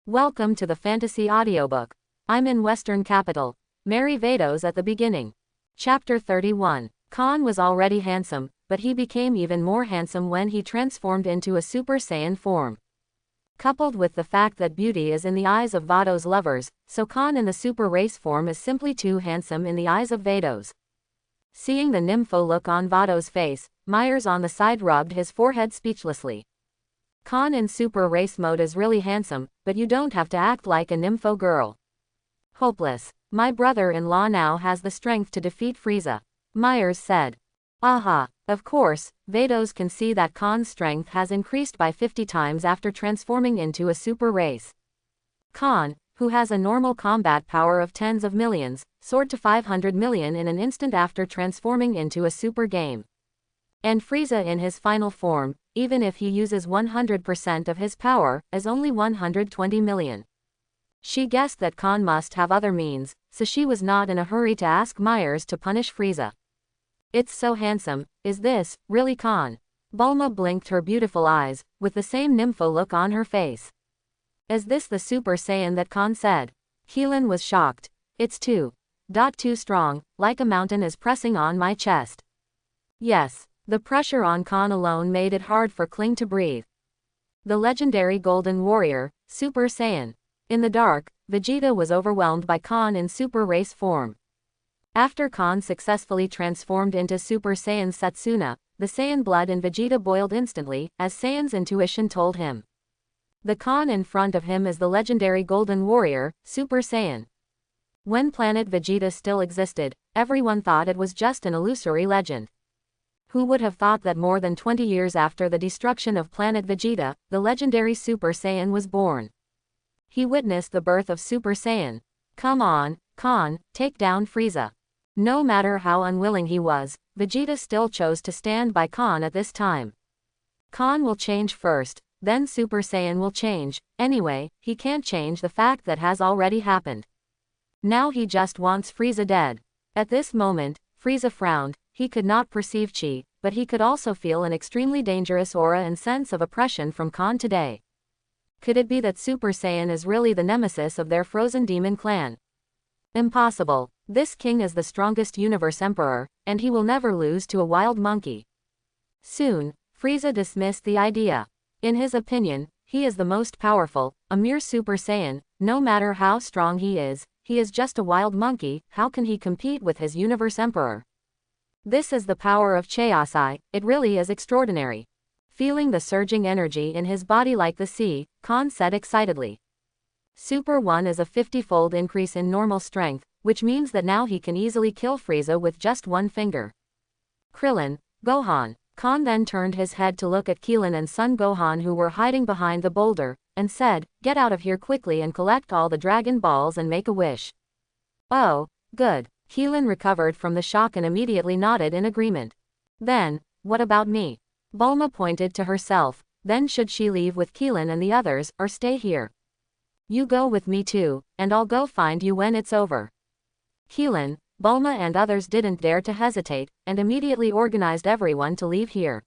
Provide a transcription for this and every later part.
Welcome to the Fantasy Audiobook. I'm in Western Capital. Marry Vados at the beginning. Chapter 31. Khan was already handsome, but he became even more handsome when he transformed into a Super Saiyan form. Coupled with the fact that beauty is in the eyes of Vados lovers, so Khan in the super race form is simply too handsome in the eyes of Vados. Seeing the nympho look on Vados' face, Myers on the side rubbed his forehead speechlessly. Khan in super race mode is really handsome, but you don't have to act like a nympho girl. Hopeless. My brother-in-law now has the strength to defeat Frieza. Myers said. Aha. Of course, Vados can see that Khan's strength has increased by 50 times after transforming into a super race. Khan, who has a normal combat power of tens of millions, soared to 500 million in an instant after transforming into a super game. And Frieza in his final form, even if he uses 100% of his power, is only 120 million. She guessed that Khan must have other means, so she was not in a hurry to ask Myers to punish Frieza. It's so handsome, is this really Khan? Bulma blinked her beautiful eyes, with the same nympho look on her face. Is this the Super Saiyan that Khan said? Keelan was shocked. It's too strong, like a mountain is pressing on my chest. Yes. The pressure on Khan alone made it hard for Kling to breathe. The legendary Golden Warrior, Super Saiyan. In the dark, Vegeta was overwhelmed by Khan in super race form. After Khan successfully transformed into Super Saiyan Setsuna, the Saiyan blood in Vegeta boiled instantly, as Saiyan's intuition told him. The Khan in front of him is the legendary Golden Warrior, Super Saiyan. When planet Vegeta still existed, everyone thought it was just an illusory legend. Who would have thought that more than 20 years after the destruction of planet Vegeta, the legendary Super Saiyan was born? He witnessed the birth of Super Saiyan. Come on, Khan, take down Frieza. No matter how unwilling he was, Vegeta still chose to stand by Khan at this time. Khan will change first, then Super Saiyan will change. Anyway, he can't change the fact that has already happened. Now he just wants Frieza dead. At this moment, Frieza frowned. He could not perceive chi, but he could also feel an extremely dangerous aura and sense of oppression from Khan today. Could it be that Super Saiyan is really the nemesis of their frozen demon clan? Impossible. This king is the strongest universe emperor, and he will never lose to a wild monkey. Soon, Frieza dismissed the idea. In his opinion, he is the most powerful, a mere Super Saiyan. No matter how strong he is just a wild monkey. How can he compete with his universe emperor? This is the power of Chaosai, it really is extraordinary. Feeling the surging energy in his body like the sea, Khan said excitedly. Super 1 is a 50-fold increase in normal strength, which means that now he can easily kill Frieza with just one finger. Krillin, Gohan. Khan then turned his head to look at Keelan and Son Gohan who were hiding behind the boulder, and said, get out of here quickly and collect all the Dragon Balls and make a wish. Oh, good. Keelan recovered from the shock and immediately nodded in agreement. Then, what about me? Bulma pointed to herself. Then should she leave with Keelan and the others, or stay here? You go with me too, and I'll go find you when it's over. Keelan, Bulma and others didn't dare to hesitate, and immediately organized everyone to leave here.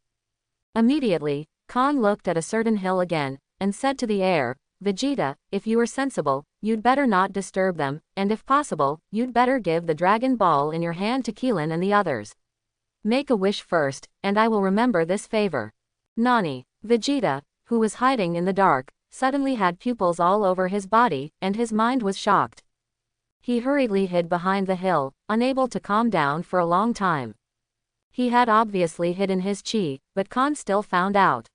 Immediately, Khan looked at a certain hill again, and said to the air, Vegeta, if you are sensible, you'd better not disturb them, and if possible, you'd better give the Dragon Ball in your hand to Keelan and the others. Make a wish first, and I will remember this favor. Nani? Vegeta, who was hiding in the dark, suddenly had pupils all over his body, and his mind was shocked. He hurriedly hid behind the hill, unable to calm down for a long time. He had obviously hidden his chi, but Khan still found out.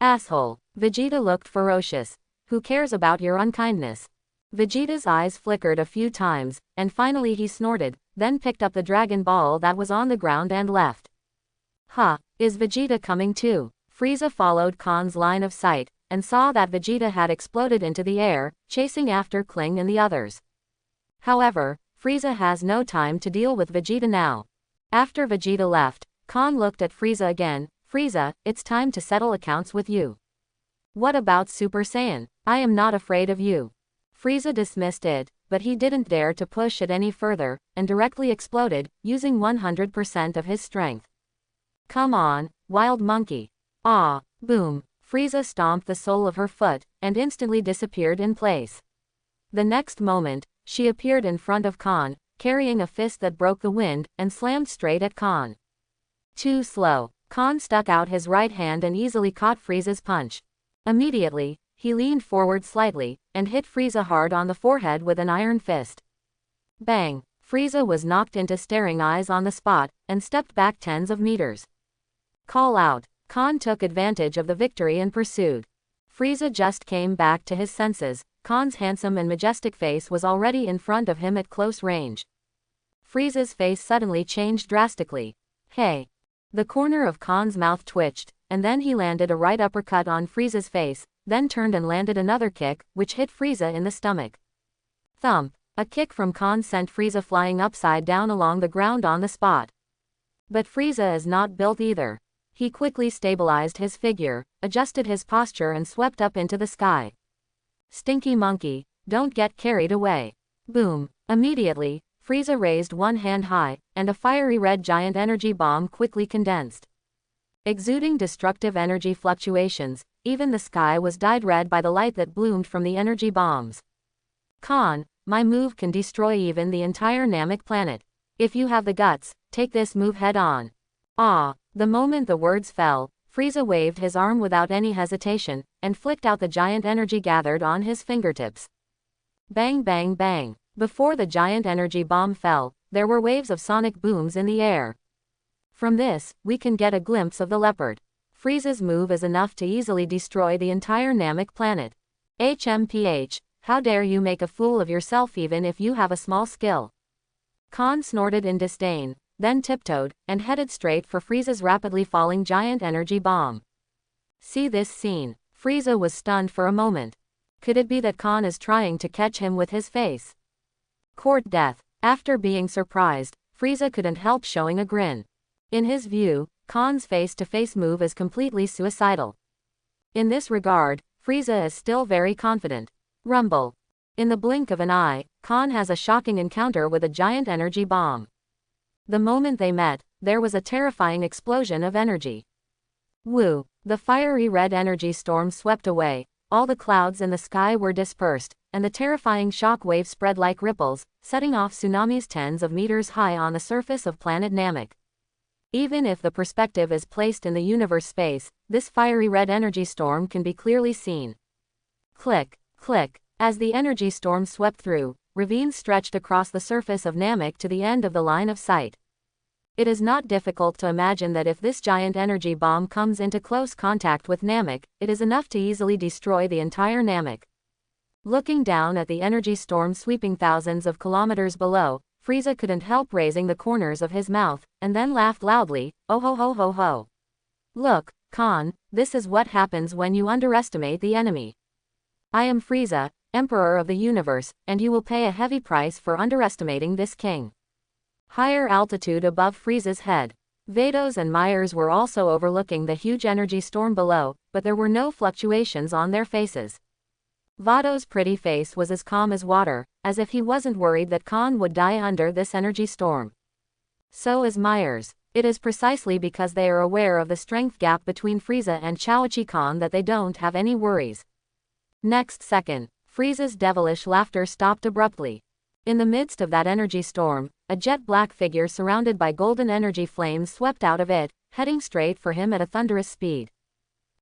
Asshole. Vegeta looked ferocious. Who cares about your unkindness? Vegeta's eyes flickered a few times, and finally he snorted, then picked up the Dragon Ball that was on the ground and left. Is Vegeta coming too? Frieza followed Khan's line of sight, and saw that Vegeta had exploded into the air, chasing after Kling and the others. However, Frieza has no time to deal with Vegeta now. After Vegeta left, Khan looked at Frieza again. Frieza, it's time to settle accounts with you. What about Super Saiyan? I am not afraid of you. Frieza dismissed it, but he didn't dare to push it any further, and directly exploded, using 100% of his strength. Come on, wild monkey. Ah, boom. Frieza stomped the sole of her foot, and instantly disappeared in place. The next moment, she appeared in front of Khan, carrying a fist that broke the wind, and slammed straight at Khan. Too slow. Khan stuck out his right hand and easily caught Frieza's punch. Immediately, he leaned forward slightly, and hit Frieza hard on the forehead with an iron fist. Bang! Frieza was knocked into staring eyes on the spot, and stepped back tens of meters. Call out. Khan took advantage of the victory and pursued. Frieza just came back to his senses. Khan's handsome and majestic face was already in front of him at close range. Frieza's face suddenly changed drastically. Hey! The corner of Khan's mouth twitched, and then he landed a right uppercut on Frieza's face, then turned and landed another kick, which hit Frieza in the stomach. Thump! A kick from Khan sent Frieza flying upside down along the ground on the spot. But Frieza is not built either. He quickly stabilized his figure, adjusted his posture and swept up into the sky. Stinky monkey, don't get carried away. Boom! Immediately, Frieza raised one hand high, and a fiery red giant energy bomb quickly condensed. Exuding destructive energy fluctuations, even the sky was dyed red by the light that bloomed from the energy bombs. Khan, my move can destroy even the entire Namek planet. If you have the guts, take this move head on. Ah! The moment the words fell, Frieza waved his arm without any hesitation, and flicked out the giant energy gathered on his fingertips. Bang bang bang! Before the giant energy bomb fell, there were waves of sonic booms in the air. From this, we can get a glimpse of the leopard. Frieza's move is enough to easily destroy the entire Namek planet. HMPH, how dare you make a fool of yourself even if you have a small skill. Khan snorted in disdain, then tiptoed, and headed straight for Frieza's rapidly falling giant energy bomb. See this scene. Frieza was stunned for a moment. Could it be that Khan is trying to catch him with his face? Court death. After being surprised, Frieza couldn't help showing a grin. In his view, Khan's face-to-face move is completely suicidal. In this regard, Frieza is still very confident. Rumble. In the blink of an eye, Khan has a shocking encounter with a giant energy bomb. The moment they met, there was a terrifying explosion of energy. Woo! The fiery red energy storm swept away, all the clouds in the sky were dispersed, and the terrifying shock wave spread like ripples, setting off tsunamis tens of meters high on the surface of planet Namek. Even if the perspective is placed in the universe space, this fiery red energy storm can be clearly seen. Click, click. As the energy storm swept through, ravines stretched across the surface of Namek to the end of the line of sight. It is not difficult to imagine that if this giant energy bomb comes into close contact with Namek, it is enough to easily destroy the entire Namek. Looking down at the energy storm sweeping thousands of kilometers below, Frieza couldn't help raising the corners of his mouth, and then laughed loudly, oh ho ho ho ho. Look, Khan, this is what happens when you underestimate the enemy. I am Frieza, Emperor of the Universe, and you will pay a heavy price for underestimating this king. Higher altitude above Frieza's head. Vados and Myers were also overlooking the huge energy storm below, but there were no fluctuations on their faces. Vados' pretty face was as calm as water, as if he wasn't worried that Khan would die under this energy storm. So is Myers. It is precisely because they are aware of the strength gap between Frieza and Chaochi Khan that they don't have any worries. Next second, Frieza's devilish laughter stopped abruptly. In the midst of that energy storm, a jet-black figure surrounded by golden energy flames swept out of it, heading straight for him at a thunderous speed.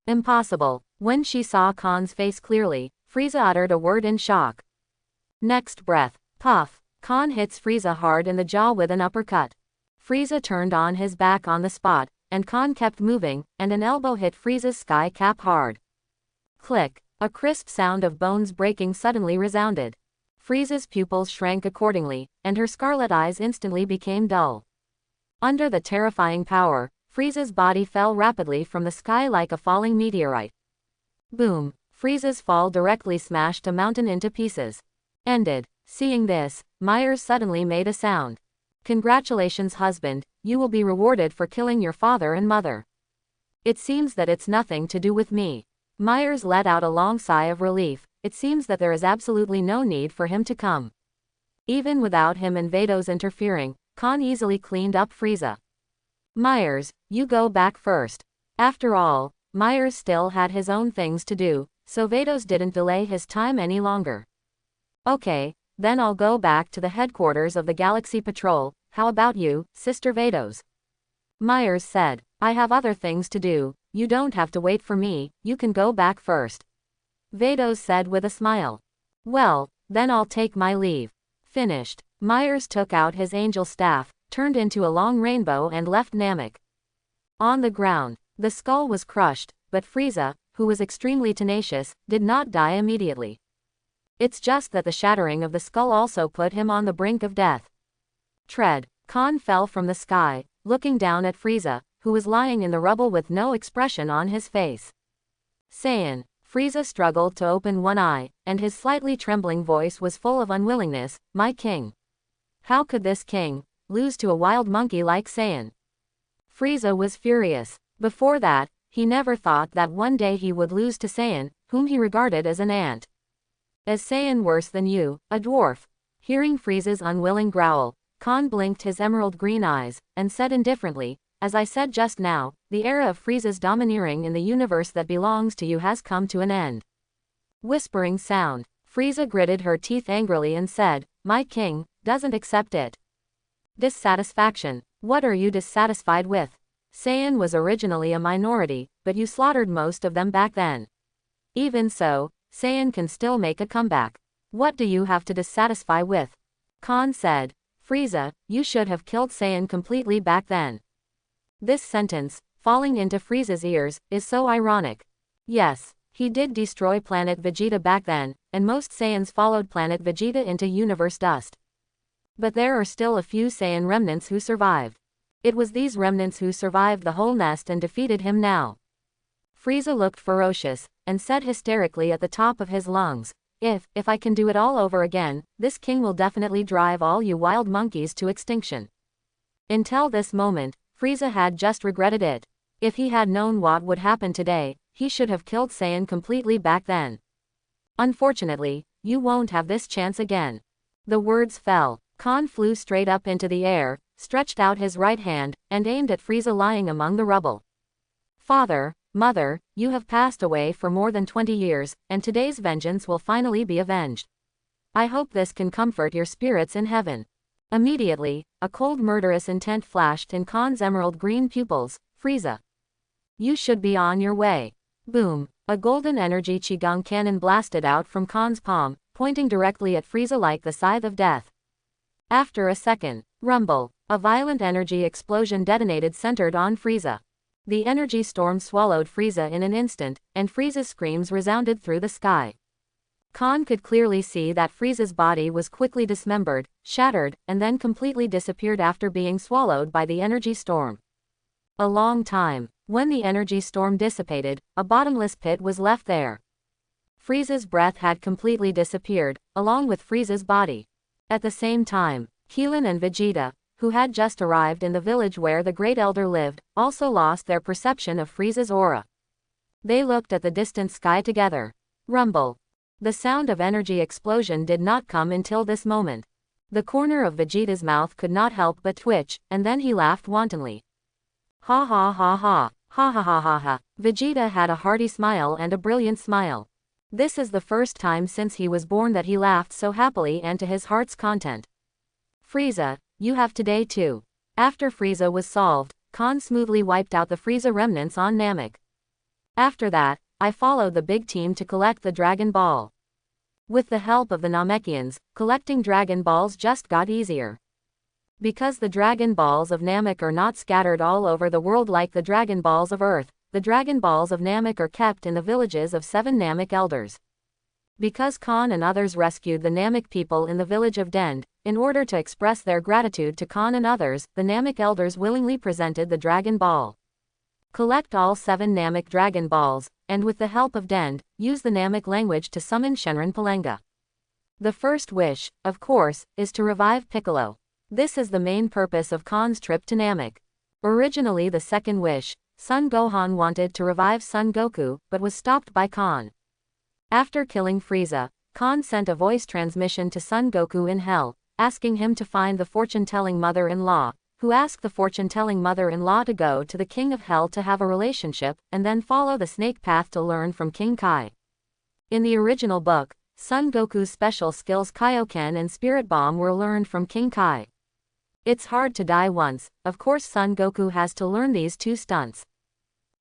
Impossible. When she saw Khan's face clearly, Frieza uttered a word in shock. Next breath. Puff. Khan hits Frieza hard in the jaw with an uppercut. Frieza turned on his back on the spot, and Khan kept moving, and an elbow hit Frieza's sky cap hard. Click. A crisp sound of bones breaking suddenly resounded. Frieza's pupils shrank accordingly, and her scarlet eyes instantly became dull. Under the terrifying power, Frieza's body fell rapidly from the sky like a falling meteorite. Boom! Frieza's fall directly smashed a mountain into pieces. Ended. Seeing this, Myers suddenly made a sound. Congratulations, husband, you will be rewarded for killing your father and mother. It seems that it's nothing to do with me. Myers let out a long sigh of relief. It seems that there is absolutely no need for him to come. Even without him and Vados interfering, Khan easily cleaned up Frieza. Myers, you go back first. After all, Myers still had his own things to do, so Vados didn't delay his time any longer. Okay, then I'll go back to the headquarters of the Galaxy Patrol. How about you, Sister Vados? Myers said. I have other things to do. You don't have to wait for me, you can go back first. Vados said with a smile. Well, then I'll take my leave. Finished. Myers took out his angel staff, turned into a long rainbow and left Namek. On the ground, the skull was crushed, but Frieza, who was extremely tenacious, did not die immediately. It's just that the shattering of the skull also put him on the brink of death. Tread. Khan fell from the sky, looking down at Frieza, who was lying in the rubble with no expression on his face. Saiyan. Frieza struggled to open one eye, and his slightly trembling voice was full of unwillingness. My king. How could this king lose to a wild monkey like Saiyan? Frieza was furious. Before that, he never thought that one day he would lose to Saiyan, whom he regarded as an ant. Is Saiyan worse than you, a dwarf? Hearing Frieza's unwilling growl, Khan blinked his emerald green eyes, and said indifferently, as I said just now, the era of Frieza's domineering in the universe that belongs to you has come to an end. Whispering sound. Frieza gritted her teeth angrily and said, my king doesn't accept it. Dissatisfaction. What are you dissatisfied with? Saiyan was originally a minority, but you slaughtered most of them back then. Even so, Saiyan can still make a comeback. What do you have to dissatisfy with? Khan said. Frieza, you should have killed Saiyan completely back then. This sentence, falling into Frieza's ears, is so ironic. Yes, he did destroy planet Vegeta back then, and most Saiyans followed planet Vegeta into universe dust. But there are still a few Saiyan remnants who survived. It was these remnants who survived the whole nest and defeated him now. Frieza looked ferocious, and said hysterically at the top of his lungs, if I can do it all over again, this king will definitely drive all you wild monkeys to extinction. Until this moment, Frieza had just regretted it. If he had known what would happen today, he should have killed Saiyan completely back then. Unfortunately, you won't have this chance again. The words fell. Khan flew straight up into the air, stretched out his right hand, and aimed at Frieza lying among the rubble. Father, Mother, you have passed away for more than 20 years, and today's vengeance will finally be avenged. I hope this can comfort your spirits in heaven. Immediately, a cold murderous intent flashed in Khan's emerald green pupils. Frieza. You should be on your way. Boom. A golden energy Qigong cannon blasted out from Khan's palm, pointing directly at Frieza like the scythe of death. After a second, rumble, a violent energy explosion detonated centered on Frieza. The energy storm swallowed Frieza in an instant, and Frieza's screams resounded through the sky. Khan could clearly see that Frieza's body was quickly dismembered, shattered, and then completely disappeared after being swallowed by the energy storm. A long time. When the energy storm dissipated, a bottomless pit was left there. Frieza's breath had completely disappeared, along with Frieza's body. At the same time, Keelan and Vegeta, who had just arrived in the village where the Great Elder lived, also lost their perception of Frieza's aura. They looked at the distant sky together. Rumble. The sound of energy explosion did not come until this moment. The corner of Vegeta's mouth could not help but twitch, and then he laughed wantonly. Ha ha ha ha, ha ha ha ha ha. Vegeta had a hearty smile and a brilliant smile. This is the first time since he was born that he laughed so happily and to his heart's content. Frieza, you have today too. After Frieza was solved, Khan smoothly wiped out the Frieza remnants on Namek. After that, I followed the big team to collect the Dragon Ball. With the help of the Namekians, collecting Dragon Balls just got easier. Because the Dragon Balls of Namek are not scattered all over the world like the Dragon Balls of Earth, the Dragon Balls of Namek are kept in the villages of 7 Namek elders. Because Khan and others rescued the Namek people in the village of Dend, in order to express their gratitude to Khan and others, the Namek elders willingly presented the Dragon Ball. Collect all 7 Namek Dragon Balls, and with the help of Dend, use the Namek language to summon Shenron Palenga. The first wish, of course, is to revive Piccolo. This is the main purpose of Khan's trip to Namek. Originally the second wish, Son Gohan wanted to revive Son Goku, but was stopped by Khan. After killing Frieza, Khan sent a voice transmission to Son Goku in Hell, asking him to find the fortune-telling mother-in-law, who asked the fortune-telling mother-in-law to go to the King of Hell to have a relationship, and then follow the snake path to learn from King Kai. In the original book, Son Goku's special skills Kaioken and Spirit Bomb were learned from King Kai. It's hard to die once, of course Son Goku has to learn these two stunts.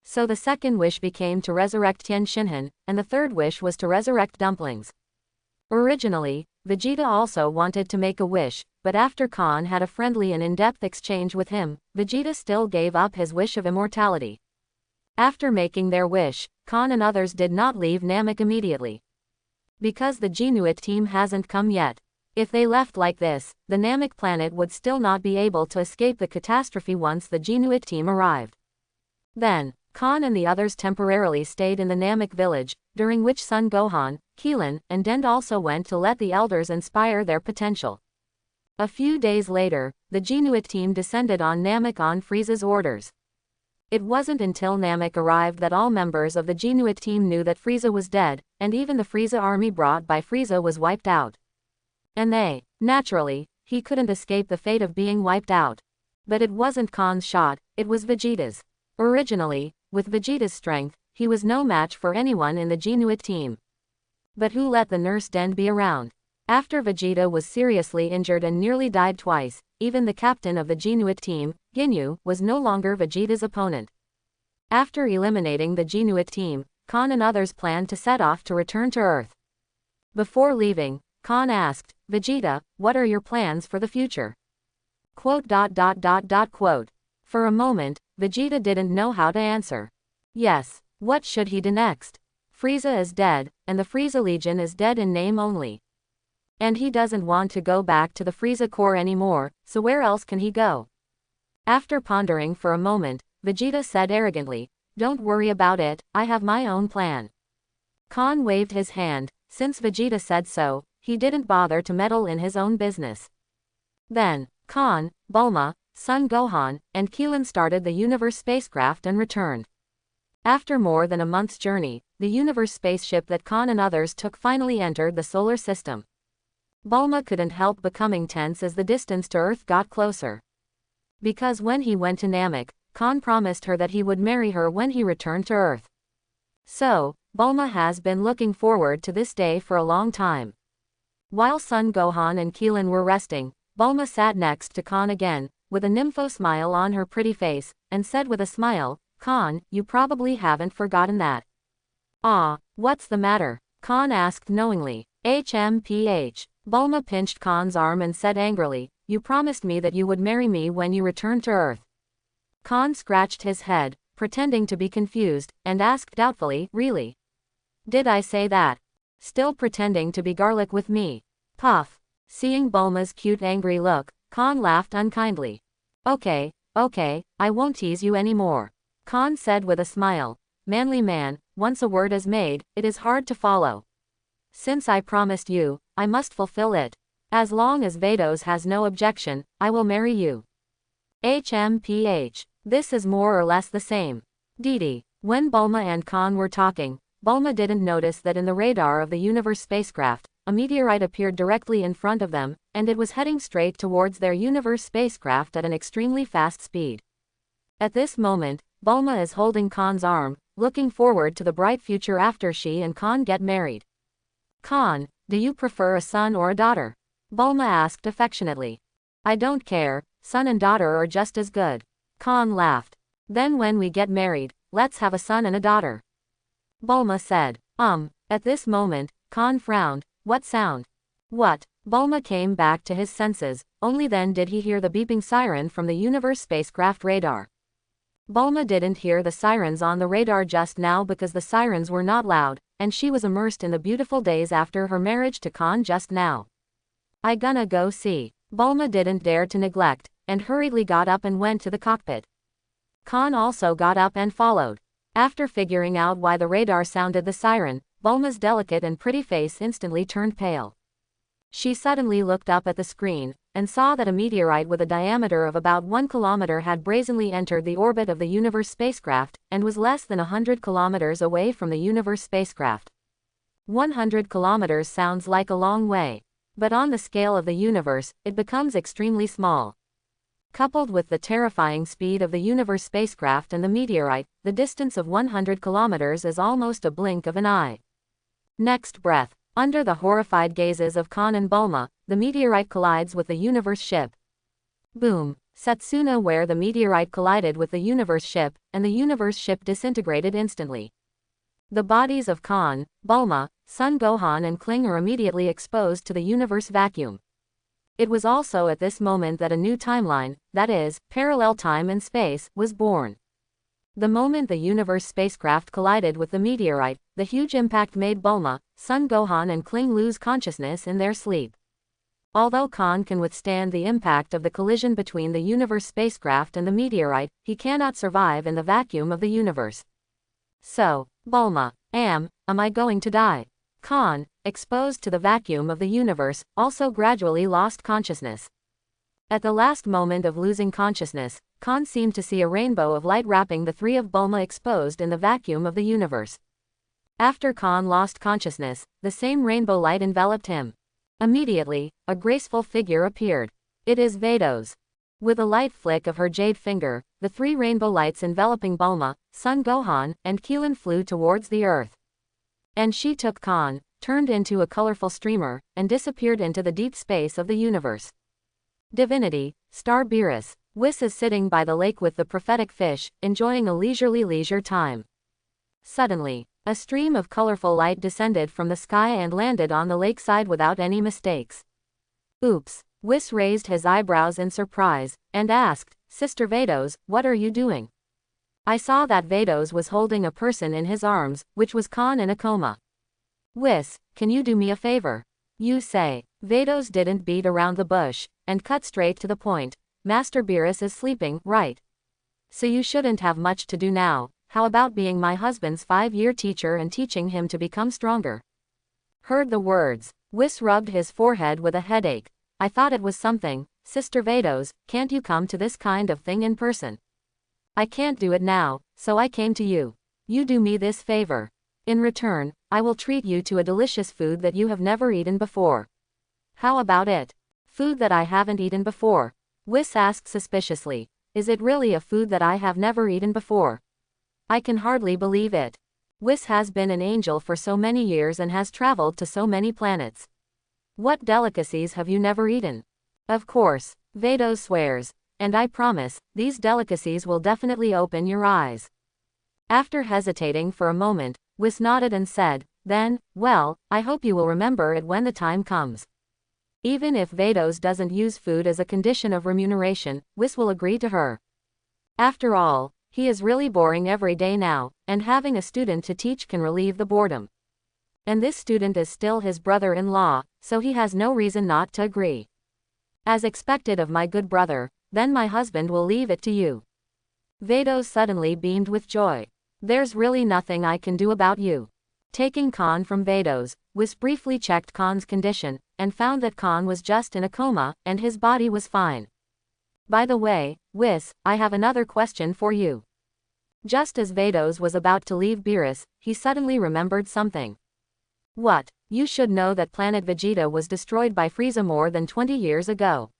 So the second wish became to resurrect Tien Shinhan, and the third wish was to resurrect Dumplings. Originally, Vegeta also wanted to make a wish, but after Khan had a friendly and in-depth exchange with him, Vegeta still gave up his wish of immortality. After making their wish, Khan and others did not leave Namek immediately. Because the Genuit team hasn't come yet. If they left like this, the Namek planet would still not be able to escape the catastrophe once the Genuit team arrived. Then, Khan and the others temporarily stayed in the Namek village, during which Son Gohan, Keelan, and Dend also went to let the elders inspire their potential. A few days later, the Genuit team descended on Namek on Frieza's orders. It wasn't until Namek arrived that all members of the Genuit team knew that Frieza was dead, and even the Frieza army brought by Frieza was wiped out. And naturally, he couldn't escape the fate of being wiped out. But it wasn't Khan's shot, it was Vegeta's. Originally, with Vegeta's strength, he was no match for anyone in the Genuit team. But who let the nurse Dend be around? After Vegeta was seriously injured and nearly died twice, even the captain of the Genuit team, Ginyu, was no longer Vegeta's opponent. After eliminating the Genuit team, Khan and others planned to set off to return to Earth. Before leaving, Khan asked, Vegeta, what are your plans for the future? Quote. For a moment, Vegeta didn't know how to answer. Yes, what should he do next? Frieza is dead, and the Frieza Legion is dead in name only. And he doesn't want to go back to the Frieza Corps anymore, so where else can he go? After pondering for a moment, Vegeta said arrogantly, don't worry about it, I have my own plan. Khan waved his hand. Since Vegeta said so, he didn't bother to meddle in his own business. Then, Khan, Bulma, Son Gohan, and Keelan started the Universe Spacecraft and returned. After more than a month's journey, the Universe spaceship that Khan and others took finally entered the solar system. Bulma couldn't help becoming tense as the distance to Earth got closer. Because when he went to Namek, Khan promised her that he would marry her when he returned to Earth. So, Bulma has been looking forward to this day for a long time. While Son Gohan and Keelan were resting, Bulma sat next to Khan again, with a nympho smile on her pretty face, and said with a smile, Khan, you probably haven't forgotten that. Ah, what's the matter? Khan asked knowingly. HMPH. Bulma pinched Khan's arm and said angrily, you promised me that you would marry me when you returned to Earth. Khan scratched his head, pretending to be confused, and asked doubtfully, really? Did I say that? Still pretending to be garlic with me? Puff. Seeing Bulma's cute angry look, Khan laughed unkindly. Okay, I won't tease you anymore. Khan said with a smile. Manly man, once a word is made, it is hard to follow. Since I promised you, I must fulfill it. As long as Vados has no objection, I will marry you. HMPH. This is more or less the same. DD. When Bulma and Khan were talking, Bulma didn't notice that in the radar of the Universe spacecraft, a meteorite appeared directly in front of them, and it was heading straight towards their Universe spacecraft at an extremely fast speed. At this moment, Bulma is holding Khan's arm, looking forward to the bright future after she and Khan get married. Khan, do you prefer a son or a daughter? Bulma asked affectionately. I don't care, son and daughter are just as good. Khan laughed. Then when we get married, let's have a son and a daughter. Bulma said. At this moment, Khan frowned. What sound? What? Bulma came back to his senses, only then did he hear the beeping siren from the Universe spacecraft radar. Bulma didn't hear the sirens on the radar just now because the sirens were not loud, and she was immersed in the beautiful days after her marriage to Khan just now. I gonna go see. Bulma didn't dare to neglect, and hurriedly got up and went to the cockpit. Khan also got up and followed. After figuring out why the radar sounded the siren, Bulma's delicate and pretty face instantly turned pale. She suddenly looked up at the screen, and saw that a meteorite with a diameter of about 1 kilometer had brazenly entered the orbit of the Universe spacecraft, and was less than 100 kilometers away from the Universe spacecraft. 100 kilometers sounds like a long way. But on the scale of the universe, it becomes extremely small. Coupled with the terrifying speed of the Universe spacecraft and the meteorite, the distance of 100 kilometers is almost a blink of an eye. Next breath, under the horrified gazes of Khan and Bulma, the meteorite collides with the universe ship. Boom. Setsuna, where the meteorite collided with the universe ship, and the universe ship disintegrated instantly. The bodies of Khan, Bulma, Son Gohan and Kling are immediately exposed to the universe vacuum. It was also at this moment that a new timeline, that is, parallel time and space, was born. The moment the universe spacecraft collided with the meteorite, the huge impact made Bulma, Son Gohan and Kling lose consciousness in their sleep. Although Khan can withstand the impact of the collision between the universe spacecraft and the meteorite, he cannot survive in the vacuum of the universe. So, Bulma, am I going to die? Khan, exposed to the vacuum of the universe, also gradually lost consciousness. At the last moment of losing consciousness, Khan seemed to see a rainbow of light wrapping the three of Bulma exposed in the vacuum of the universe. After Khan lost consciousness, the same rainbow light enveloped him. Immediately, a graceful figure appeared. It is Vados. With a light flick of her jade finger, the three rainbow lights enveloping Bulma, Son Gohan, and Keelan flew towards the earth. And she took Khan, turned into a colorful streamer, and disappeared into the deep space of the universe. Divinity, Star Beerus, Whis is sitting by the lake with the prophetic fish, enjoying a leisurely leisure time. Suddenly, a stream of colorful light descended from the sky and landed on the lakeside without any mistakes. Oops. Whis raised his eyebrows in surprise, and asked, Sister Vados, what are you doing? I saw that Vados was holding a person in his arms, which was Khan in a coma. Whis, can you do me a favor? You say. Vados didn't beat around the bush, and cut straight to the point. Master Beerus is sleeping, right? So you shouldn't have much to do now. How about being my husband's 5-year teacher and teaching him to become stronger? Heard the words. Whis rubbed his forehead with a headache. I thought it was something. Sister Vados, can't you come to this kind of thing in person? I can't do it now, so I came to you. You do me this favor. In return, I will treat you to a delicious food that you have never eaten before. How about it? Food that I haven't eaten before? Whis asked suspiciously. Is it really a food that I have never eaten before? I can hardly believe it. Whis has been an angel for so many years and has traveled to so many planets. What delicacies have you never eaten? Of course, Vados swears. And I promise, these delicacies will definitely open your eyes. After hesitating for a moment, Whis nodded and said, then, well, I hope you will remember it when the time comes. Even if Vados doesn't use food as a condition of remuneration, Whis will agree to her. After all, he is really boring every day now, and having a student to teach can relieve the boredom. And this student is still his brother-in-law, so he has no reason not to agree. As expected of my good brother, then my husband will leave it to you. Vados suddenly beamed with joy. There's really nothing I can do about you. Taking Khan from Vados, Whis briefly checked Khan's condition, and found that Khan was just in a coma, and his body was fine. By the way, Whis, I have another question for you. Just as Vados was about to leave Beerus, he suddenly remembered something. What? You should know that planet Vegeta was destroyed by Frieza more than 20 years ago.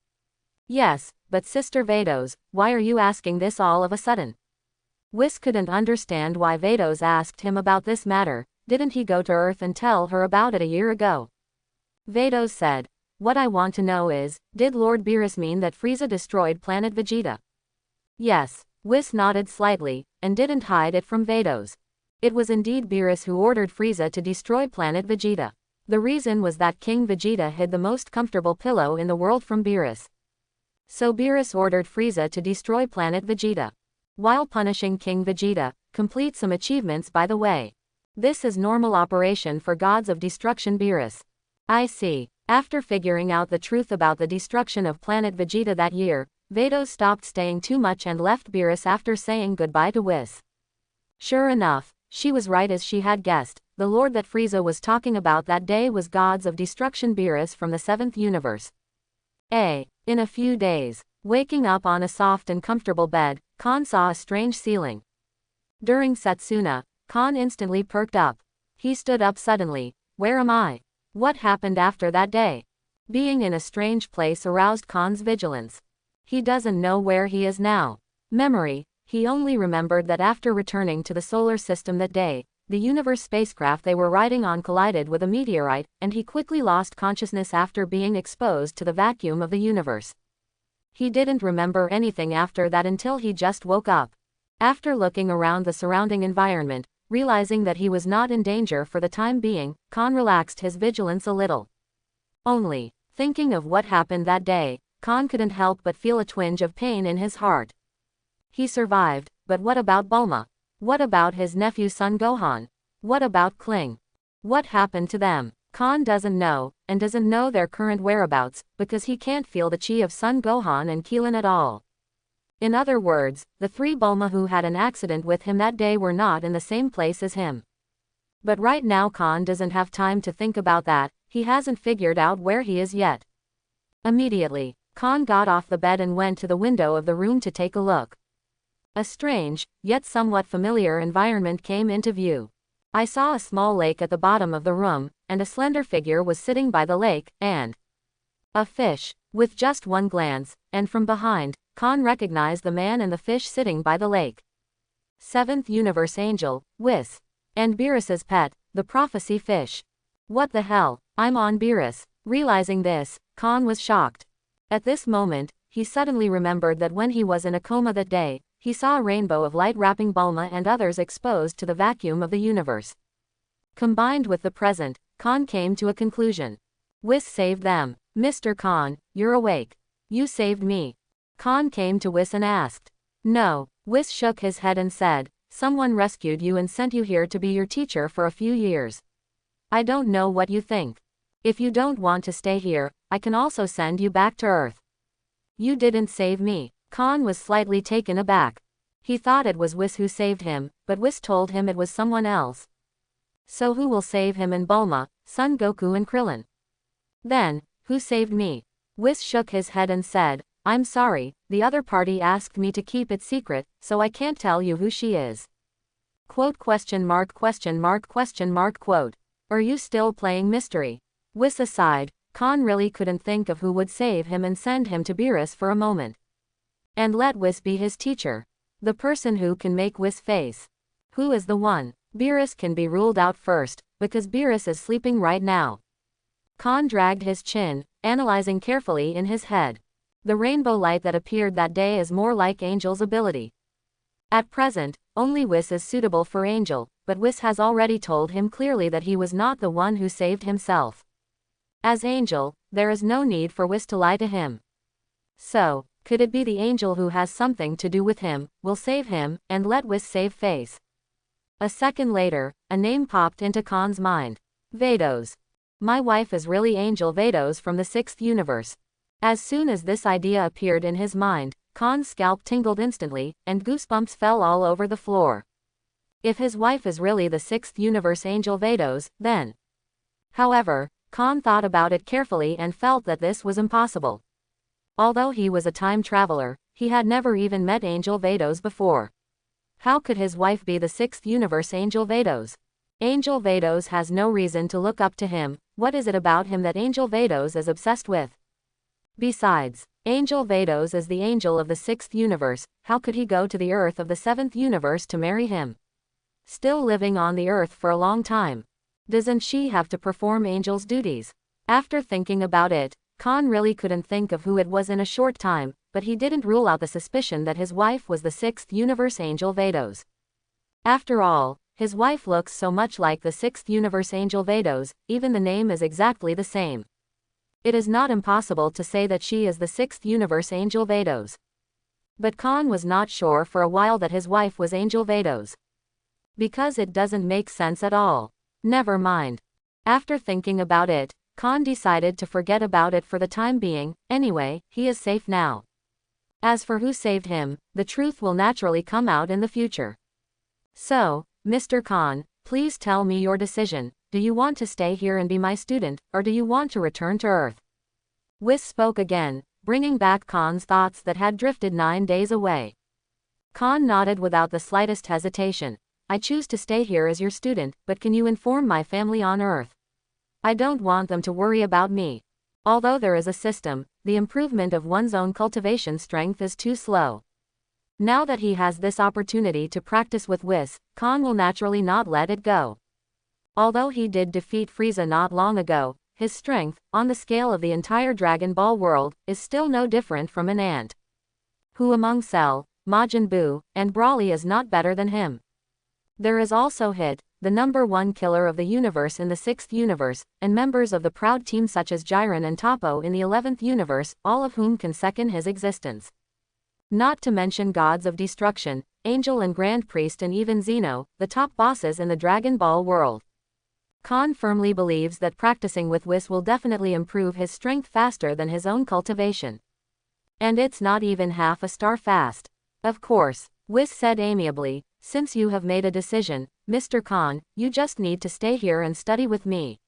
Yes, but Sister Vados, why are you asking this all of a sudden? Whis couldn't understand why Vados asked him about this matter. Didn't he go to Earth and tell her about it a year ago? Vados said, what I want to know is, did Lord Beerus mean that Frieza destroyed planet Vegeta? Yes. Whis nodded slightly, and didn't hide it from Vados. It was indeed Beerus who ordered Frieza to destroy planet Vegeta. The reason was that King Vegeta hid the most comfortable pillow in the world from Beerus. So Beerus ordered Frieza to destroy planet Vegeta. While punishing King Vegeta, complete some achievements by the way. This is normal operation for gods of destruction Beerus. I see. After figuring out the truth about the destruction of planet Vegeta that year, Vados stopped staying too much and left Beerus after saying goodbye to Whis. Sure enough, she was right as she had guessed. The lord that Frieza was talking about that day was gods of destruction Beerus from the 7th universe. In a few days, waking up on a soft and comfortable bed, Khan saw a strange ceiling. During Setsuna, Khan instantly perked up. He stood up suddenly. Where am I? What happened after that day? Being in a strange place aroused Khan's vigilance. He doesn't know where he is now. Memory, he only remembered that after returning to the solar system that day, the universe spacecraft they were riding on collided with a meteorite, and he quickly lost consciousness after being exposed to the vacuum of the universe. He didn't remember anything after that until he just woke up. After looking around the surrounding environment, realizing that he was not in danger for the time being, Khan relaxed his vigilance a little. Only, thinking of what happened that day, Khan couldn't help but feel a twinge of pain in his heart. He survived, but what about Bulma? What about his nephew Son Gohan? What about Kling? What happened to them? Khan doesn't know, and doesn't know their current whereabouts, because he can't feel the chi of Son Gohan and Krillin at all. In other words, the three Bulma who had an accident with him that day were not in the same place as him. But right now Khan doesn't have time to think about that, he hasn't figured out where he is yet. Immediately, Khan got off the bed and went to the window of the room to take a look. A strange, yet somewhat familiar environment came into view. I saw a small lake at the bottom of the room, and a slender figure was sitting by the lake, and a fish. With just one glance, and from behind, Khan recognized the man and the fish sitting by the lake. Seventh Universe Angel, Whis. And Beerus's pet, the prophecy fish. What the hell, I'm on Beerus. Realizing this, Khan was shocked. At this moment, he suddenly remembered that when he was in a coma that day, he saw a rainbow of light wrapping Bulma and others exposed to the vacuum of the universe. Combined with the present, Khan came to a conclusion. Whis saved them. Mr. Khan, you're awake. You saved me. Khan came to Whis and asked. No. Whis shook his head and said, someone rescued you and sent you here to be your teacher for a few years. I don't know what you think. If you don't want to stay here, I can also send you back to Earth. You didn't save me. Khan was slightly taken aback. He thought it was Whis who saved him, but Whis told him it was someone else. So who will save him and Bulma, Son Goku and Krillin? Then, who saved me? Whis shook his head and said, I'm sorry, the other party asked me to keep it secret, so I can't tell you who she is. Quote question mark question mark question mark quote. Are you still playing mystery? Whis aside, Khan really couldn't think of who would save him and send him to Beerus for a moment. And let Whis be his teacher. The person who can make Whis face. Who is the one? Beerus can be ruled out first, because Beerus is sleeping right now. Khan dragged his chin, analyzing carefully in his head. The rainbow light that appeared that day is more like Angel's ability. At present, only Whis is suitable for Angel, but Whis has already told him clearly that he was not the one who saved himself. As Angel, there is no need for Whis to lie to him. So, could it be the Angel who has something to do with him, will save him, and let Whis save face? A second later, a name popped into Khan's mind. Vados. My wife is really Angel Vados from the 6th universe. As soon as this idea appeared in his mind, Khan's scalp tingled instantly, and goosebumps fell all over the floor. If his wife is really the 6th universe Angel Vados, then. However, Khan thought about it carefully and felt that this was impossible. Although he was a time traveler, he had never even met Angel Vados before. How could his wife be the 6th universe Angel Vados? Angel Vados has no reason to look up to him. What is it about him that Angel Vados is obsessed with? Besides, Angel Vados is the angel of the 6th universe, how could he go to the Earth of the 7th universe to marry him? Still living on the Earth for a long time. Doesn't she have to perform Angel's duties? After thinking about it, Khan really couldn't think of who it was in a short time, but he didn't rule out the suspicion that his wife was the 6th universe Angel Vados. After all, his wife looks so much like the 6th universe Angel Vados, even the name is exactly the same. It is not impossible to say that she is the 6th universe Angel Vados. But Khan was not sure for a while that his wife was Angel Vados. Because it doesn't make sense at all. Never mind. After thinking about it, Khan decided to forget about it for the time being. Anyway, he is safe now. As for who saved him, the truth will naturally come out in the future. So, Mr. Khan, please tell me your decision. Do you want to stay here and be my student, or do you want to return to Earth? Whis spoke again, bringing back Khan's thoughts that had drifted 9 days away. Khan nodded without the slightest hesitation. I choose to stay here as your student, but can you inform my family on Earth? I don't want them to worry about me. Although there is a system, the improvement of one's own cultivation strength is too slow. Now that he has this opportunity to practice with Whis, Khan will naturally not let it go. Although he did defeat Frieza not long ago, his strength, on the scale of the entire Dragon Ball world, is still no different from an ant. Who among Cell, Majin Buu, and Broly is not better than him? There is also Hit, the #1 killer of the universe in the 6th universe, and members of the Proud Team such as Jiren and Toppo in the 11th universe, all of whom can second his existence. Not to mention gods of destruction, Angel and Grand Priest, and even Zeno, the top bosses in the Dragon Ball world. Khan firmly believes that practicing with Whis will definitely improve his strength faster than his own cultivation. And it's not even half a star fast. Of course, Whis said amiably, since you have made a decision, Mr. Khan, you just need to stay here and study with me.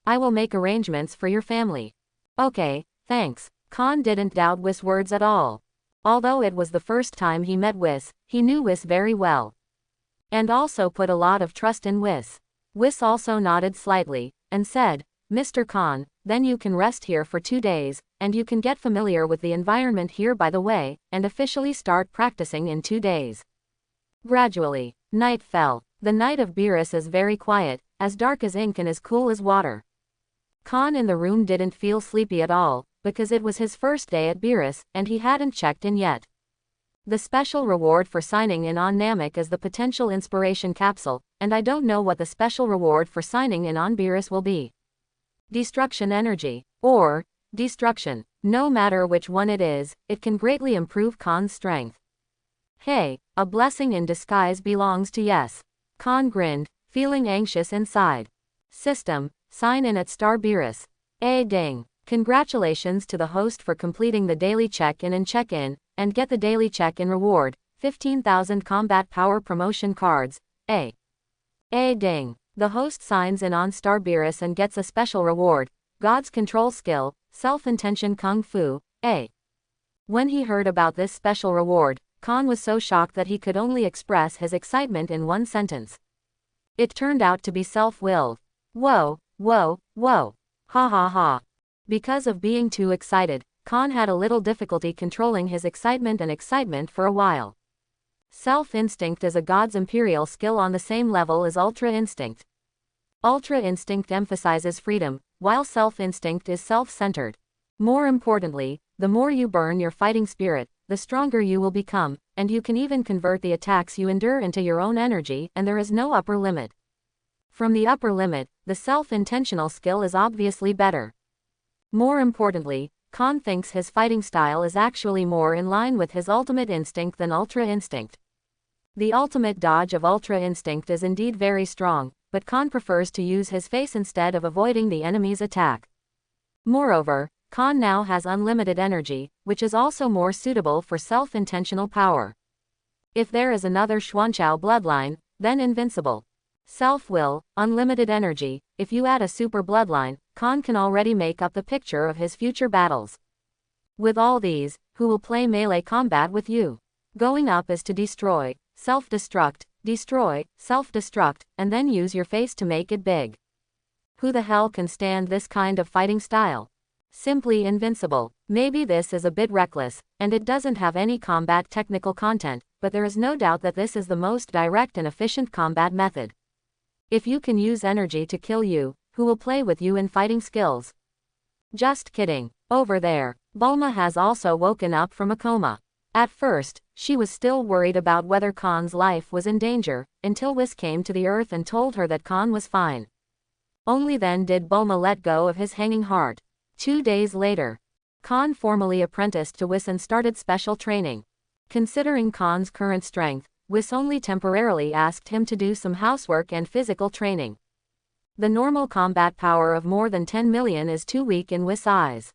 I will make arrangements for your family. Okay, thanks. Khan didn't doubt Whis' words at all. Although it was the first time he met Whis, he knew Whis very well. And also put a lot of trust in Whis. Whis also nodded slightly, and said, Mr. Khan, then you can rest here for 2 days, and you can get familiar with the environment here by the way, and officially start practicing in 2 days. Gradually, night fell. The night of Beerus is very quiet, as dark as ink and as cool as water. Khan in the room didn't feel sleepy at all, because it was his first day at Beerus, and he hadn't checked in yet. The special reward for signing in on Namek is the potential inspiration capsule, and I don't know what the special reward for signing in on Beerus will be. Destruction energy, or destruction. No matter which one it is, it can greatly improve Khan's strength. Hey, a blessing in disguise belongs to Yes. Khan grinned, feeling anxious inside. System, sign in at Star Beerus. Ding. Congratulations to the host for completing the daily check-in and check-in, and get the daily check-in reward, 15,000 combat power promotion cards. Ding. The host signs in on Star Beerus and gets a special reward, God's control skill, self-intention kung fu. When he heard about this special reward, Khan was so shocked that he could only express his excitement in one sentence. It turned out to be self-willed. Whoa, whoa, whoa. Ha ha ha. Because of being too excited, Khan had a little difficulty controlling his excitement for a while. Self-instinct is a god's imperial skill on the same level as Ultra Instinct. Ultra Instinct emphasizes freedom, while self-instinct is self-centered. More importantly, the more you burn your fighting spirit, the stronger you will become, and you can even convert the attacks you endure into your own energy, and there is no upper limit. From the upper limit, the self-intentional skill is obviously better. More importantly, Khan thinks his fighting style is actually more in line with his ultimate instinct than Ultra Instinct. The ultimate dodge of Ultra Instinct is indeed very strong, but Khan prefers to use his face instead of avoiding the enemy's attack. Moreover, Khan now has unlimited energy, which is also more suitable for self-intentional power. If there is another Xuanchao bloodline, then invincible. Self-will, unlimited energy. If you add a super bloodline, Khan can already make up the picture of his future battles. With all these, who will play melee combat with you? Going up is to destroy, self-destruct, destroy, self-destruct, and then use your face to make it big. Who the hell can stand this kind of fighting style? Simply invincible. Maybe this is a bit reckless, and it doesn't have any combat technical content, but there is no doubt that this is the most direct and efficient combat method. If you can use energy to kill you, who will play with you in fighting skills? Just kidding. Over there, Bulma has also woken up from a coma. At first, she was still worried about whether Khan's life was in danger, until Whis came to the earth and told her that Khan was fine. Only then did Bulma let go of his hanging heart. 2 days later, Khan formally apprenticed to Whis and started special training. Considering Khan's current strength, Whis only temporarily asked him to do some housework and physical training. The normal combat power of more than 10 million is too weak in Whis' eyes.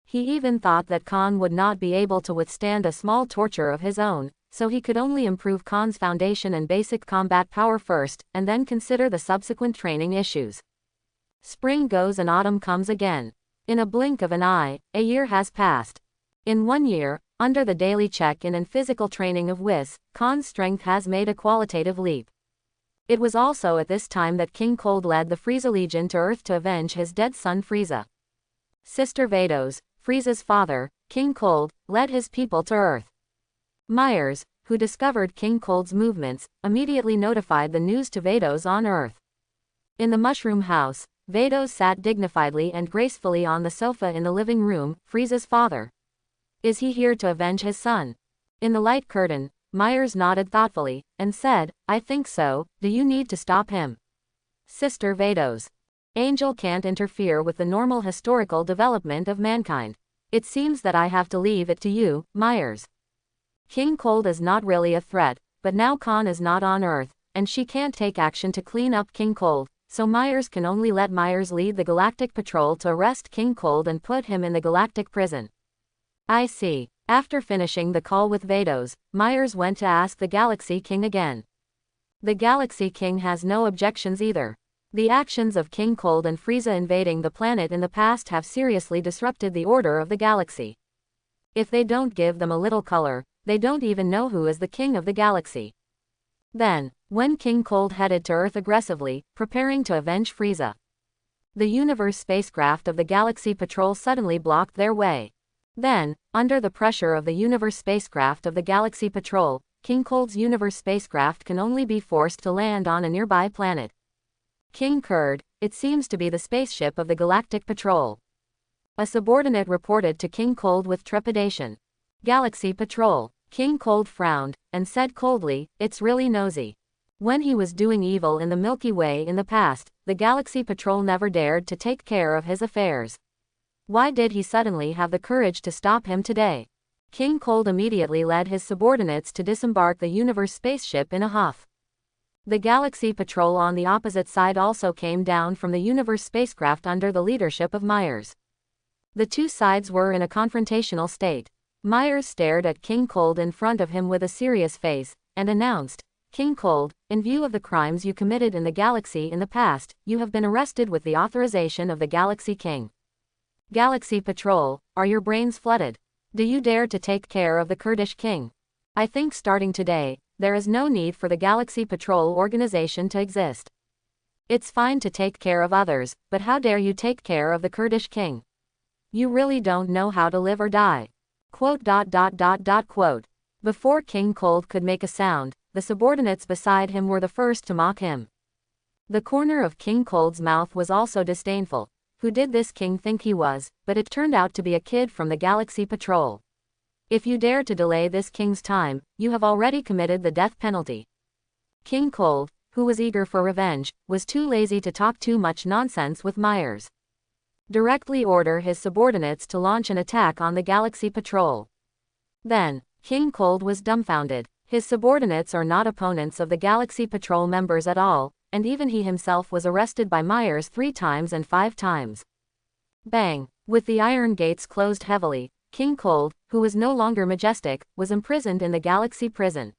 He even thought that Khan would not be able to withstand a small torture of his own, so he could only improve Khan's foundation and basic combat power first, and then consider the subsequent training issues. Spring goes and autumn comes again. In a blink of an eye, a year has passed. In 1 year, under the daily check-in and physical training of Whis, Khan's strength has made a qualitative leap. It was also at this time that King Cold led the Frieza Legion to Earth to avenge his dead son Frieza. Sister Vados, Frieza's father, King Cold, led his people to Earth. Myers, who discovered King Cold's movements, immediately notified the news to Vados on Earth. In the mushroom house, Vados sat dignifiedly and gracefully on the sofa in the living room. Frieza's father. Is he here to avenge his son? In the light curtain, Myers nodded thoughtfully, and said, I think so. Do you need to stop him? Sister Vados. Angel can't interfere with the normal historical development of mankind. It seems that I have to leave it to you, Myers. King Cold is not really a threat, but now Khan is not on Earth, and she can't take action to clean up King Cold, so Myers can only let Myers lead the Galactic Patrol to arrest King Cold and put him in the Galactic Prison. I see. After finishing the call with Vados, Myers went to ask the Galaxy King again. The Galaxy King has no objections either. The actions of King Cold and Frieza invading the planet in the past have seriously disrupted the order of the galaxy. If they don't give them a little color, they don't even know who is the king of the galaxy. Then, when King Cold headed to Earth aggressively, preparing to avenge Frieza, the Universe spacecraft of the Galaxy Patrol suddenly blocked their way. Then, under the pressure of the Universe spacecraft of the Galaxy Patrol, King Cold's Universe spacecraft can only be forced to land on a nearby planet. King Kurd, it seems to be the spaceship of the Galactic Patrol. A subordinate reported to King Cold with trepidation. Galaxy Patrol. King Cold frowned, and said coldly, it's really nosy. When he was doing evil in the Milky Way in the past, the Galaxy Patrol never dared to take care of his affairs. Why did he suddenly have the courage to stop him today? King Cold immediately led his subordinates to disembark the Universe spaceship in a huff. The Galaxy Patrol on the opposite side also came down from the Universe spacecraft under the leadership of Myers. The two sides were in a confrontational state. Myers stared at King Cold in front of him with a serious face, and announced, King Cold, in view of the crimes you committed in the galaxy in the past, you have been arrested with the authorization of the Galaxy King. Galaxy Patrol, are your brains flooded? Do you dare to take care of the Kurdish King? I think starting today, there is no need for the Galaxy Patrol organization to exist. It's fine to take care of others, but how dare you take care of the Kurdish King? You really don't know how to live or die. Quote. Before King Cold could make a sound, the subordinates beside him were the first to mock him. The corner of King Cold's mouth was also disdainful. Who did this king think he was? But it turned out to be a kid from the Galaxy Patrol. If you dare to delay this king's time, you have already committed the death penalty. King Cold, who was eager for revenge, was too lazy to talk too much nonsense with Myers. Directly order his subordinates to launch an attack on the Galaxy Patrol. Then, King Cold was dumbfounded. His subordinates are not opponents of the Galaxy Patrol members at all, and even he himself was arrested by Myers 3 times and 5 times. Bang! With the iron gates closed heavily, King Cold, who was no longer majestic, was imprisoned in the Galaxy Prison.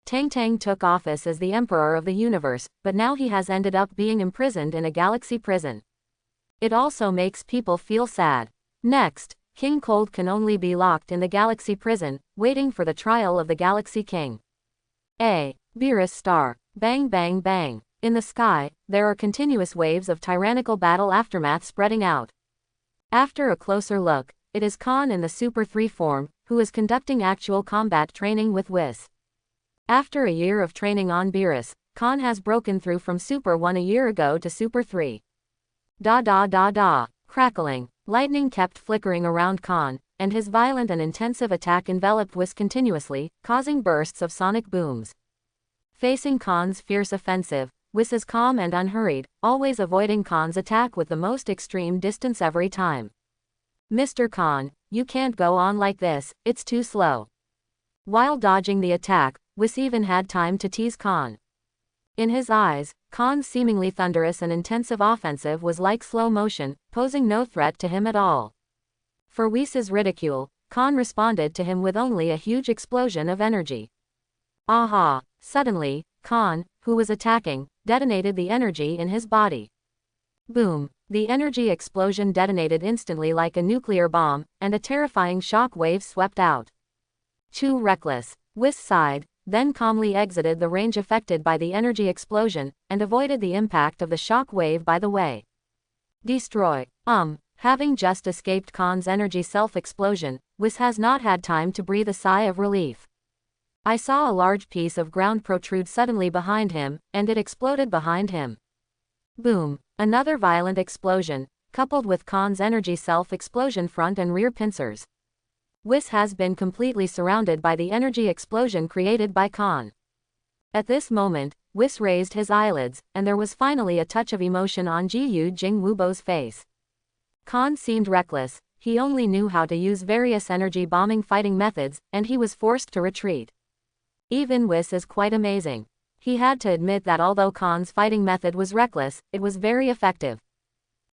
Tang Tang took office as the Emperor of the Universe, but now he has ended up being imprisoned in a Galaxy Prison. It also makes people feel sad. Next, King Cold can only be locked in the Galaxy Prison, waiting for the trial of the Galaxy King. Beerus star. Bang bang bang. In the sky, there are continuous waves of tyrannical battle aftermath spreading out. After a closer look, it is Khan in the Super 3 form, who is conducting actual combat training with Whis. After a year of training on Beerus, Khan has broken through from Super 1 a year ago to Super 3. Crackling. Lightning kept flickering around Khan, and his violent and intensive attack enveloped Whis continuously, causing bursts of sonic booms. Facing Khan's fierce offensive, Whis is calm and unhurried, always avoiding Khan's attack with the most extreme distance every time. Mr. Khan, you can't go on like this, it's too slow. While dodging the attack, Whis even had time to tease Khan. In his eyes, Khan's seemingly thunderous and intensive offensive was like slow motion, posing no threat to him at all. For Whis' ridicule, Khan responded to him with only a huge explosion of energy. Aha! Suddenly, Khan, who was attacking, detonated the energy in his body. Boom! The energy explosion detonated instantly like a nuclear bomb, and a terrifying shock wave swept out. Too reckless. Whis sighed, then calmly exited the range affected by the energy explosion, and avoided the impact of the shock wave by the way. Destroy. Having just escaped Khan's energy self-explosion, Whis has not had time to breathe a sigh of relief. I saw a large piece of ground protrude suddenly behind him, and it exploded behind him. Boom. Another violent explosion, coupled with Khan's energy self-explosion front and rear pincers. Whis has been completely surrounded by the energy explosion created by Khan. At this moment, Whis raised his eyelids, and there was finally a touch of emotion on Jiyu Jingwubo's face. Khan seemed reckless, he only knew how to use various energy bombing fighting methods, and he was forced to retreat. Even Whis is quite amazing. He had to admit that although Khan's fighting method was reckless, it was very effective.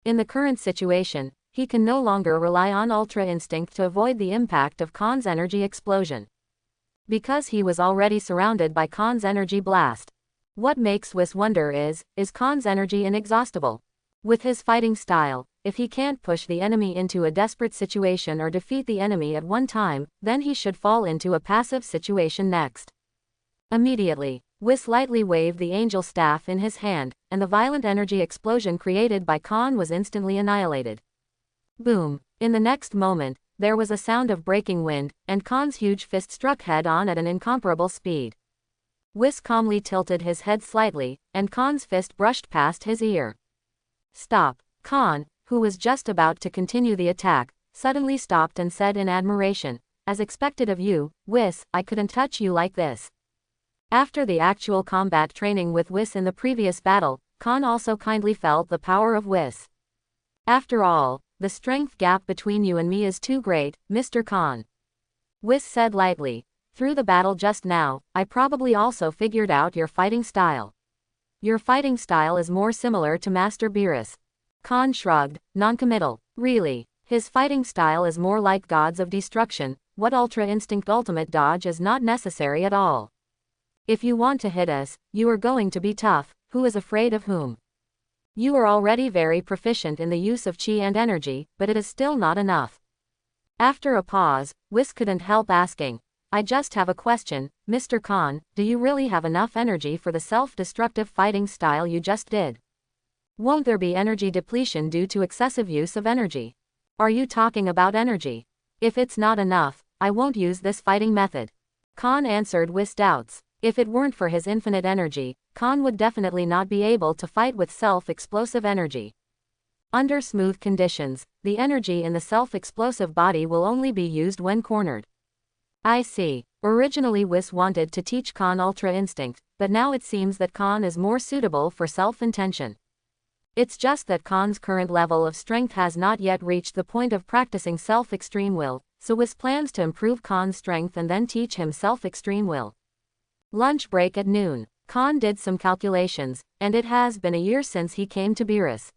In the current situation, he can no longer rely on Ultra Instinct to avoid the impact of Khan's energy explosion. Because he was already surrounded by Khan's energy blast. What makes Whis wonder is Khan's energy inexhaustible? With his fighting style, if he can't push the enemy into a desperate situation or defeat the enemy at one time, then he should fall into a passive situation next. Immediately, Whis lightly waved the angel staff in his hand, and the violent energy explosion created by Khan was instantly annihilated. Boom. In the next moment, there was a sound of breaking wind, and Khan's huge fist struck head-on at an incomparable speed. Whis calmly tilted his head slightly, and Khan's fist brushed past his ear. Stop. Khan, who was just about to continue the attack, suddenly stopped and said in admiration, "As expected of you, Whis, I couldn't touch you like this." After the actual combat training with Whis in the previous battle, Khan also kindly felt the power of Whis. After all, the strength gap between you and me is too great, Mr. Khan. Whis said lightly, "Through the battle just now, I probably also figured out your fighting style. Your fighting style is more similar to Master Beerus." Khan shrugged, non-committal. Really, his fighting style is more like Gods of Destruction. What Ultra Instinct Ultimate Dodge is not necessary at all. If you want to hit us, you are going to be tough. Who is afraid of whom? You are already very proficient in the use of chi and energy, but it is still not enough. After a pause, Whis couldn't help asking, "I just have a question, Mr. Khan, do you really have enough energy for the self-destructive fighting style you just did? Won't there be energy depletion due to excessive use of energy? Are you talking about energy? If it's not enough, I won't use this fighting method." Khan answered Whis' doubts. If it weren't for his infinite energy, Khan would definitely not be able to fight with self-explosive energy. Under smooth conditions, the energy in the self-explosive body will only be used when cornered. I see. Originally Whis wanted to teach Khan Ultra Instinct, but now it seems that Khan is more suitable for self-intention. It's just that Khan's current level of strength has not yet reached the point of practicing self-extreme will, so Whis plans to improve Khan's strength and then teach him self-extreme will. Lunch break at noon. Khan did some calculations, and it has been a year since he came to Beerus.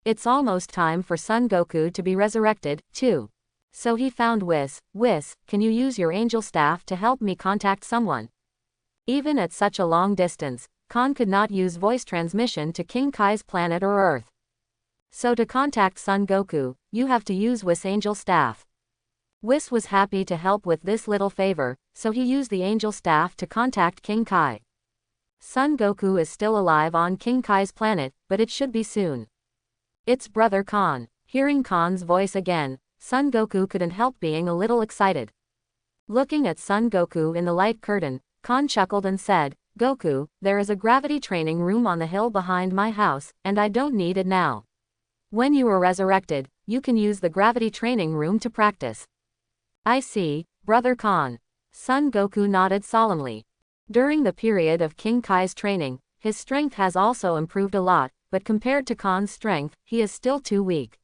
It's almost time for Son Goku to be resurrected, too. So he found Whis. "Whis, can you use your angel staff to help me contact someone?" Even at such a long distance, Khan could not use voice transmission to King Kai's planet or Earth. So to contact Son Goku, you have to use Whis' angel staff. Whis was happy to help with this little favor, so he used the angel staff to contact King Kai. Son Goku is still alive on King Kai's planet, but it should be soon. It's Brother Khan. Hearing Khan's voice again, Son Goku couldn't help being a little excited. Looking at Son Goku in the light curtain, Khan chuckled and said, "Goku, there is a gravity training room on the hill behind my house, and I don't need it now. When you are resurrected, you can use the gravity training room to practice." "I see, Brother Khan." Son Goku nodded solemnly. During the period of King Kai's training, his strength has also improved a lot, but compared to Khan's strength, he is still too weak.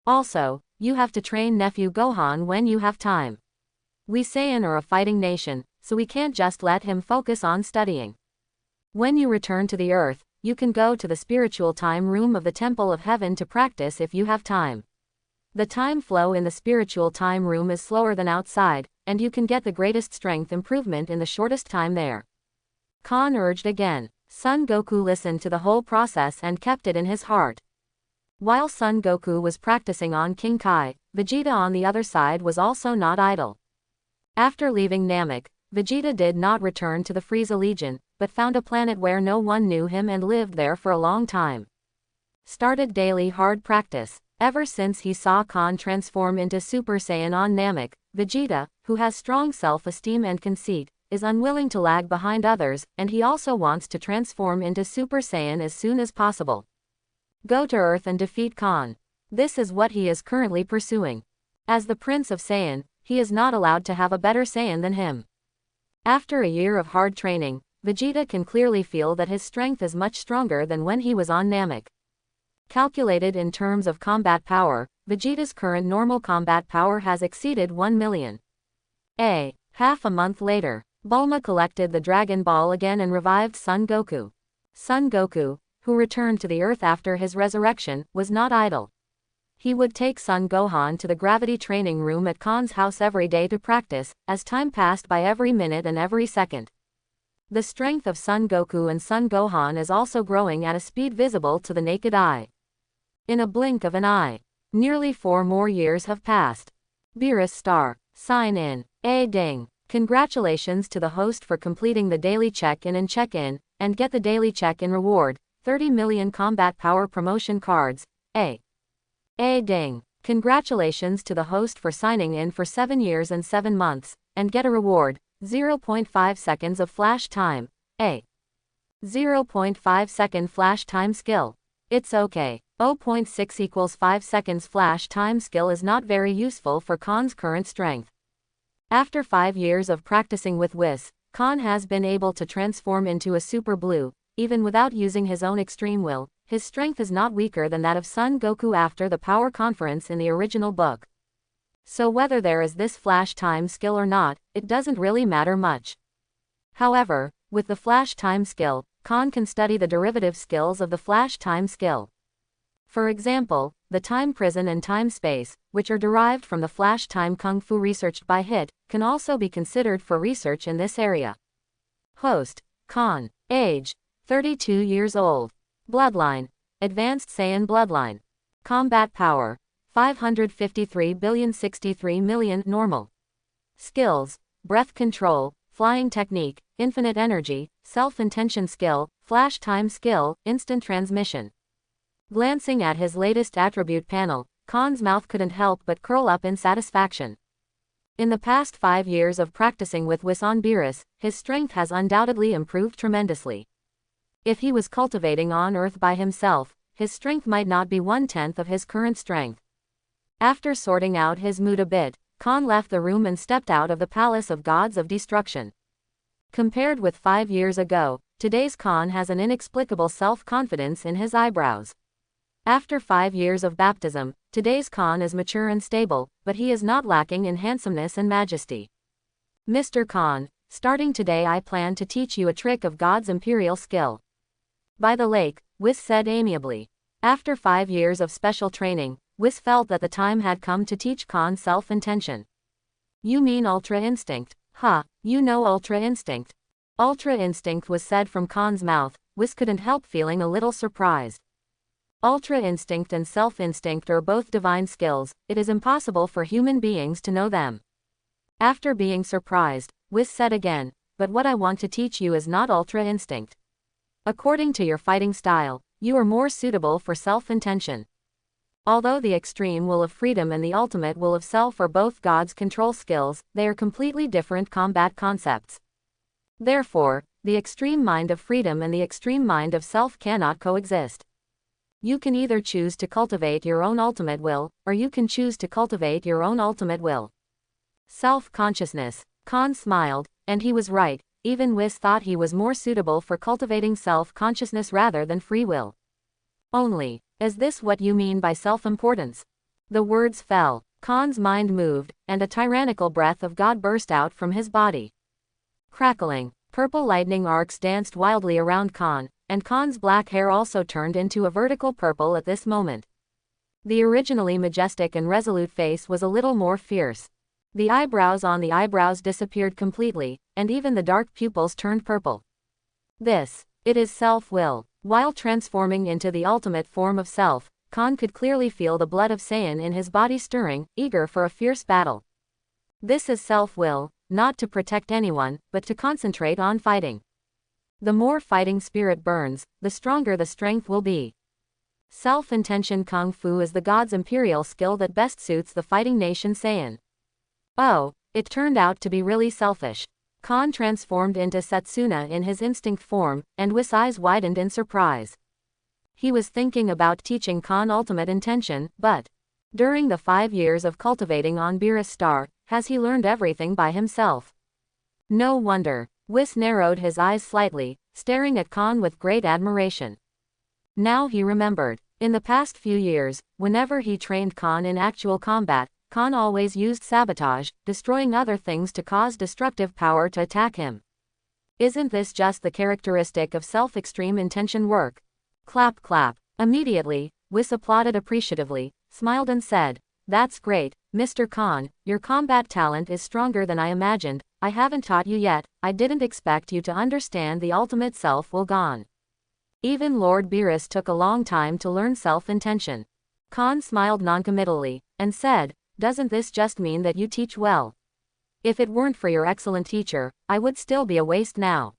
Also, you have to train nephew Gohan when you have time. We Saiyan are a fighting nation, so we can't just let him focus on studying. When you return to the Earth, you can go to the spiritual time room of the Temple of Heaven to practice if you have time. The time flow in the spiritual time room is slower than outside, and you can get the greatest strength improvement in the shortest time there. Khan urged again. Son Goku listened to the whole process and kept it in his heart. While Son Goku was practicing on King Kai, Vegeta on the other side was also not idle. After leaving Namek, Vegeta did not return to the Frieza Legion, but found a planet where no one knew him and lived there for a long time. Started daily hard practice. Ever since he saw Khan transform into Super Saiyan on Namek, Vegeta, who has strong self-esteem and conceit, is unwilling to lag behind others, and he also wants to transform into Super Saiyan as soon as possible. Go to Earth and defeat Khan. This is what he is currently pursuing. As the Prince of Saiyan, he is not allowed to have a better Saiyan than him. After a year of hard training, Vegeta can clearly feel that his strength is much stronger than when he was on Namek. Calculated in terms of combat power, Vegeta's current normal combat power has exceeded 1 million. Half a month later, Bulma collected the Dragon Ball again and revived Son Goku. Son Goku, who returned to the Earth after his resurrection, was not idle. He would take Son Gohan to the gravity training room at Khan's house every day to practice, as time passed by every minute and every second. The strength of Son Goku and Son Gohan is also growing at a speed visible to the naked eye. In a blink of an eye, nearly 4 more years have passed. Beerus star. Sign in. Ding. Congratulations to the host for completing the daily check-in and get the daily check-in reward, 30 million combat power promotion cards. Ding. Congratulations to the host for signing in for 7 years and 7 months, and get a reward, 0.5 seconds of flash time. 0.5 second flash time skill. It's okay. 0.6 equals 5 seconds flash time skill is not very useful for Khan's current strength. After 5 years of practicing with Whis, Khan has been able to transform into a Super Blue, even without using his own extreme will. His strength is not weaker than that of Son Goku after the power conference in the original book. So whether there is this flash time skill or not, it doesn't really matter much. However, with the flash time skill, Khan can study the derivative skills of the flash time skill. For example, the time prison and time space, which are derived from the flash time kung fu researched by Hit, can also be considered for research in this area. Host, Khan. Age, 32 years old. Bloodline, Advanced Saiyan Bloodline. Combat power, 553,063,000,000 normal. Skills, breath control, flying technique, infinite energy, self-intention skill, flash time skill, instant transmission. Glancing at his latest attribute panel, Khan's mouth couldn't help but curl up in satisfaction. In the past 5 years of practicing with Whis on Beerus, his strength has undoubtedly improved tremendously. If he was cultivating on Earth by himself, his strength might not be 1/10 of his current strength. After sorting out his mood a bit, Khan left the room and stepped out of the Palace of Gods of Destruction. Compared with 5 years ago, today's Khan has an inexplicable self-confidence in his eyebrows. After 5 years of baptism, today's Khan is mature and stable, but he is not lacking in handsomeness and majesty. Mr. Khan, starting today I plan to teach you a trick of God's imperial skill. By the lake, Whis said amiably. After 5 years of special training, Whis felt that the time had come to teach Khan self-intention. You mean Ultra Instinct? You know Ultra Instinct. Ultra Instinct was said from Khan's mouth. Whis couldn't help feeling a little surprised. Ultra Instinct and Self-Instinct are both divine skills, it is impossible for human beings to know them. After being surprised, Whis said again, but what I want to teach you is not Ultra Instinct. According to your fighting style, you are more suitable for self-intention. Although the extreme will of freedom and the ultimate will of self are both God's control skills, they are completely different combat concepts. Therefore, the extreme mind of freedom and the extreme mind of self cannot coexist. You can either choose to cultivate your own ultimate will, or you can choose to cultivate your own ultimate will. Self-consciousness. Khan smiled, and he was right, even Whis thought he was more suitable for cultivating self-consciousness rather than free will. Only, is this what you mean by self-importance? The words fell, Khan's mind moved, and a tyrannical breath of God burst out from his body. Crackling, purple lightning arcs danced wildly around Khan, and Khan's black hair also turned into a vertical purple at this moment. The originally majestic and resolute face was a little more fierce. The eyebrows on the eyebrows disappeared completely, and even the dark pupils turned purple. It is self-will. While transforming into the ultimate form of self, Khan could clearly feel the blood of Saiyan in his body stirring, eager for a fierce battle. This is self-will, not to protect anyone, but to concentrate on fighting. The more fighting spirit burns, the stronger the strength will be. Self-intention Kung Fu is the God's imperial skill that best suits the fighting nation Saiyan. Oh, it turned out to be really selfish. Khan transformed into Setsuna in his instinct form, and Whis' eyes widened in surprise. He was thinking about teaching Khan ultimate intention, but during the 5 years of cultivating on Beerus Star, has he learned everything by himself? No wonder. Whis narrowed his eyes slightly, staring at Khan with great admiration. Now he remembered. In the past few years, whenever he trained Khan in actual combat, Khan always used sabotage, destroying other things to cause destructive power to attack him. Isn't this just the characteristic of self-extreme intention work? Clap clap. Immediately, Whis applauded appreciatively, smiled and said, "That's great, Mr. Khan, your combat talent is stronger than I imagined. I haven't taught you yet, I didn't expect you to understand the ultimate self-will gone." Even Lord Beerus took a long time to learn self-intention. Khan smiled noncommittally, and said, "Doesn't this just mean that you teach well? If it weren't for your excellent teacher, I would still be a waste now."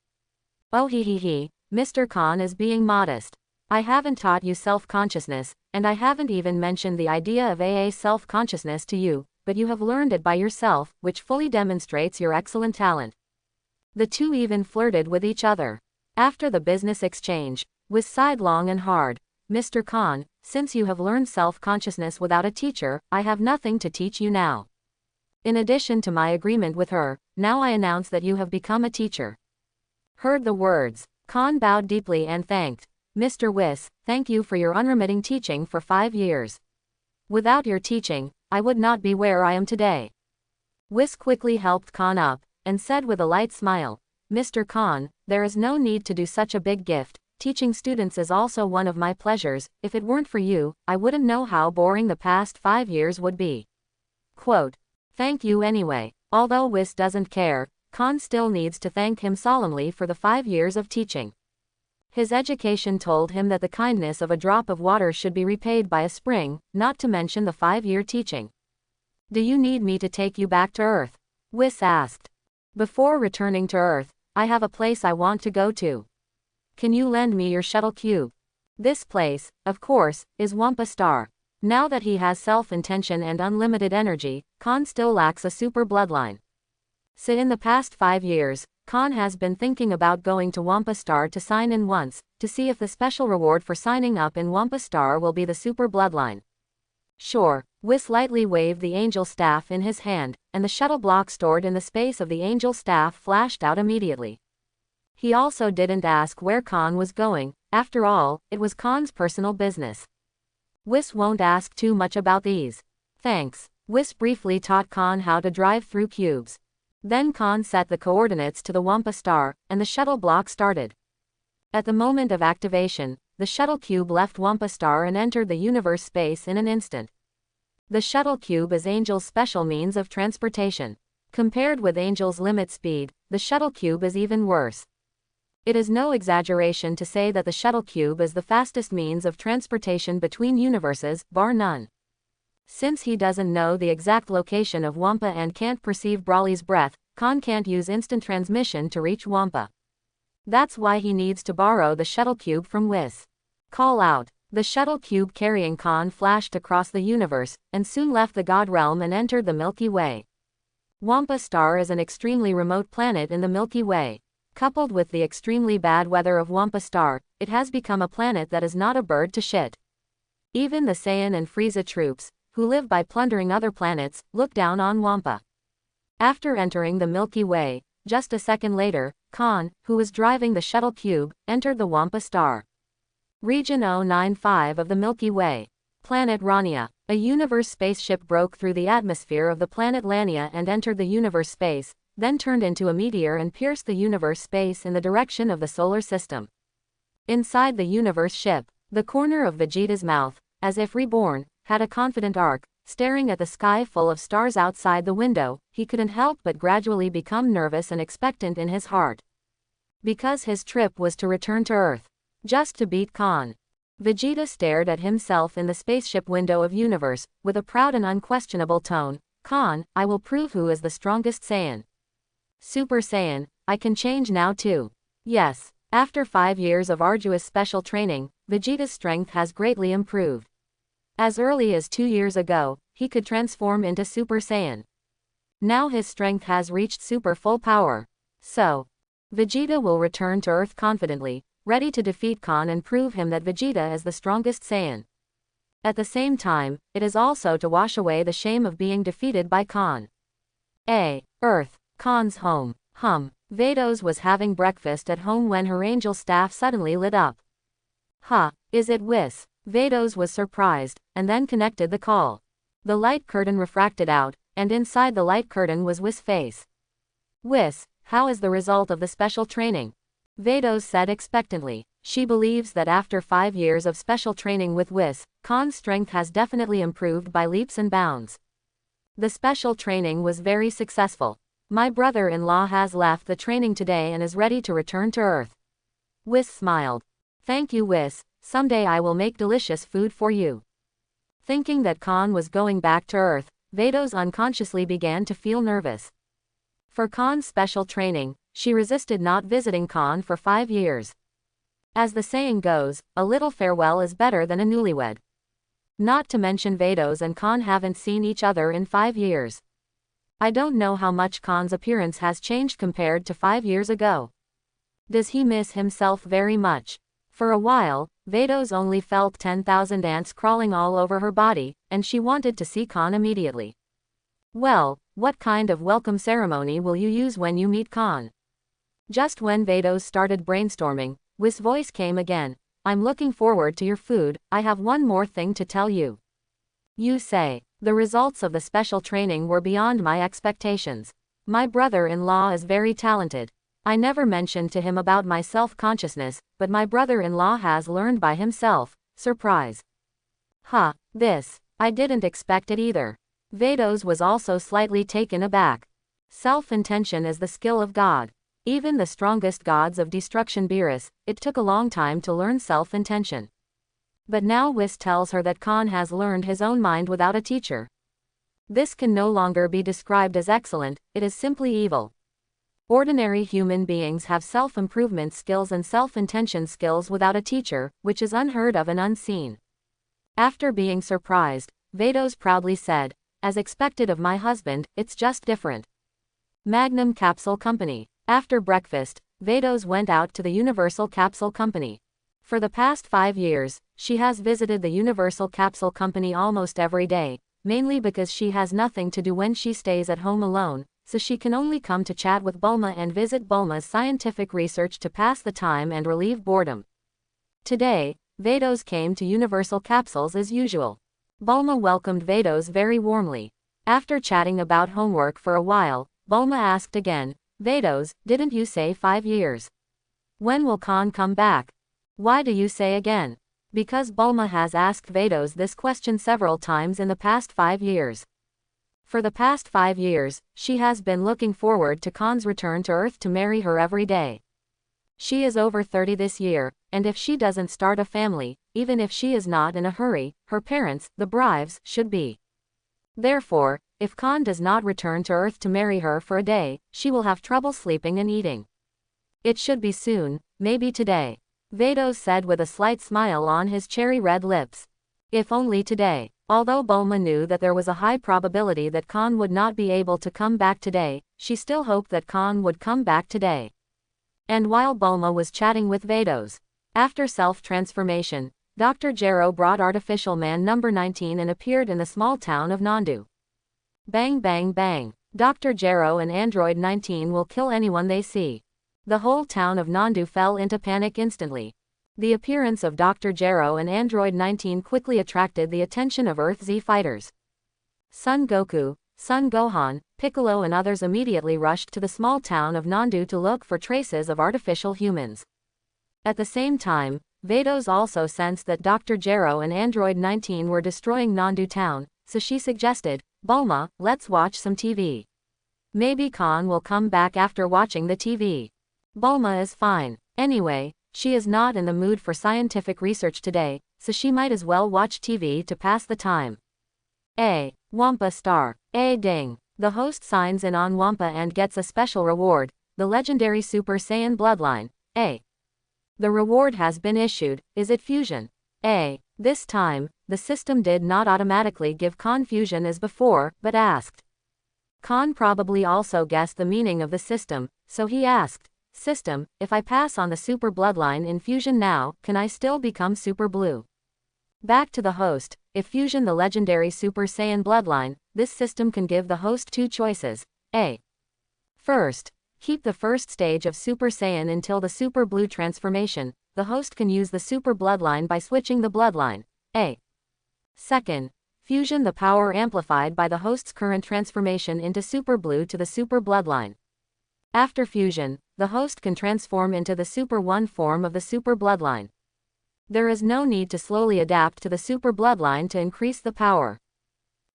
"Oh he, Mr. Khan is being modest. I haven't taught you self-consciousness, and I haven't even mentioned the idea of AA self-consciousness to you, but you have learned it by yourself, which fully demonstrates your excellent talent." The two even flirted with each other. After the business exchange, Whis sighed long and hard. "Mr. Khan, since you have learned self-consciousness without a teacher, I have nothing to teach you now. In addition to my agreement with her, now I announce that you have become a teacher." Heard the words, Khan bowed deeply and thanked. "Mr. Whis, thank you for your unremitting teaching for 5 years. Without your teaching, I would not be where I am today." Whis quickly helped Khan up, and said with a light smile, "Mr. Khan, there is no need to do such a big gift. Teaching students is also one of my pleasures. If it weren't for you, I wouldn't know how boring the past 5 years would be." Quote, "Thank you anyway." Although Whis doesn't care, Khan still needs to thank him solemnly for the 5 years of teaching. His education told him that the kindness of a drop of water should be repaid by a spring, not to mention the 5-year teaching. "Do you need me to take you back to Earth?" Whis asked. "Before returning to Earth, I have a place I want to go to. Can you lend me your shuttle cube?" This place, of course, is Wampa Star. Now that he has self-intention and unlimited energy, Khan still lacks a super bloodline. So in the past 5 years, Khan has been thinking about going to Wampa Star to sign in once, to see if the special reward for signing up in Wampa Star will be the super bloodline. Sure. Whis lightly waved the angel staff in his hand, and the shuttle block stored in the space of the angel staff flashed out immediately. He also didn't ask where Khan was going. After all, it was Khan's personal business. Whis won't ask too much about these. Thanks. Whis briefly taught Khan how to drive through cubes. Then Khan set the coordinates to the Wampa Star, and the shuttle block started. At the moment of activation, the shuttle cube left Wampa Star and entered the universe space in an instant. The shuttle cube is Angel's special means of transportation. Compared with Angel's limit speed, the shuttle cube is even worse. It is no exaggeration to say that the shuttle cube is the fastest means of transportation between universes, bar none. Since he doesn't know the exact location of Wampa and can't perceive Broly's breath, Khan can't use instant transmission to reach Wampa. That's why he needs to borrow the shuttle cube from Whis. Call out. The shuttle cube carrying Khan flashed across the universe, and soon left the God Realm and entered the Milky Way. Wampa Star is an extremely remote planet in the Milky Way. Coupled with the extremely bad weather of Wampa Star, it has become a planet that is not a bird to shit. Even the Saiyan and Frieza troops, who live by plundering other planets, look down on Wampa. After entering the Milky Way, just a second later, Khan, who was driving the shuttle cube, entered the Wampa Star. Region 095 of the Milky Way. Planet Rania. A universe spaceship broke through the atmosphere of the planet Lania and entered the universe space, then turned into a meteor and pierced the universe space in the direction of the solar system. Inside the universe ship, the corner of Vegeta's mouth, as if reborn, had a confident arc. Staring at the sky full of stars outside the window, he couldn't help but gradually become nervous and expectant in his heart. Because his trip was to return to Earth. Just to beat Khan. Vegeta stared at himself in the spaceship window of universe, with a proud and unquestionable tone. "Khan, I will prove who is the strongest Saiyan. Super Saiyan, I can change now too." Yes. After 5 years of arduous special training, Vegeta's strength has greatly improved. As early as 2 years ago, he could transform into Super Saiyan. Now his strength has reached super full power. So, Vegeta will return to Earth confidently, ready to defeat Khan and prove him that Vegeta is the strongest Saiyan. At the same time, it is also to wash away the shame of being defeated by Khan. Earth, Khan's home. Vados was having breakfast at home when her angel staff suddenly lit up. Is it Whis? Vados was surprised, and then connected the call. The light curtain refracted out, and inside the light curtain was Whis' face. Whis, how is the result of the special training? Vados said expectantly. She believes that after 5 years of special training with Whis, Khan's strength has definitely improved by leaps and bounds. The special training was very successful. My brother-in-law has left the training today and is ready to return to Earth. Whis smiled. Thank you, Whis. Someday I will make delicious food for you. Thinking that Khan was going back to Earth, Vados unconsciously began to feel nervous. For Khan's special training, she resisted not visiting Khan for 5 years. As the saying goes, a little farewell is better than a newlywed. Not to mention Vados and Khan haven't seen each other in 5 years. I don't know how much Khan's appearance has changed compared to 5 years ago. Does he miss himself very much? For a while, Vados only felt 10,000 ants crawling all over her body, and she wanted to see Khan immediately. Well, what kind of welcome ceremony will you use when you meet Khan? Just when Vados started brainstorming, Whis' voice came again. I'm looking forward to your food. I have one more thing to tell you. You say, the results of the special training were beyond my expectations. My brother-in-law is very talented. I never mentioned to him about my self-consciousness, but my brother-in-law has learned by himself. Surprise. This. I didn't expect it either. Vados was also slightly taken aback. Self-intention is the skill of God. Even the strongest gods of destruction Beerus, it took a long time to learn self-intention. But now Whis tells her that Khan has learned his own mind without a teacher. This can no longer be described as excellent, it is simply evil. Ordinary human beings have self-improvement skills and self-intention skills without a teacher, which is unheard of and unseen. After being surprised, Vados proudly said, as expected of my husband, it's just different. Magnum Capsule Company. After breakfast, Vados went out to the Universal Capsule Company. For the past 5 years, she has visited the Universal Capsule Company almost every day, mainly because she has nothing to do when she stays at home alone, so she can only come to chat with Bulma and visit Bulma's scientific research to pass the time and relieve boredom. Today, Vados came to Universal Capsules as usual. Bulma welcomed Vados very warmly. After chatting about homework for a while, Bulma asked again, Vados, didn't you say 5 years? When will Khan come back? Why do you say again? Because Bulma has asked Vados this question several times in the past 5 years. For the past 5 years, she has been looking forward to Khan's return to Earth to marry her every day. She is over 30 this year, and if she doesn't start a family, even if she is not in a hurry, her parents, the Brives, should be. Therefore, if Khan does not return to Earth to marry her for a day, she will have trouble sleeping and eating. It should be soon, maybe today. Vados said with a slight smile on his cherry-red lips. If only today. Although Bulma knew that there was a high probability that Khan would not be able to come back today, she still hoped that Khan would come back today. And while Bulma was chatting with Vados, after self-transformation, Dr. Gero brought Artificial Man number 19 and appeared in the small town of Nandu. Bang bang bang. Dr. Gero and Android 19 will kill anyone they see. The whole town of Nandu fell into panic instantly. The appearance of Dr. Gero and Android 19 quickly attracted the attention of Earth Z fighters. Son Goku, Son Gohan, Piccolo and others immediately rushed to the small town of Nandu to look for traces of artificial humans. At the same time, Vados also sensed that Dr. Gero and Android 19 were destroying Nandu town, so she suggested, Bulma, let's watch some TV. Maybe Khan will come back after watching the TV. Bulma is fine. Anyway, she is not in the mood for scientific research today, so she might as well watch TV to pass the time. Wampa star. Ding. The host signs in on Wampa and gets a special reward, the legendary Super Saiyan bloodline. The reward has been issued. Is it fusion? This time, the system did not automatically give Khan fusion as before, but asked. Khan probably also guessed the meaning of the system, so he asked, "System, if I pass on the super bloodline in fusion now, can I still become super blue?" Back to the host, if fusion the legendary Super Saiyan bloodline, this system can give the host two choices. A. First, keep the first stage of Super Saiyan until the super blue transformation. The host can use the super bloodline by switching the bloodline. A. Second, fusion the power amplified by the host's current transformation into super blue to the super bloodline. After fusion, the host can transform into the Super 1 form of the super bloodline. There is no need to slowly adapt to the super bloodline to increase the power.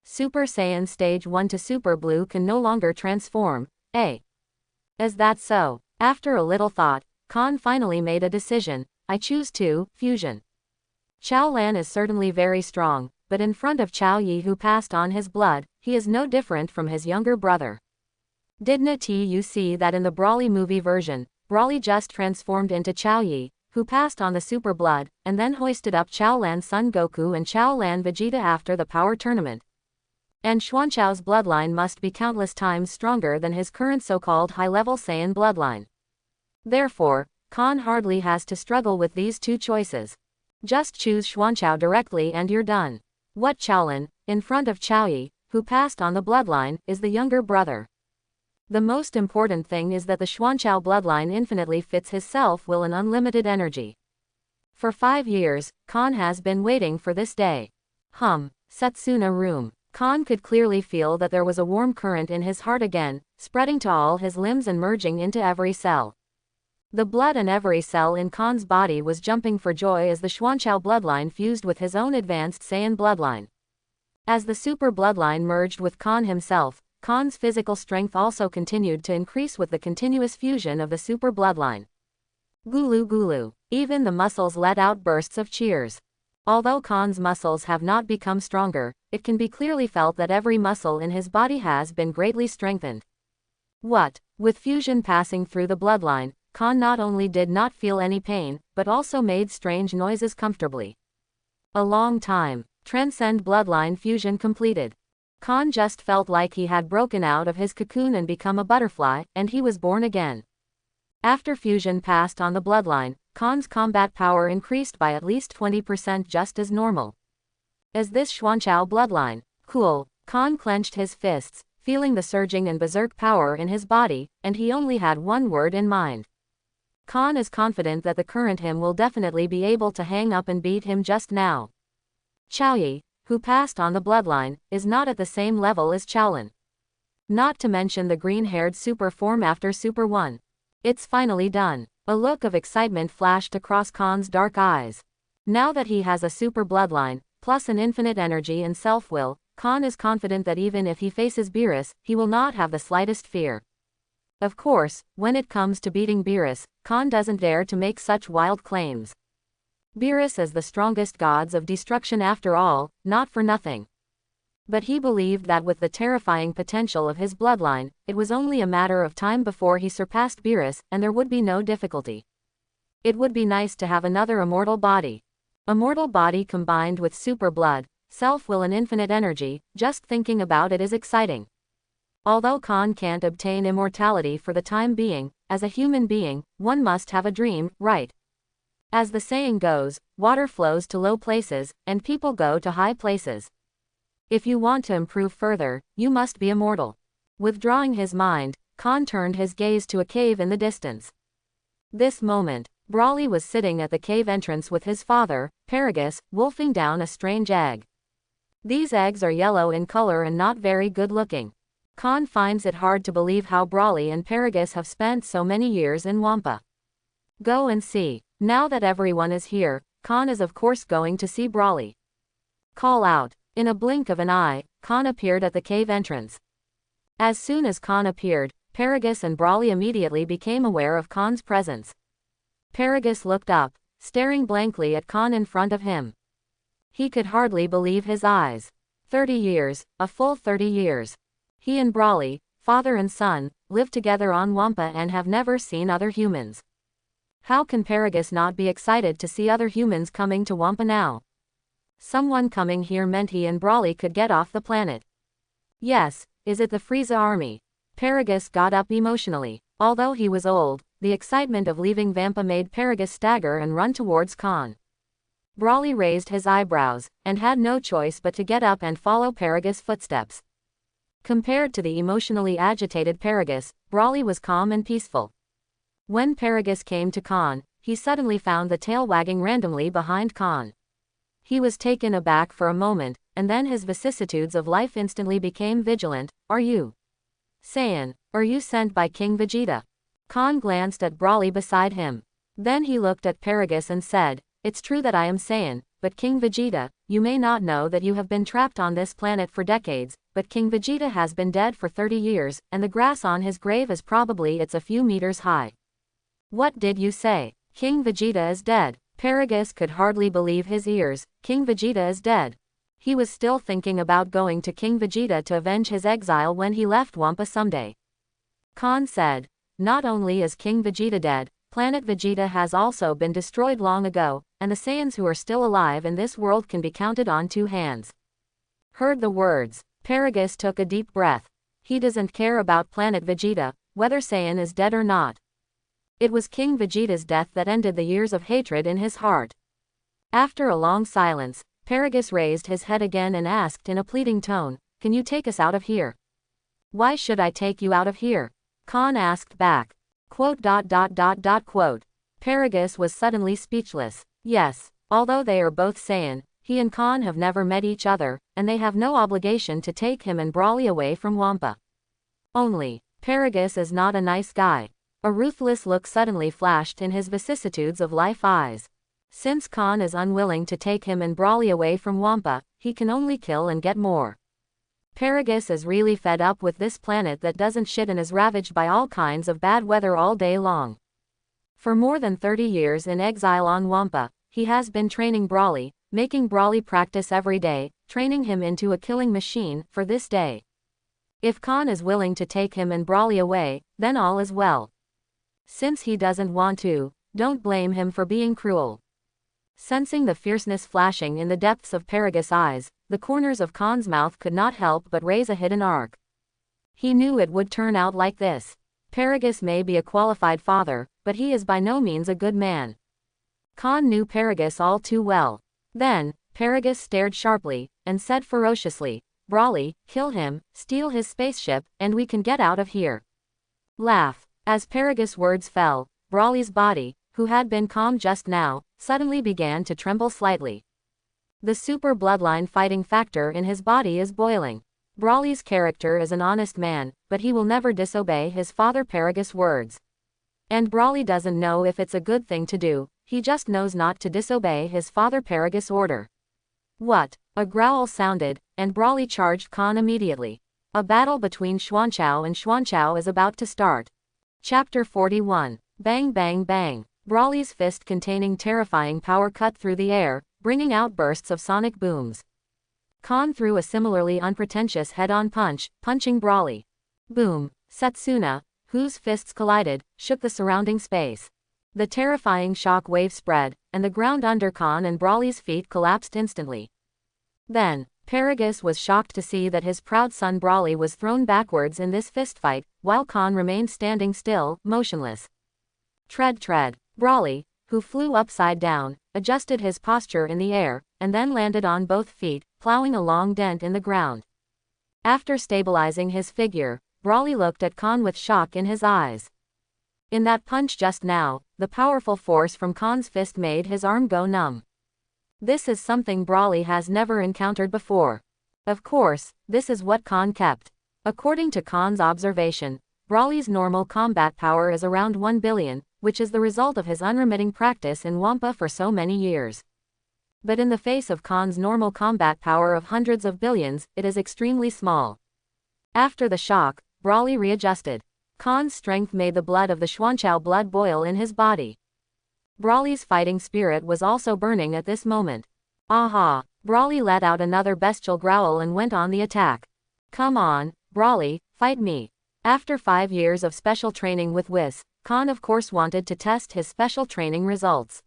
Super Saiyan Stage 1 to Super Blue can no longer transform. A. Is that so? After a little thought, Khan finally made a decision. I choose to fusion. Chao Lan is certainly very strong, but in front of Chao Yi, who passed on his blood, he is no different from his younger brother. Didn't you see that in the Broly movie version, Broly just transformed into Chao Yi, who passed on the super blood, and then hoisted up Chao Lan's son Goku and Chao Lan Vegeta after the power tournament. And Xuanchao's bloodline must be countless times stronger than his current so-called high-level Saiyan bloodline. Therefore, Khan hardly has to struggle with these two choices. Just choose Xuanchao directly and you're done. What Chaolin, in front of Chao Yi, who passed on the bloodline, is the younger brother. The most important thing is that the Xuanchao bloodline infinitely fits his self-will and unlimited energy. For 5 years, Khan has been waiting for this day. Setsuna room. Khan could clearly feel that there was a warm current in his heart again, spreading to all his limbs and merging into every cell. The blood in every cell in Khan's body was jumping for joy as the Xuanchao bloodline fused with his own advanced Saiyan bloodline. As the super bloodline merged with Khan himself, Khan's physical strength also continued to increase with the continuous fusion of the super bloodline. Gulu gulu. Even the muscles let out bursts of cheers. Although Khan's muscles have not become stronger, it can be clearly felt that every muscle in his body has been greatly strengthened. What? With fusion passing through the bloodline, Khan not only did not feel any pain, but also made strange noises comfortably. A long time. Transcend bloodline fusion completed. Khan just felt like he had broken out of his cocoon and become a butterfly, and he was born again. After fusion passed on the bloodline, Khan's combat power increased by at least 20% just as normal. Is this Xuanchao bloodline? Cool. Khan clenched his fists, feeling the surging and berserk power in his body, and he only had one word in mind. Khan is confident that the current him will definitely be able to hang up and beat him just now. Chao Yi, who passed on the bloodline, is not at the same level as Chaolin. Not to mention the green-haired super form after Super 1. It's finally done. A look of excitement flashed across Khan's dark eyes. Now that he has a super bloodline, plus an infinite energy and self-will, Khan is confident that even if he faces Beerus, he will not have the slightest fear. Of course, when it comes to beating Beerus, Khan doesn't dare to make such wild claims. Beerus is the strongest gods of destruction after all, not for nothing. But he believed that with the terrifying potential of his bloodline, it was only a matter of time before he surpassed Beerus, and there would be no difficulty. It would be nice to have another immortal body. Immortal body combined with super blood, self-will and infinite energy, just thinking about it is exciting. Although Khan can't obtain immortality for the time being, as a human being, one must have a dream, right? As the saying goes, water flows to low places, and people go to high places. If you want to improve further, you must be immortal. Withdrawing his mind, Khan turned his gaze to a cave in the distance. This moment, Broly was sitting at the cave entrance with his father, Paragus, wolfing down a strange egg. These eggs are yellow in color and not very good looking. Khan finds it hard to believe how Broly and Paragus have spent so many years in Wampa. Go and see. Now that everyone is here, Khan is of course going to see Broly. Call out. In a blink of an eye, Khan appeared at the cave entrance. As soon as Khan appeared, Paragus and Broly immediately became aware of Khan's presence. Paragus looked up, staring blankly at Khan in front of him. He could hardly believe his eyes. 30 years, a full 30 years. He and Broly, father and son, live together on Wampa and have never seen other humans. How can Paragus not be excited to see other humans coming to Wampa now? Someone coming here meant he and Broly could get off the planet. Yes, Is it the Frieza army? Paragus got up emotionally. Although he was old, the excitement of leaving Vampa made Paragus stagger and run towards Khan. Broly raised his eyebrows, and had no choice but to get up and follow Paragus' footsteps. Compared to the emotionally agitated Paragus, Broly was calm and peaceful. When Paragus came to Khan, he suddenly found the tail wagging randomly behind Khan. He was taken aback for a moment, and then his vicissitudes of life instantly became vigilant. Are you Saiyan? Are you sent by King Vegeta? Khan glanced at Broly beside him. Then he looked at Paragus and said, "It's true that I am Saiyan, but King Vegeta, you may not know that you have been trapped on this planet for decades, but King Vegeta has been dead for 30 years, and the grass on his grave is probably a few meters high." What did you say? King Vegeta is dead. Paragus could hardly believe his ears. King Vegeta is dead. He was still thinking about going to King Vegeta to avenge his exile when he left Wampa someday. Khan said, "Not only is King Vegeta dead, planet Vegeta has also been destroyed long ago, and the Saiyans who are still alive in this world can be counted on 2 hands. Heard the words. Paragus took a deep breath. He doesn't care about planet Vegeta, whether Saiyan is dead or not. It was King Vegeta's death that ended the years of hatred in his heart. After a long silence, Paragus raised his head again and asked in a pleading tone, "Can you take us out of here?" "Why should I take you out of here?" Khan asked back. ... Paragus was suddenly speechless. Yes, although they are both Saiyan, he and Khan have never met each other, and they have no obligation to take him and Broly away from Wampa. Only, Paragus is not a nice guy. A ruthless look suddenly flashed in his vicissitudes of life eyes. Since Khan is unwilling to take him and Broly away from Wampa, he can only kill and get more. Paragus is really fed up with this planet that doesn't shit and is ravaged by all kinds of bad weather all day long. For more than 30 years in exile on Wampa, he has been training Broly, making Broly practice every day, training him into a killing machine for this day. If Khan is willing to take him and Broly away, then all is well. Since he doesn't want to, don't blame him for being cruel. Sensing the fierceness flashing in the depths of Paragus' eyes, the corners of Khan's mouth could not help but raise a hidden arc. He knew it would turn out like this. Paragus may be a qualified father, but he is by no means a good man. Khan knew Paragus all too well. Then, Paragus stared sharply, and said ferociously, "Broly, kill him, steal his spaceship, and we can get out of here." Laugh. As Paragus' words fell, Broly's body, who had been calm just now, suddenly began to tremble slightly. The super bloodline fighting factor in his body is boiling. Broly's character is an honest man, but he will never disobey his father Paragus' words. And Broly doesn't know if it's a good thing to do, he just knows not to disobey his father Paragus' order. What? A growl sounded, and Broly charged Khan immediately. A battle between Xuanchao and Xuanchao is about to start. Chapter 41. Bang bang bang. Broly's fist containing terrifying power cut through the air, bringing out bursts of sonic booms. Khan threw a similarly unpretentious head-on punch, punching Broly. Boom. Setsuna, whose fists collided, shook the surrounding space. The terrifying shock wave spread, and the ground under Khan and Broly's feet collapsed instantly. Then, Paragus was shocked to see that his proud son Broly was thrown backwards in this fistfight, while Khan remained standing still, motionless. Tread. Broly, who flew upside down, adjusted his posture in the air, and then landed on both feet, plowing a long dent in the ground. After stabilizing his figure, Broly looked at Khan with shock in his eyes. In that punch just now, the powerful force from Khan's fist made his arm go numb. This is something Broly has never encountered before. Of course, this is what Khan kept. According to Khan's observation, Broly's normal combat power is around 1 billion, which is the result of his unremitting practice in Wampa for so many years. But in the face of Khan's normal combat power of hundreds of billions, it is extremely small. After the shock, Broly readjusted. Khan's strength made the blood of the Xuanchao blood boil in his body. Broly's fighting spirit was also burning at this moment. Aha! Broly let out another bestial growl and went on the attack. Come on, Broly, fight me. After 5 years of special training with Whis, Khan of course wanted to test his special training results.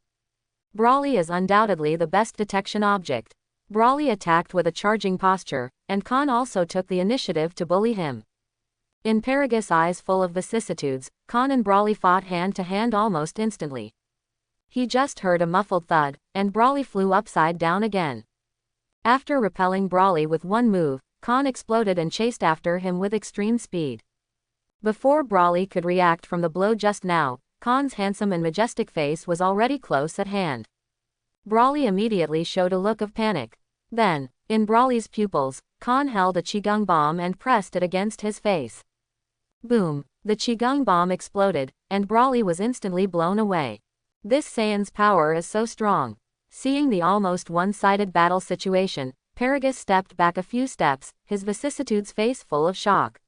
Broly is undoubtedly the best detection object. Brawly attacked with a charging posture, and Khan also took the initiative to bully him. In Paragus' eyes full of vicissitudes, Khan and Brawly fought hand to hand almost instantly. He just heard a muffled thud, and Brawly flew upside down again. After repelling Brawly with one move, Khan exploded and chased after him with extreme speed. Before Brawly could react from the blow just now, Khan's handsome and majestic face was already close at hand. Brawly immediately showed a look of panic. Then, in Brawly's pupils, Khan held a Qigong bomb and pressed it against his face. Boom! The Qigong bomb exploded, and Brawly was instantly blown away. This Saiyan's power is so strong. Seeing the almost one-sided battle situation, Paragus stepped back a few steps, his vicissitudes face full of shock.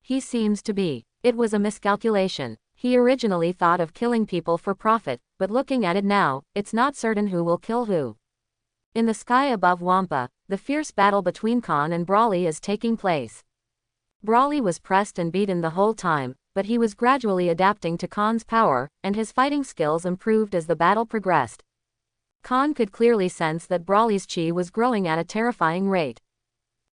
He seems to be. It was a miscalculation. He originally thought of killing people for profit, but looking at it now, it's not certain who will kill who. In the sky above Wampa, the fierce battle between Khan and Brawly is taking place. Brawly was pressed and beaten the whole time, but he was gradually adapting to Khan's power, and his fighting skills improved as the battle progressed. Khan could clearly sense that Brawly's chi was growing at a terrifying rate.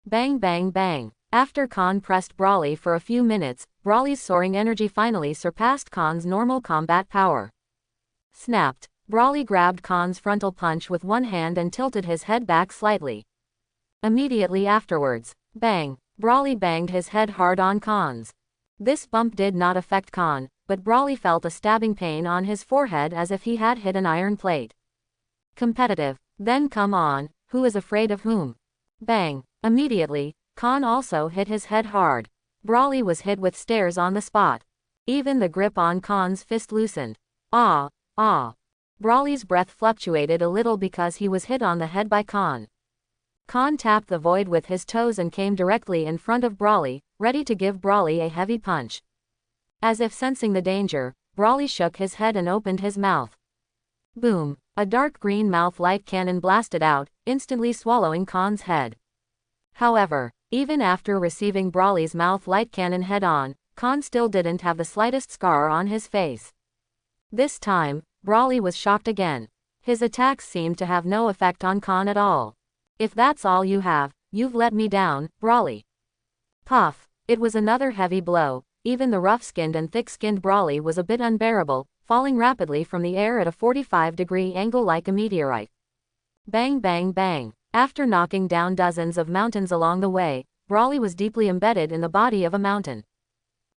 Bang bang bang. After Khan pressed Brawly for a few minutes, Brawly's soaring energy finally surpassed Khan's normal combat power. Snapped. Brawly grabbed Khan's frontal punch with one hand and tilted his head back slightly. Immediately afterwards, bang, Brawly banged his head hard on Khan's. This bump did not affect Khan, but Brawly felt a stabbing pain on his forehead as if he had hit an iron plate. Competitive. Then come on, who is afraid of whom? Bang. Immediately, Khan also hit his head hard. Brawly was hit with stares on the spot. Even the grip on Khan's fist loosened. Ah, ah. Brawly's breath fluctuated a little because he was hit on the head by Khan. Khan tapped the void with his toes and came directly in front of Brawly, ready to give Brawly a heavy punch. As if sensing the danger, Brawly shook his head and opened his mouth. Boom! A dark green mouth light cannon blasted out, instantly swallowing Khan's head. However, even after receiving Brawly's mouth light cannon head-on, Khan still didn't have the slightest scar on his face. This time, Brawly was shocked again. His attacks seemed to have no effect on Khan at all. If that's all you have, you've let me down, Brawly. Puff. It was another heavy blow. Even the rough-skinned and thick-skinned Brawly was a bit unbearable, falling rapidly from the air at a 45-degree angle like a meteorite. Bang bang bang. After knocking down dozens of mountains along the way, Brawly was deeply embedded in the body of a mountain.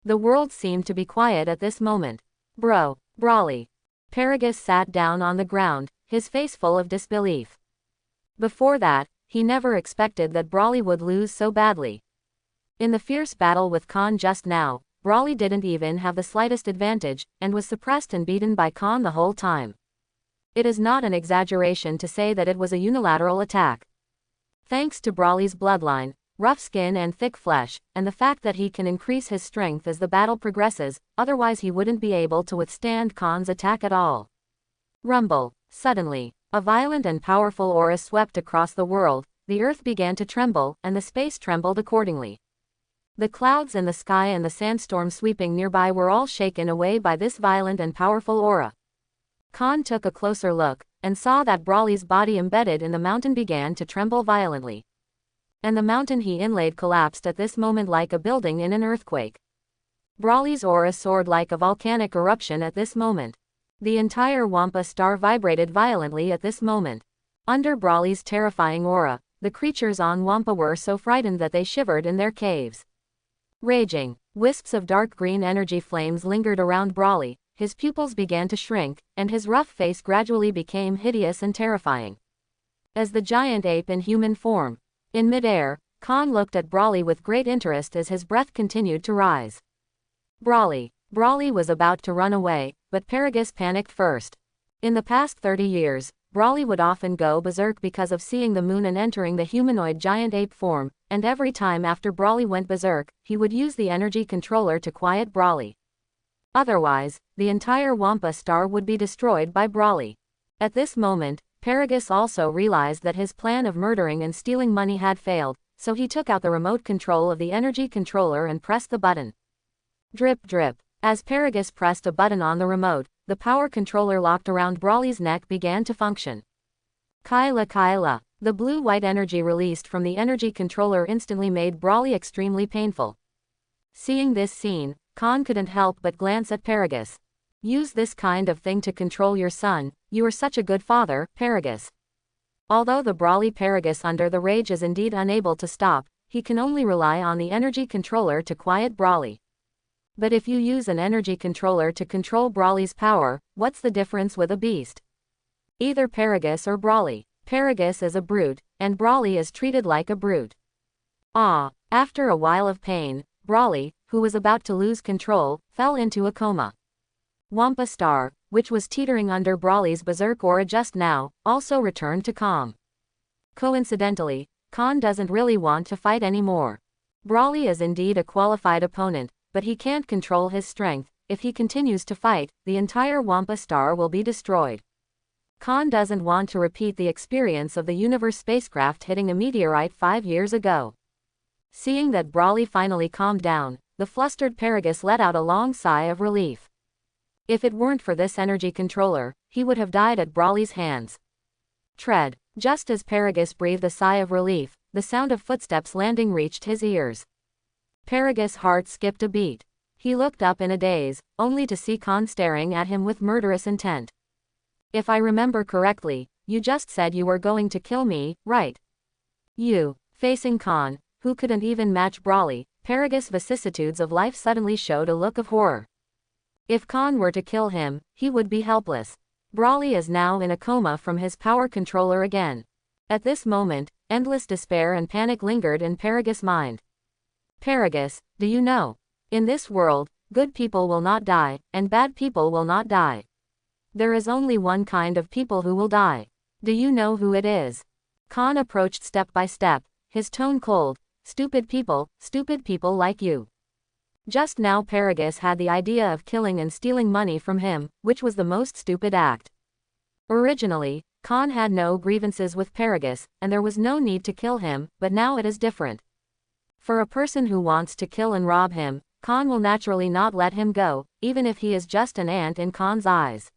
The world seemed to be quiet at this moment. Bro, Brawly. Paragus sat down on the ground, his face full of disbelief. Before that, he never expected that Brawly would lose so badly. In the fierce battle with Khan just now, Brawly didn't even have the slightest advantage, and was suppressed and beaten by Khan the whole time. It is not an exaggeration to say that it was a unilateral attack. Thanks to Brawly's bloodline, rough skin and thick flesh, and the fact that he can increase his strength as the battle progresses, otherwise he wouldn't be able to withstand Khan's attack at all. Rumble. Suddenly, a violent and powerful aura swept across the world, the earth began to tremble, and the space trembled accordingly. The clouds in the sky and the sandstorm sweeping nearby were all shaken away by this violent and powerful aura. Khan took a closer look, and saw that Brawly's body embedded in the mountain began to tremble violently. And the mountain he inlaid collapsed at this moment like a building in an earthquake. Brawly's aura soared like a volcanic eruption at this moment. The entire Wampa star vibrated violently at this moment. Under Brawly's terrifying aura, the creatures on Wampa were so frightened that they shivered in their caves. Raging, wisps of dark green energy flames lingered around Brawly, his pupils began to shrink, and his rough face gradually became hideous and terrifying. As the giant ape in human form. In midair, Khan looked at Brawly with great interest as his breath continued to rise. Brawly was about to run away, but Paragus panicked first. In the past 30 years, Brawly would often go berserk because of seeing the moon and entering the humanoid giant ape form, and every time after Brawly went berserk, he would use the energy controller to quiet Brawly. Otherwise, the entire Wampa star would be destroyed by Brawly. At this moment, Paragus also realized that his plan of murdering and stealing money had failed, so he took out the remote control of the energy controller and pressed the button. Drip drip. As Paragus pressed a button on the remote, the power controller locked around Brawly's neck began to function. Kyla Kyla. The blue-white energy released from the energy controller instantly made Brawly extremely painful. Seeing this scene, Khan couldn't help but glance at Paragus. Use this kind of thing to control your son, you are such a good father, Paragus. Although the Brawly Paragus under the rage is indeed unable to stop, he can only rely on the energy controller to quiet Brawly. But if you use an energy controller to control Brawly's power, what's the difference with a beast? Either Paragus or Brawly. Paragus is a brute, and Brawly is treated like a brute. After a while of pain, Brawly, who was about to lose control, fell into a coma. Wampa Star, which was teetering under Brawly's berserk aura just now, also returned to calm. Coincidentally, Khan doesn't really want to fight anymore. Brawly is indeed a qualified opponent, but he can't control his strength. If he continues to fight, the entire Wampa Star will be destroyed. Khan doesn't want to repeat the experience of the universe spacecraft hitting a meteorite 5 years ago. Seeing that Brawly finally calmed down, the flustered Paragus let out a long sigh of relief. If it weren't for this energy controller, he would have died at Brawly's hands. Tread. Just as Paragus breathed a sigh of relief, the sound of footsteps landing reached his ears. Paragus' heart skipped a beat. He looked up in a daze, only to see Khan staring at him with murderous intent. If I remember correctly, you just said you were going to kill me, right? You. Facing Khan, who couldn't even match Brawly, Paragus' vicissitudes of life suddenly showed a look of horror. If Khan were to kill him, he would be helpless. Brawly is now in a coma from his power controller again. At this moment, endless despair and panic lingered in Paragus' mind. Paragus, do you know? In this world, good people will not die, and bad people will not die. There is only one kind of people who will die. Do you know who it is? Khan approached step by step, his tone cold. Stupid people like you. Just now Paragus had the idea of killing and stealing money from him, which was the most stupid act. Originally, Khan had no grievances with Paragus, and there was no need to kill him, but now it is different. For a person who wants to kill and rob him, Khan will naturally not let him go, even if he is just an ant in Khan's eyes.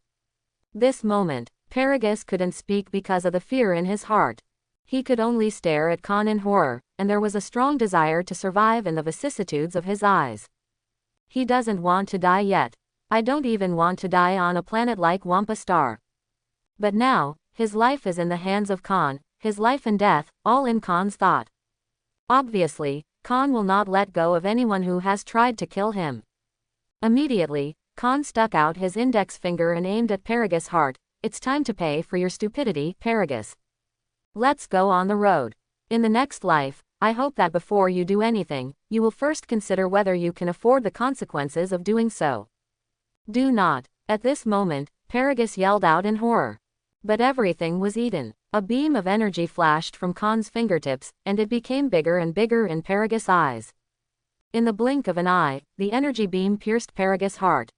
This moment, Paragus couldn't speak because of the fear in his heart. He could only stare at Khan in horror, and there was a strong desire to survive in the vicissitudes of his eyes. He doesn't want to die yet. I don't even want to die on a planet like Wampa Star. But now, his life is in the hands of Khan, his life and death, all in Khan's thought. Obviously, Khan will not let go of anyone who has tried to kill him. Immediately, Khan stuck out his index finger and aimed at Paragus' heart. It's time to pay for your stupidity, Paragus. Let's go on the road. In the next life, I hope that before you do anything, you will first consider whether you can afford the consequences of doing so. Do not. At this moment, Paragus yelled out in horror. But everything was eaten. A beam of energy flashed from Khan's fingertips, and it became bigger and bigger in Paragus' eyes. In the blink of an eye, the energy beam pierced Paragus' heart.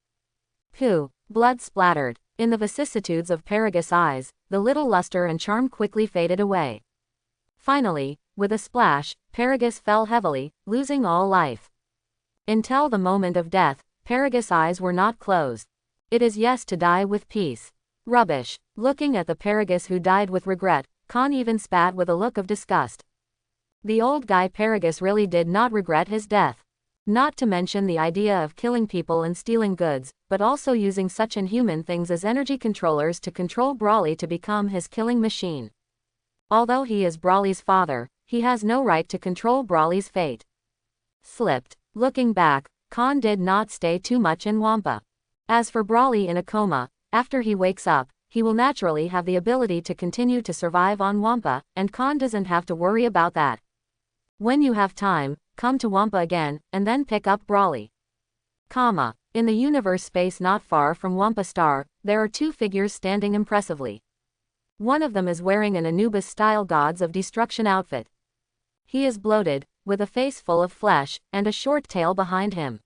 Pooh! Blood splattered. In the vicissitudes of Paragus' eyes, the little luster and charm quickly faded away. Finally, with a splash, Paragus fell heavily, losing all life. Until the moment of death, Paragus' eyes were not closed. It is yes to die with peace. Rubbish. Looking at the Paragus who died with regret, Khan even spat with a look of disgust. The old guy Paragus really did not regret his death. Not to mention the idea of killing people and stealing goods, but also using such inhuman things as energy controllers to control Brawly to become his killing machine. Although he is Brawly's father, he has no right to control Brawly's fate. Slipped. Looking back, Khan did not stay too much in Wampa. As for Brawly in a coma, after he wakes up, he will naturally have the ability to continue to survive on Wampa, and Khan doesn't have to worry about that. When you have time, come to Wampa again, and then pick up Brawly. In the universe space not far from Wampa Star, there are two figures standing impressively. One of them is wearing an Anubis-style Gods of Destruction outfit. He is bloated, with a face full of flesh, and a short tail behind him.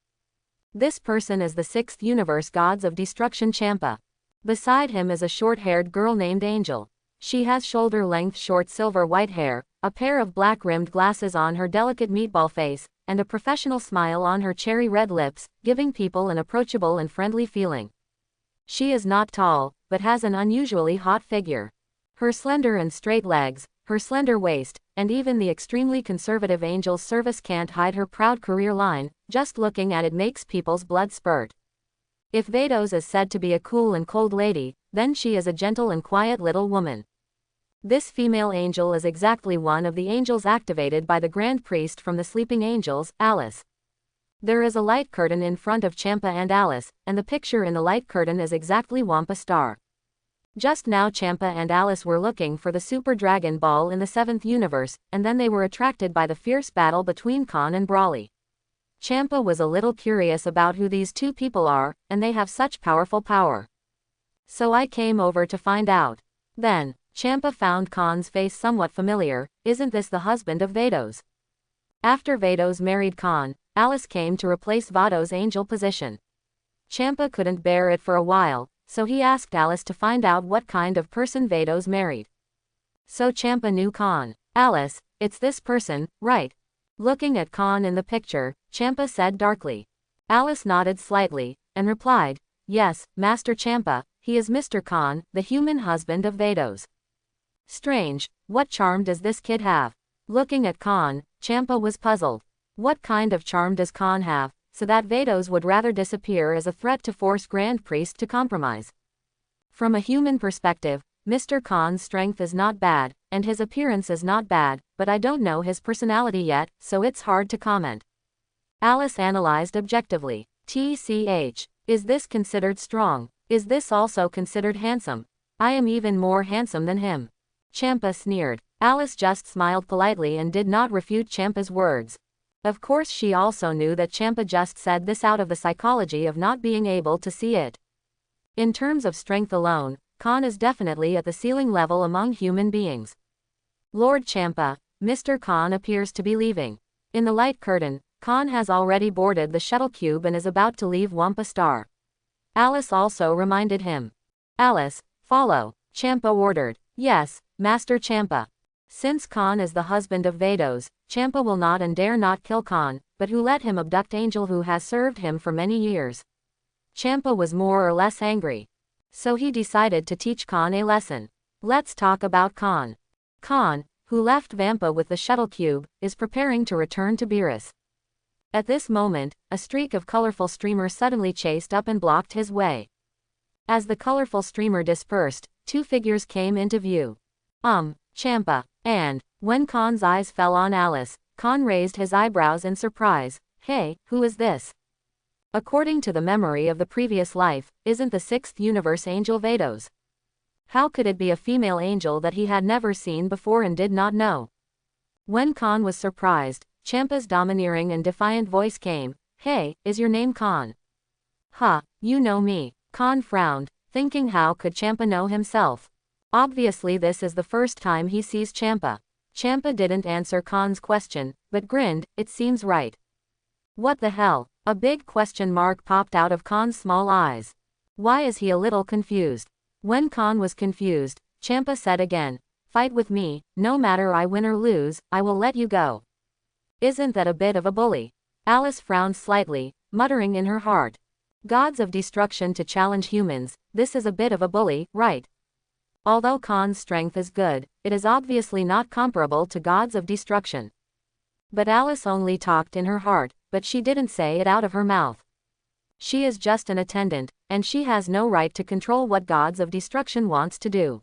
This person is the 6th universe Gods of Destruction Champa. Beside him is a short-haired girl named Angel. She has shoulder-length short silver-white hair, a pair of black-rimmed glasses on her delicate meatball face, and a professional smile on her cherry-red lips, giving people an approachable and friendly feeling. She is not tall, but has an unusually hot figure. Her slender and straight legs, her slender waist, and even the extremely conservative Angel's service can't hide her proud career line. Just looking at it makes people's blood spurt. If Vados is said to be a cool and cold lady, then she is a gentle and quiet little woman. This female angel is exactly one of the angels activated by the Grand Priest from the Sleeping Angels, Alice. There is a light curtain in front of Champa and Alice, and the picture in the light curtain is exactly Wampa Star. Just now Champa and Alice were looking for the Super Dragon Ball in the 7th universe, and then they were attracted by the fierce battle between Khan and Brawly. Champa was a little curious about who these two people are, and they have such powerful power. So I came over to find out. Then, Champa found Khan's face somewhat familiar. Isn't this the husband of Vados? After Vados married Khan, Alice came to replace Vados' angel position. Champa couldn't bear it for a while, so he asked Alice to find out what kind of person Vados married. So Champa knew Khan. Alice, it's this person, right? Looking at Khan in the picture, Champa said darkly. Alice nodded slightly, and replied, yes, Master Champa, he is Mr. Khan, the human husband of Vados. Strange, what charm does this kid have? Looking at Khan, Champa was puzzled. What kind of charm does Khan have, so that Vados would rather disappear as a threat to force Grand Priest to compromise? From a human perspective, Mr. Khan's strength is not bad, and his appearance is not bad, but I don't know his personality yet, so it's hard to comment. Alice analyzed objectively. TCH. Is this considered strong? Is this also considered handsome? I am even more handsome than him. Champa sneered. Alice just smiled politely and did not refute Champa's words. Of course she also knew that Champa just said this out of the psychology of not being able to see it. In terms of strength alone, Khan is definitely at the ceiling level among human beings. Lord Champa, Mr. Khan appears to be leaving. In the light curtain, Khan has already boarded the shuttle cube and is about to leave Wampa Star. Alice also reminded him. Alice, follow, Champa ordered. Yes, Master Champa. Since Khan is the husband of Vados, Champa will not and dare not kill Khan, but who let him abduct Angel who has served him for many years. Champa was more or less angry. So he decided to teach Khan a lesson. Let's talk about Khan. Khan, who left Vampa with the shuttle cube, is preparing to return to Beerus. At this moment, a streak of colorful streamer suddenly chased up and blocked his way. As the colorful streamer dispersed, two figures came into view. Champa. And, when Khan's eyes fell on Alice, Khan raised his eyebrows in surprise. Hey, who is this? According to the memory of the previous life, isn't the 6th universe angel Vados? How could it be a female angel that he had never seen before and did not know? When Khan was surprised, Champa's domineering and defiant voice came. Hey, is your name Khan? Ha, you know me. Khan frowned, thinking how could Champa know himself? Obviously this is the first time he sees Champa. Champa didn't answer Khan's question, but grinned. It seems right. What the hell? A big question mark popped out of Khan's small eyes. Why is he a little confused? When Khan was confused, Champa said again, fight with me, no matter I win or lose, I will let you go. Isn't that a bit of a bully? Alice frowned slightly, muttering in her heart. Gods of destruction to challenge humans, this is a bit of a bully, right? Although Khan's strength is good, it is obviously not comparable to gods of destruction. But Alice only talked in her heart, but she didn't say it out of her mouth. She is just an attendant, and she has no right to control what gods of destruction wants to do.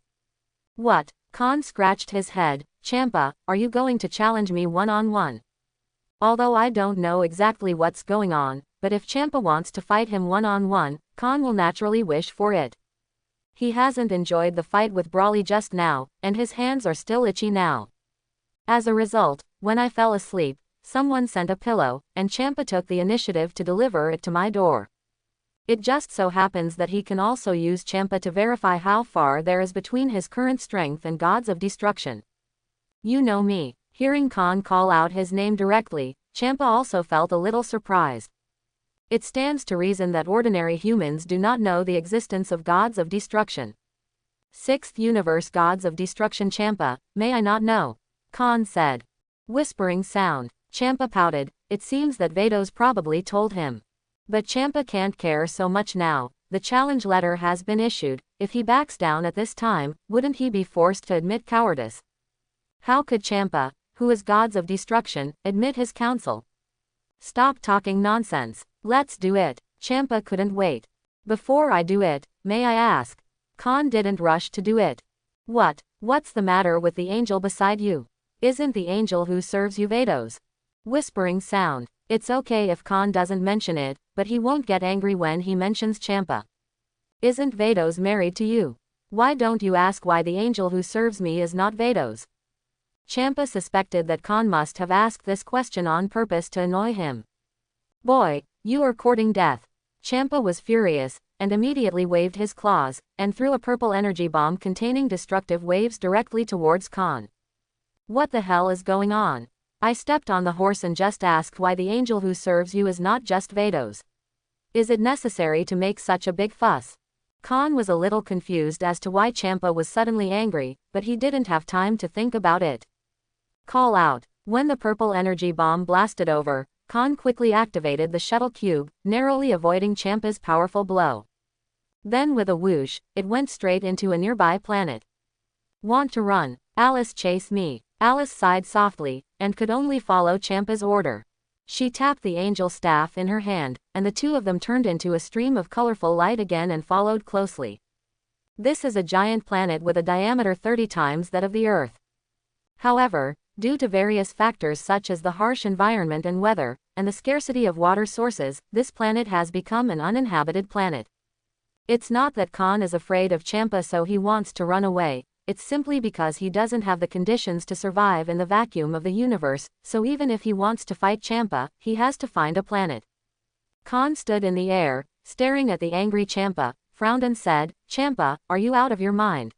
What? Khan scratched his head. Champa, are you going to challenge me one-on-one? Although I don't know exactly what's going on, but if Champa wants to fight him one-on-one, Khan will naturally wish for it. He hasn't enjoyed the fight with Brawly just now, and his hands are still itchy now. As a result, when I fell asleep, someone sent a pillow, and Champa took the initiative to deliver it to my door. It just so happens that he can also use Champa to verify how far there is between his current strength and gods of destruction. You know me. Hearing Khan call out his name directly, Champa also felt a little surprised. It stands to reason that ordinary humans do not know the existence of gods of destruction. 6th universe gods of destruction Champa, may I not know? Khan said. Whispering sound. Champa pouted. It seems that Vados probably told him. But Champa can't care so much now. The challenge letter has been issued. If he backs down at this time, wouldn't he be forced to admit cowardice? How could Champa, who is gods of destruction, admit his counsel? Stop talking nonsense. Let's do it. Champa couldn't wait. Before I do it, may I ask? Khan didn't rush to do it. What's the matter with the angel beside you? Isn't the angel who serves you Vados? Whispering sound. It's okay if Khan doesn't mention it, but he won't get angry when he mentions Champa. Isn't Vados married to you? Why don't you ask why the angel who serves me is not Vados? Champa suspected that Khan must have asked this question on purpose to annoy him. Boy, you are courting death. Champa was furious, and immediately waved his claws, and threw a purple energy bomb containing destructive waves directly towards Khan. What the hell is going on? I stepped on the horse and just asked why the angel who serves you is not just Vados. Is it necessary to make such a big fuss? Khan was a little confused as to why Champa was suddenly angry, but he didn't have time to think about it. Call out. When the purple energy bomb blasted over, Khan quickly activated the shuttle cube, narrowly avoiding Champa's powerful blow. Then with a whoosh, it went straight into a nearby planet. Want to run? Alice, chase me. Alice sighed softly, and could only follow Champa's order. She tapped the angel staff in her hand, and the two of them turned into a stream of colorful light again and followed closely. This is a giant planet with a diameter 30 times that of the Earth. However, due to various factors such as the harsh environment and weather, and the scarcity of water sources, this planet has become an uninhabited planet. It's not that Khan is afraid of Champa so he wants to run away, it's simply because he doesn't have the conditions to survive in the vacuum of the universe, so even if he wants to fight Champa, he has to find a planet. Khan stood in the air, staring at the angry Champa, frowned and said, Champa, are you out of your mind?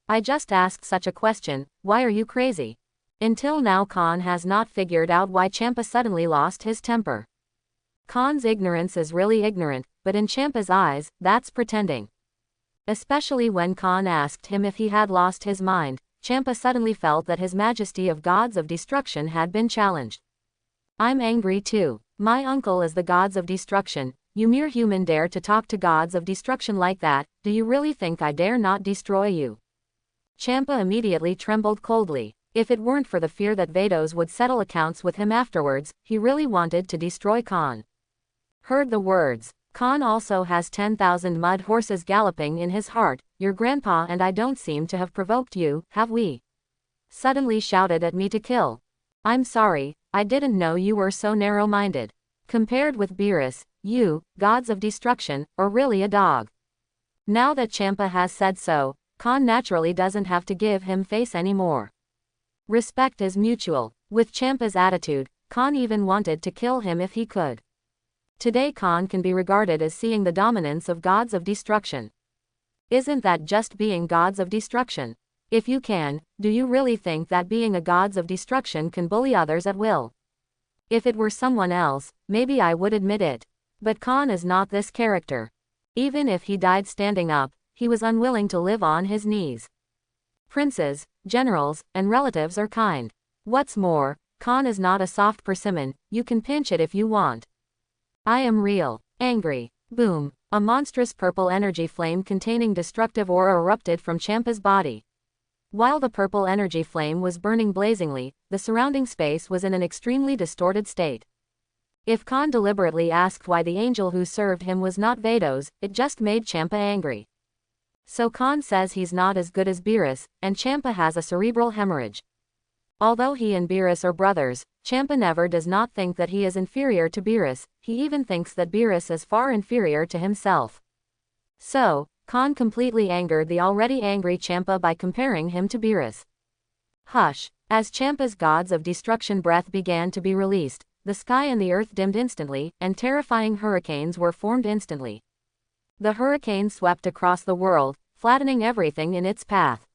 I just asked such a question, why are you crazy? Until now Khan has not figured out why Champa suddenly lost his temper. Khan's ignorance is really ignorant, but in Champa's eyes, that's pretending. Especially when Khan asked him if he had lost his mind, Champa suddenly felt that his majesty of gods of destruction had been challenged. I'm angry too. My uncle is the gods of destruction. You mere human dare to talk to gods of destruction like that, do you really think I dare not destroy you? Champa immediately trembled coldly. If it weren't for the fear that Vados would settle accounts with him afterwards, he really wanted to destroy Khan. Heard the words. Khan also has 10,000 mud horses galloping in his heart. Your grandpa and I don't seem to have provoked you, have we? Suddenly shouted at me to kill. I'm sorry, I didn't know you were so narrow-minded. Compared with Beerus, you, gods of destruction, are really a dog. Now that Champa has said so, Khan naturally doesn't have to give him face anymore. Respect is mutual. With Champa's attitude, Khan even wanted to kill him if he could. Today Khan can be regarded as seeing the dominance of gods of destruction. Isn't that just being gods of destruction? If you can, do you really think that being a gods of destruction can bully others at will? If it were someone else, maybe I would admit it. But Khan is not this character. Even if he died standing up, he was unwilling to live on his knees. Princes, generals, and relatives are kind. What's more, Khan is not a soft persimmon, you can pinch it if you want. I am real, angry. Boom. A monstrous purple energy flame containing destructive aura erupted from Champa's body. While the purple energy flame was burning blazingly, the surrounding space was in an extremely distorted state. If Khan deliberately asked why the angel who served him was not Vados, it just made Champa angry. So Khan says he's not as good as Beerus, and Champa has a cerebral hemorrhage. Although he and Beerus are brothers, Champa never does not think that he is inferior to Beerus, he even thinks that Beerus is far inferior to himself. So, Khan completely angered the already angry Champa by comparing him to Beerus. Hush. As Champa's gods of destruction breath began to be released, the sky and the earth dimmed instantly, and terrifying hurricanes were formed instantly. The hurricane swept across the world, flattening everything in its path.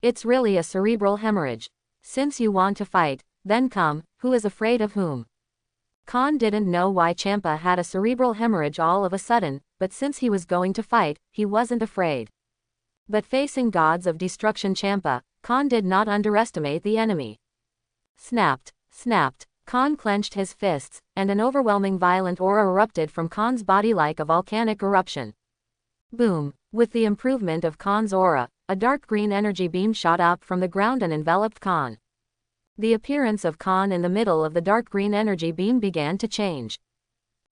It's really a cerebral hemorrhage. Since you want to fight, then come, who is afraid of whom? Khan didn't know why Champa had a cerebral hemorrhage all of a sudden, but since he was going to fight, he wasn't afraid. But facing gods of destruction Champa, Khan did not underestimate the enemy. Snapped, snapped. Khan clenched his fists, and an overwhelming violent aura erupted from Khan's body like a volcanic eruption. Boom. With the improvement of Khan's aura, a dark green energy beam shot up from the ground and enveloped Khan. The appearance of Khan in the middle of the dark green energy beam began to change.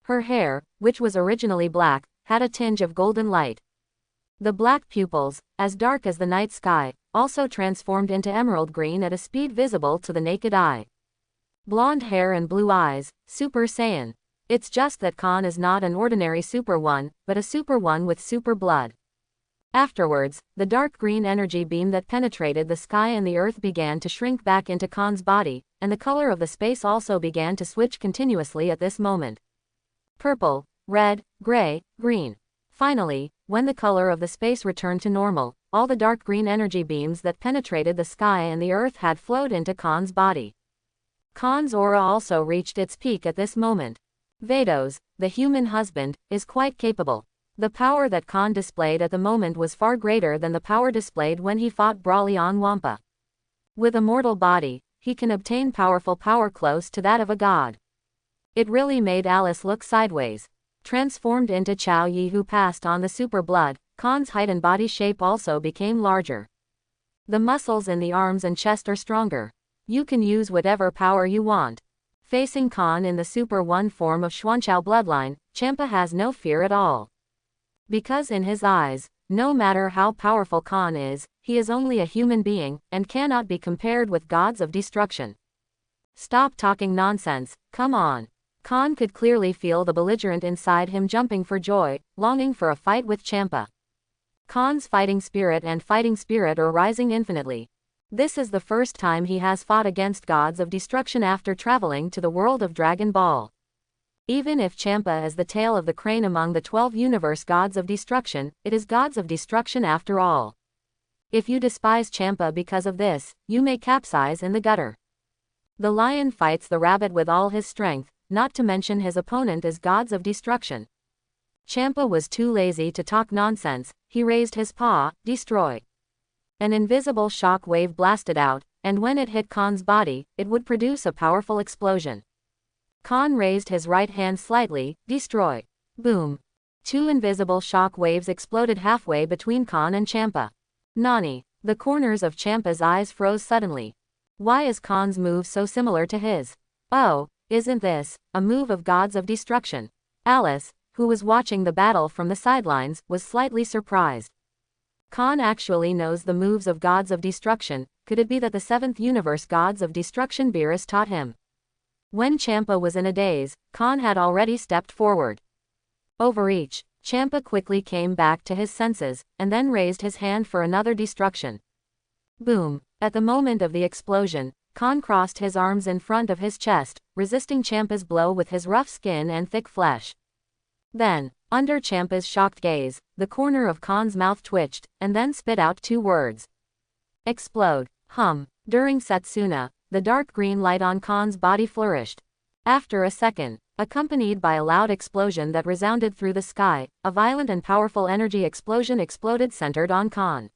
Her hair, which was originally black, had a tinge of golden light. The black pupils, as dark as the night sky, also transformed into emerald green at a speed visible to the naked eye. Blonde hair and blue eyes, Super Saiyan. It's just that Khan is not an ordinary Super One, but a Super One with super blood. Afterwards, the dark green energy beam that penetrated the sky and the earth began to shrink back into Khan's body, and the color of the space also began to switch continuously at this moment. Purple, red, gray, green. Finally, when the color of the space returned to normal, all the dark green energy beams that penetrated the sky and the earth had flowed into Khan's body. Khan's aura also reached its peak at this moment. Vados, the human husband, is quite capable. The power that Khan displayed at the moment was far greater than the power displayed when he fought Broly on Wampa. With a mortal body, he can obtain powerful power close to that of a god. It really made Alice look sideways. Transformed into Chao Yi who passed on the super blood, Khan's height and body shape also became larger. The muscles in the arms and chest are stronger. You can use whatever power you want. Facing Khan in the Super One form of Xuanchao bloodline, Champa has no fear at all. Because in his eyes, no matter how powerful Khan is, he is only a human being, and cannot be compared with gods of destruction. Stop talking nonsense, come on. Khan could clearly feel the belligerent inside him jumping for joy, longing for a fight with Champa. Khan's fighting spirit are rising infinitely. This is the first time he has fought against gods of destruction after traveling to the world of Dragon Ball. Even if Champa is the tail of the crane among the 12 universe gods of destruction, it is gods of destruction after all. If you despise Champa because of this, you may capsize in the gutter. The lion fights the rabbit with all his strength, not to mention his opponent is gods of destruction. Champa was too lazy to talk nonsense, he raised his paw, destroy. An invisible shock wave blasted out, and when it hit Khan's body, it would produce a powerful explosion. Khan raised his right hand slightly, destroy. Boom. Two invisible shock waves exploded halfway between Khan and Champa. Nani. The corners of Champa's eyes froze suddenly. Why is Khan's move so similar to his? Oh, isn't this a move of gods of destruction? Alice, who was watching the battle from the sidelines, was slightly surprised. Khan actually knows the moves of gods of destruction. Could it be that the 7th universe gods of destruction Beerus taught him? When Champa was in a daze, Khan had already stepped forward. Overreach. Champa quickly came back to his senses, and then raised his hand for another destruction. Boom. At the moment of the explosion, Khan crossed his arms in front of his chest, resisting Champa's blow with his rough skin and thick flesh. Then, under Champa's shocked gaze, the corner of Khan's mouth twitched, and then spit out 2 words. Explode. During Setsuna, the dark green light on Khan's body flourished. After a second, accompanied by a loud explosion that resounded through the sky, a violent and powerful energy explosion exploded centered on Khan.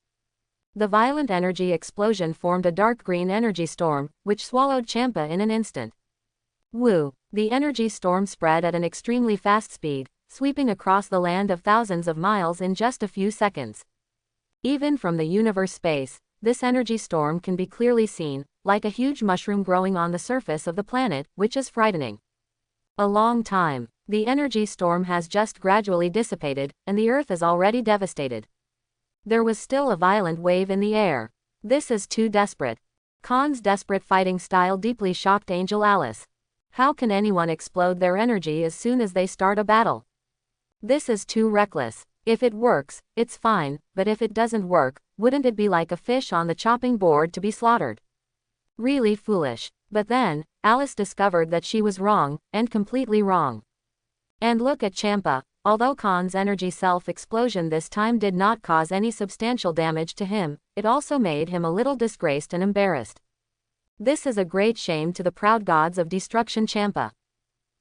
The violent energy explosion formed a dark green energy storm, which swallowed Champa in an instant. Woo! The energy storm spread at an extremely fast speed, sweeping across the land of thousands of miles in just a few seconds. Even from the universe space, this energy storm can be clearly seen, like a huge mushroom growing on the surface of the planet, which is frightening. A long time. The energy storm has just gradually dissipated, and the Earth is already devastated. There was still a violent wave in the air. This is too desperate. Khan's desperate fighting style deeply shocked Angel Alice. How can anyone explode their energy as soon as they start a battle? This is too reckless. If it works, it's fine, but if it doesn't work, wouldn't it be like a fish on the chopping board to be slaughtered? Really foolish. But then, Alice discovered that she was wrong, and completely wrong. And look at Champa. Although Khan's energy self-explosion this time did not cause any substantial damage to him, it also made him a little disgraced and embarrassed. This is a great shame to the proud gods of destruction Champa.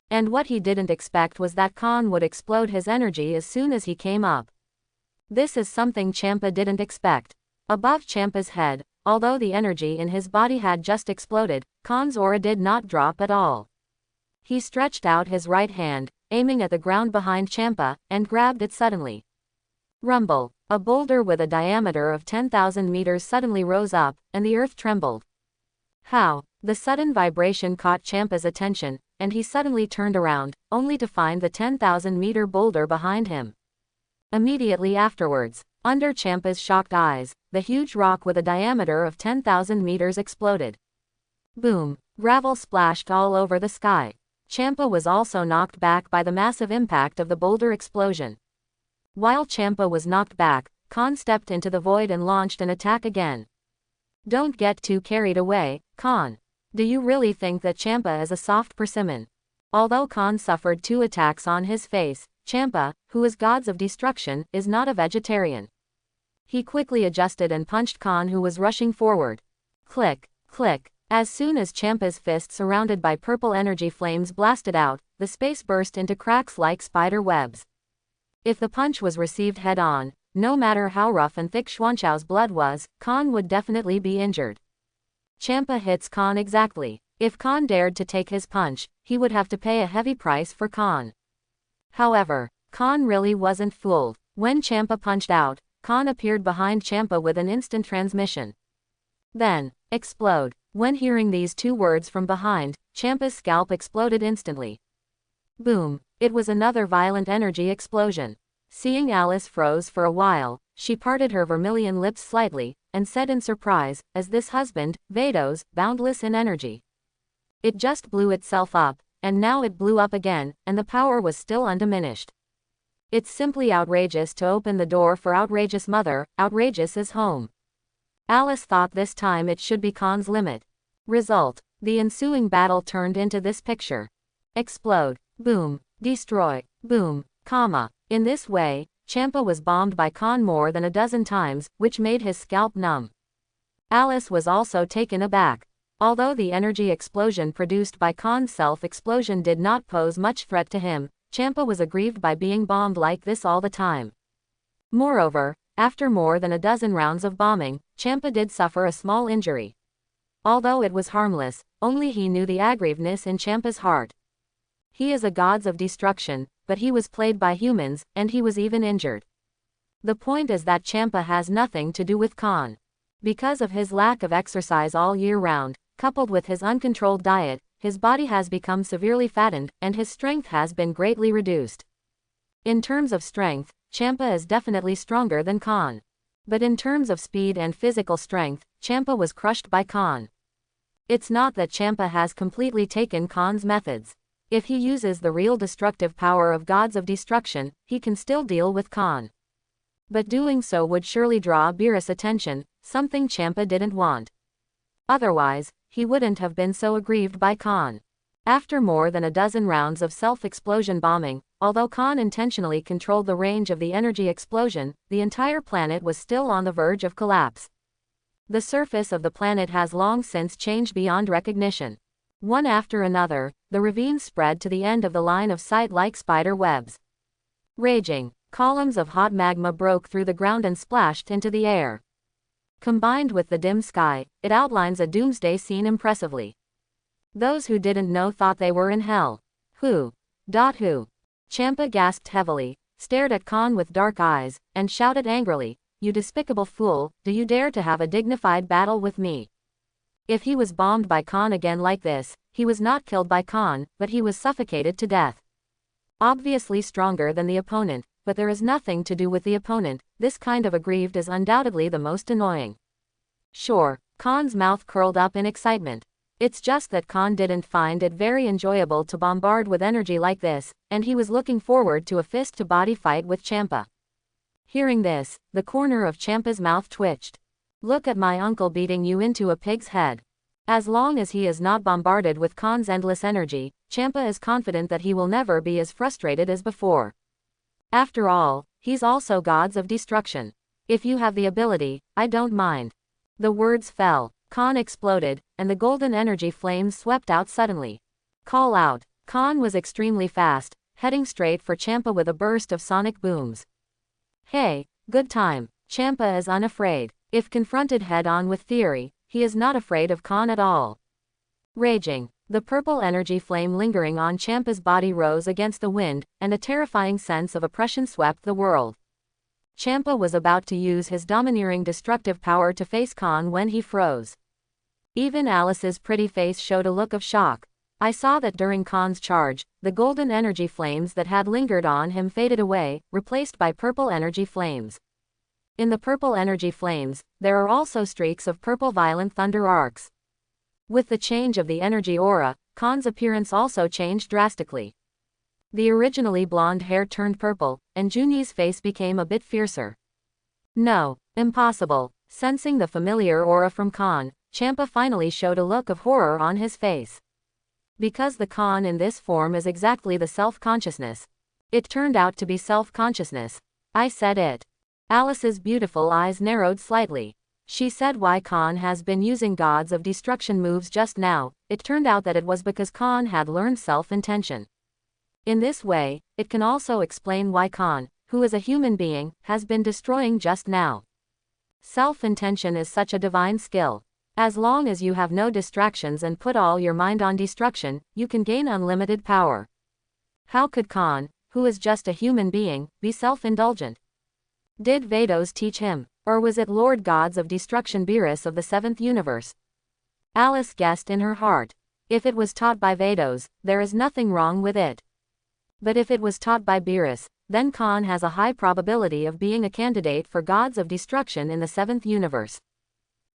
And what he didn't expect was that Khan would explode his energy as soon as he came up. This is something Champa didn't expect. Above Champa's head, although the energy in his body had just exploded, Khan's aura did not drop at all. He stretched out his right hand, aiming at the ground behind Champa, and grabbed it suddenly. Rumble. A boulder with a diameter of 10,000 meters suddenly rose up, and the earth trembled. How? The sudden vibration caught Champa's attention, and he suddenly turned around, only to find the 10,000-meter boulder behind him. Immediately afterwards, under Champa's shocked eyes, the huge rock with a diameter of 10,000 meters exploded. Boom! Gravel splashed all over the sky. Champa was also knocked back by the massive impact of the boulder explosion. While Champa was knocked back, Khan stepped into the void and launched an attack again. Don't get too carried away, Khan. Do you really think that Champa is a soft persimmon? Although Khan suffered 2 attacks on his face, Champa, who is gods of destruction, is not a vegetarian. He quickly adjusted and punched Khan, who was rushing forward. Click, click. As soon as Champa's fist surrounded by purple energy flames blasted out, the space burst into cracks like spider webs. If the punch was received head-on, no matter how rough and thick Xuanchao's blood was, Khan would definitely be injured. Champa hits Khan exactly. If Khan dared to take his punch, he would have to pay a heavy price for Khan. However, Khan really wasn't fooled. When Champa punched out, Khan appeared behind Champa with an instant transmission. Then, explode. When hearing these 2 words from behind, Champa's scalp exploded instantly. Boom! It was another violent energy explosion. Seeing Alice froze for a while, she parted her vermilion lips slightly, and said in surprise, "Is this husband, Vados, boundless in energy?" It just blew itself up, and now it blew up again, and the power was still undiminished. It's simply outrageous to open the door for outrageous mother, outrageous is home. Alice thought this time it should be Khan's limit. Result: the ensuing battle turned into this picture. Explode. Boom. Destroy. Boom. Comma. In this way, Champa was bombed by Khan more than a dozen times, which made his scalp numb. Alice was also taken aback. Although the energy explosion produced by Khan's self-explosion did not pose much threat to him, Champa was aggrieved by being bombed like this all the time. Moreover, after more than a dozen rounds of bombing, Champa did suffer a small injury. Although it was harmless, only he knew the aggrievedness in Champa's heart. He is a god of destruction, but he was played by humans, and he was even injured. The point is that Champa has nothing to do with Khan. Because of his lack of exercise all year round, coupled with his uncontrolled diet, his body has become severely fattened, and his strength has been greatly reduced. In terms of strength, Champa is definitely stronger than Khan. But in terms of speed and physical strength, Champa was crushed by Khan. It's not that Champa has completely taken Khan's methods. If he uses the real destructive power of gods of destruction, he can still deal with Khan. But doing so would surely draw Beerus' attention, something Champa didn't want. Otherwise, he wouldn't have been so aggrieved by Khan. After more than a dozen rounds of self-explosion bombing, although Khan intentionally controlled the range of the energy explosion, the entire planet was still on the verge of collapse. The surface of the planet has long since changed beyond recognition. One after another, the ravines spread to the end of the line of sight like spider webs. Raging, columns of hot magma broke through the ground and splashed into the air. Combined with the dim sky, it outlines a doomsday scene impressively. Those who didn't know thought they were in hell. Who? Champa gasped heavily, stared at Khan with dark eyes, and shouted angrily, "You despicable fool, do you dare to have a dignified battle with me?" If he was bombed by Khan again like this, he was not killed by Khan, but he was suffocated to death. Obviously stronger than the opponent, but there is nothing to do with the opponent. This kind of aggrieved is undoubtedly the most annoying. Sure, Khan's mouth curled up in excitement. It's just that Khan didn't find it very enjoyable to bombard with energy like this, and he was looking forward to a fist-to-body fight with Champa. Hearing this, the corner of Champa's mouth twitched. Look at my uncle beating you into a pig's head. As long as he is not bombarded with Khan's endless energy, Champa is confident that he will never be as frustrated as before. After all, he's also gods of destruction. If you have the ability, I don't mind. The words fell. Khan exploded, and the golden energy flames swept out suddenly. Call out. Khan was extremely fast, heading straight for Champa with a burst of sonic booms. Hey, good time. Champa is unafraid. If confronted head-on with theory, he is not afraid of Khan at all. Raging, the purple energy flame lingering on Champa's body rose against the wind, and a terrifying sense of oppression swept the world. Champa was about to use his domineering destructive power to face Khan when he froze. Even Alice's pretty face showed a look of shock. I saw that during Khan's charge, the golden energy flames that had lingered on him faded away, replaced by purple energy flames. In the purple energy flames, there are also streaks of purple violent thunder arcs. With the change of the energy aura, Khan's appearance also changed drastically. The originally blonde hair turned purple, and Juni's face became a bit fiercer. No, impossible. Sensing the familiar aura from Khan, Champa finally showed a look of horror on his face. Because the Khan in this form is exactly the self-consciousness. It turned out to be self-consciousness. I said it. Alice's beautiful eyes narrowed slightly. She said why Khan has been using Gods of Destruction moves just now. It turned out that it was because Khan had learned self-intention. In this way, it can also explain why Khan, who is a human being, has been destroying just now. Self-intention is such a divine skill. As long as you have no distractions and put all your mind on destruction, you can gain unlimited power. How could Khan, who is just a human being, be self-indulgent? Did Vados teach him, or was it Lord Gods of Destruction Beerus of the 7th universe? Alice guessed in her heart. If it was taught by Vados, there is nothing wrong with it. But if it was taught by Beerus, then Khan has a high probability of being a candidate for Gods of Destruction in the 7th universe.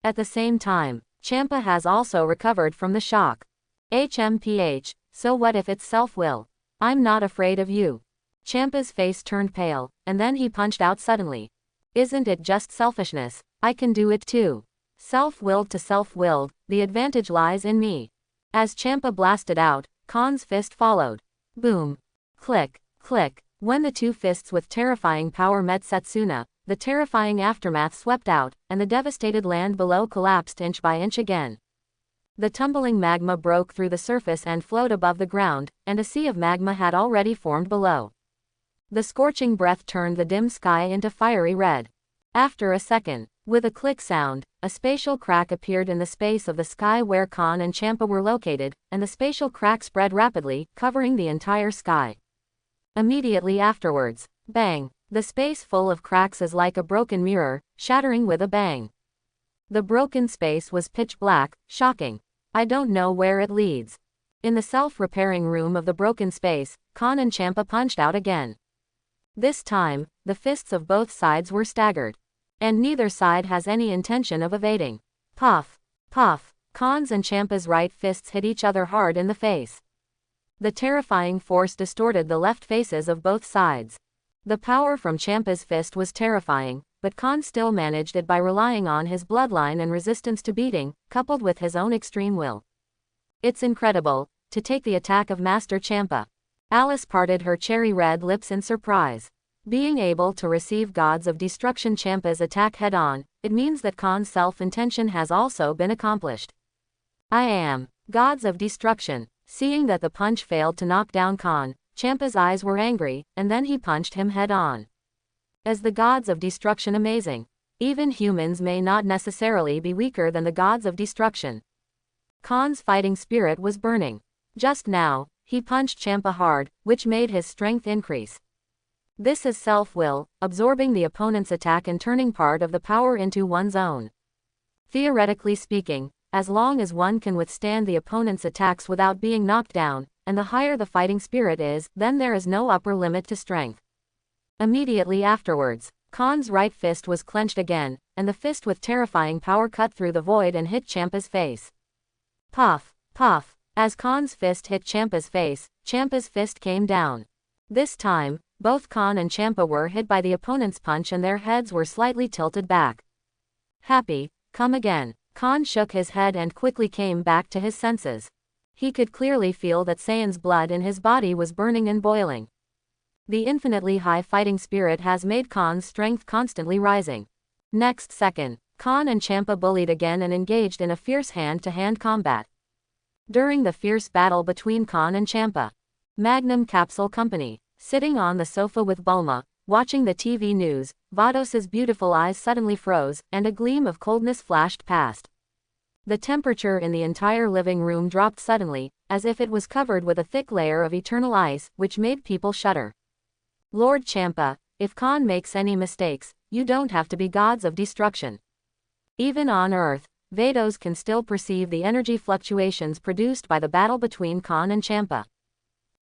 At the same time, Champa has also recovered from the shock. HMPH, so what if it's self-will? I'm not afraid of you. Champa's face turned pale, and then he punched out suddenly. Isn't it just selfishness? I can do it too. Self-willed to self-willed, the advantage lies in me. As Champa blasted out, Khan's fist followed. Boom. Click, click. When the two fists with terrifying power met Setsuna, the terrifying aftermath swept out, and the devastated land below collapsed inch by inch again. The tumbling magma broke through the surface and flowed above the ground, and a sea of magma had already formed below. The scorching breath turned the dim sky into fiery red. After a second, with a click sound, a spatial crack appeared in the space of the sky where Khan and Champa were located, and the spatial crack spread rapidly, covering the entire sky. Immediately afterwards, bang! The space full of cracks is like a broken mirror, shattering with a bang. The broken space was pitch black, shocking. I don't know where it leads. In the self-repairing room of the broken space, Khan and Champa punched out again. This time, the fists of both sides were staggered. And neither side has any intention of evading. Puff, puff, Khan's and Champa's right fists hit each other hard in the face. The terrifying force distorted the left faces of both sides. The power from Champa's fist was terrifying, but Khan still managed it by relying on his bloodline and resistance to beating, coupled with his own extreme will. It's incredible, to take the attack of Master Champa. Alice parted her cherry-red lips in surprise. Being able to receive Gods of Destruction Champa's attack head-on, it means that Khan's self-intention has also been accomplished. I am Gods of Destruction. Seeing that the punch failed to knock down Khan, Champa's eyes were angry, and then he punched him head-on. As the Gods of Destruction amazing. Even humans may not necessarily be weaker than the Gods of Destruction. Khan's fighting spirit was burning. Just now, he punched Champa hard, which made his strength increase. This is self-will, absorbing the opponent's attack and turning part of the power into one's own. Theoretically speaking, as long as one can withstand the opponent's attacks without being knocked down, and the higher the fighting spirit is, then there is no upper limit to strength. Immediately afterwards, Khan's right fist was clenched again, and the fist with terrifying power cut through the void and hit Champa's face. Puff, puff. As Khan's fist hit Champa's face, Champa's fist came down. This time, both Khan and Champa were hit by the opponent's punch and their heads were slightly tilted back. Happy, come again. Khan shook his head and quickly came back to his senses. He could clearly feel that Saiyan's blood in his body was burning and boiling. The infinitely high fighting spirit has made Khan's strength constantly rising. Next second, Khan and Champa bullied again and engaged in a fierce hand-to-hand combat. During the fierce battle between Khan and Champa, Magnum Capsule Company, sitting on the sofa with Bulma, watching the TV news, Vados's beautiful eyes suddenly froze, and a gleam of coldness flashed past. The temperature in the entire living room dropped suddenly, as if it was covered with a thick layer of eternal ice, which made people shudder. Lord Champa, if Khan makes any mistakes, you don't have to be gods of destruction. Even on Earth, Vados can still perceive the energy fluctuations produced by the battle between Khan and Champa.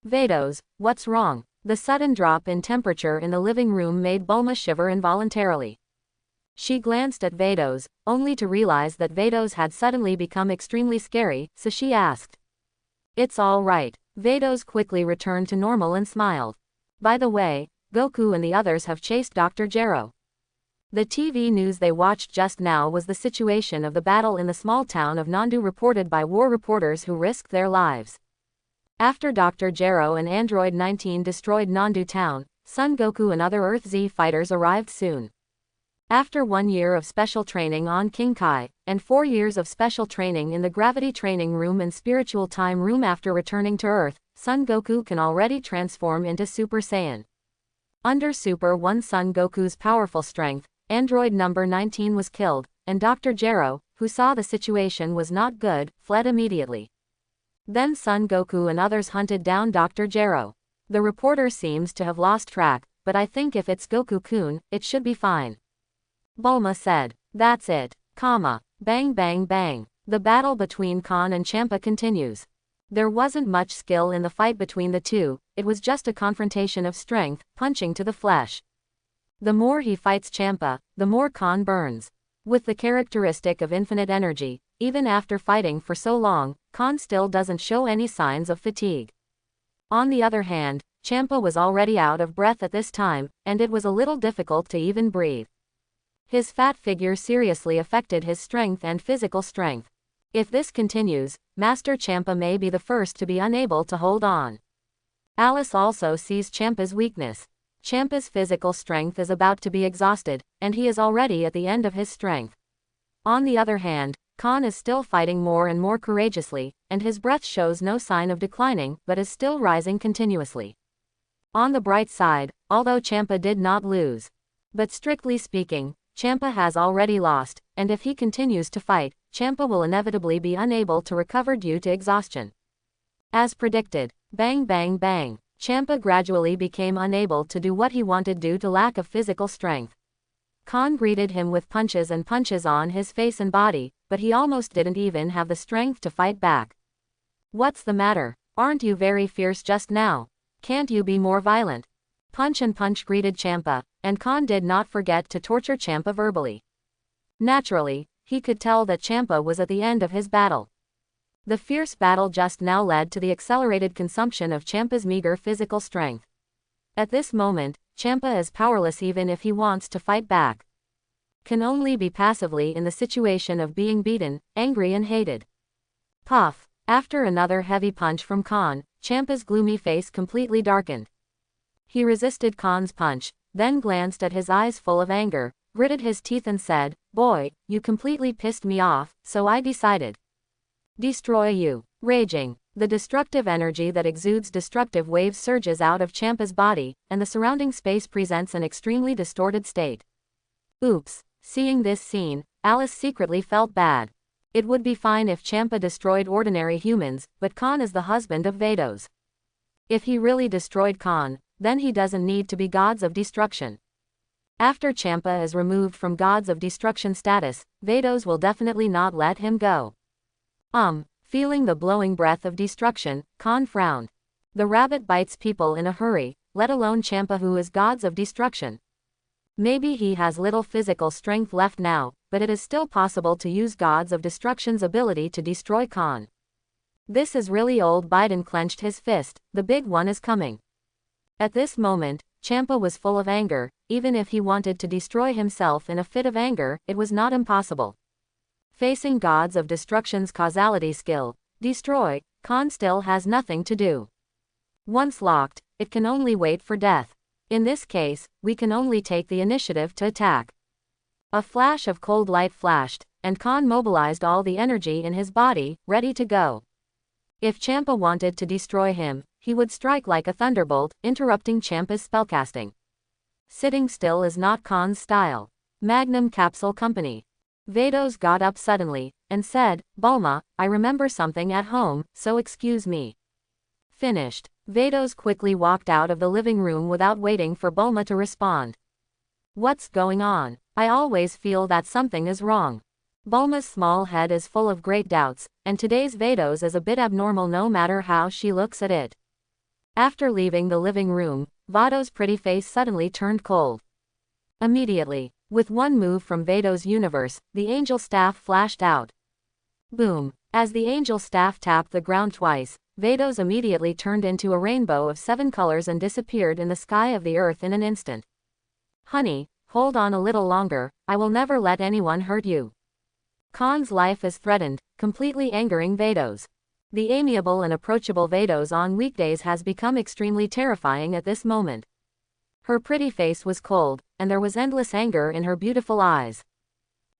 Vados, what's wrong? The sudden drop in temperature in the living room made Bulma shiver involuntarily. She glanced at Vados, only to realize that Vados had suddenly become extremely scary, so she asked. It's all right. Vados quickly returned to normal and smiled. By the way, Goku and the others have chased Dr. Gero. The TV news they watched just now was the situation of the battle in the small town of Nandu reported by war reporters who risked their lives. After Dr. Gero and Android 19 destroyed Nandu town, Son Goku and other Earth Z fighters arrived soon. After 1 year of special training on King Kai, and 4 years of special training in the Gravity Training Room and Spiritual Time Room after returning to Earth, Son Goku can already transform into Super Saiyan. Under Super 1 Son Goku's powerful strength, Android number 19 was killed, and Dr. Gero, who saw the situation was not good, fled immediately. Then Son Goku and others hunted down Dr. Gero. The reporter seems to have lost track, but I think if it's Goku-kun, it should be fine. Bulma said. That's it. Bang bang bang. The battle between Khan and Champa continues. There wasn't much skill in the fight between the two, it was just a confrontation of strength, punching to the flesh. The more he fights Champa, the more Khan burns. With the characteristic of infinite energy, even after fighting for so long, Khan still doesn't show any signs of fatigue. On the other hand, Champa was already out of breath at this time, and it was a little difficult to even breathe. His fat figure seriously affected his strength and physical strength. If this continues, Master Champa may be the first to be unable to hold on. Alice also sees Champa's weakness. Champa's physical strength is about to be exhausted, and he is already at the end of his strength. On the other hand, Khan is still fighting more and more courageously, and his breath shows no sign of declining but is still rising continuously. On the bright side, although Champa did not lose. But strictly speaking, Champa has already lost, and if he continues to fight, Champa will inevitably be unable to recover due to exhaustion. As predicted, bang bang bang, Champa gradually became unable to do what he wanted due to lack of physical strength. Khan greeted him with punches and punches on his face and body, but he almost didn't even have the strength to fight back. What's the matter? Aren't you very fierce just now? Can't you be more violent? Punch and punch greeted Champa, and Khan did not forget to torture Champa verbally. Naturally, he could tell that Champa was at the end of his battle. The fierce battle just now led to the accelerated consumption of Champa's meager physical strength. At this moment, Champa is powerless even if he wants to fight back. Can only be passively in the situation of being beaten, angry and hated. Puff! After another heavy punch from Khan, Champa's gloomy face completely darkened. He resisted Khan's punch, then glanced at his eyes full of anger, gritted his teeth and said, "Boy, you completely pissed me off, so I decided. Destroy you." Raging, the destructive energy that exudes destructive waves surges out of Champa's body, and the surrounding space presents an extremely distorted state. Oops. Seeing this scene, Alice secretly felt bad. It would be fine if Champa destroyed ordinary humans, but Khan is the husband of Vados. If he really destroyed Khan, then he doesn't need to be gods of destruction. After Champa is removed from gods of destruction status, Vados will definitely not let him go. Feeling the blowing breath of destruction, Khan frowned. The rabbit bites people in a hurry, let alone Champa who is gods of destruction. Maybe he has little physical strength left now, but it is still possible to use gods of destruction's ability to destroy Khan. This is really old. Biden clenched his fist, the big one is coming. At this moment, Champa was full of anger. Even if he wanted to destroy himself in a fit of anger, it was not impossible. Facing gods of destruction's causality skill, destroy, Khan still has nothing to do. Once locked, it can only wait for death. In this case, we can only take the initiative to attack. A flash of cold light flashed, and Khan mobilized all the energy in his body, ready to go. If Champa wanted to destroy him, he would strike like a thunderbolt, interrupting Champa's spellcasting. Sitting still is not Khan's style. Magnum Capsule Company. Vados got up suddenly, and said, "Bulma, I remember something at home, so excuse me." Finished. Vados quickly walked out of the living room without waiting for Bulma to respond. What's going on? I always feel that something is wrong. Bulma's small head is full of great doubts, and today's Vados is a bit abnormal no matter how she looks at it. After leaving the living room, Vados' pretty face suddenly turned cold. Immediately, with one move from Vados' universe, the angel staff flashed out. Boom! As the angel staff tapped the ground twice, Vados immediately turned into a rainbow of 7 colors and disappeared in the sky of the earth in an instant. Honey, hold on a little longer, I will never let anyone hurt you. Khan's life is threatened, completely angering Vados. The amiable and approachable Vados on weekdays has become extremely terrifying at this moment. Her pretty face was cold, and there was endless anger in her beautiful eyes.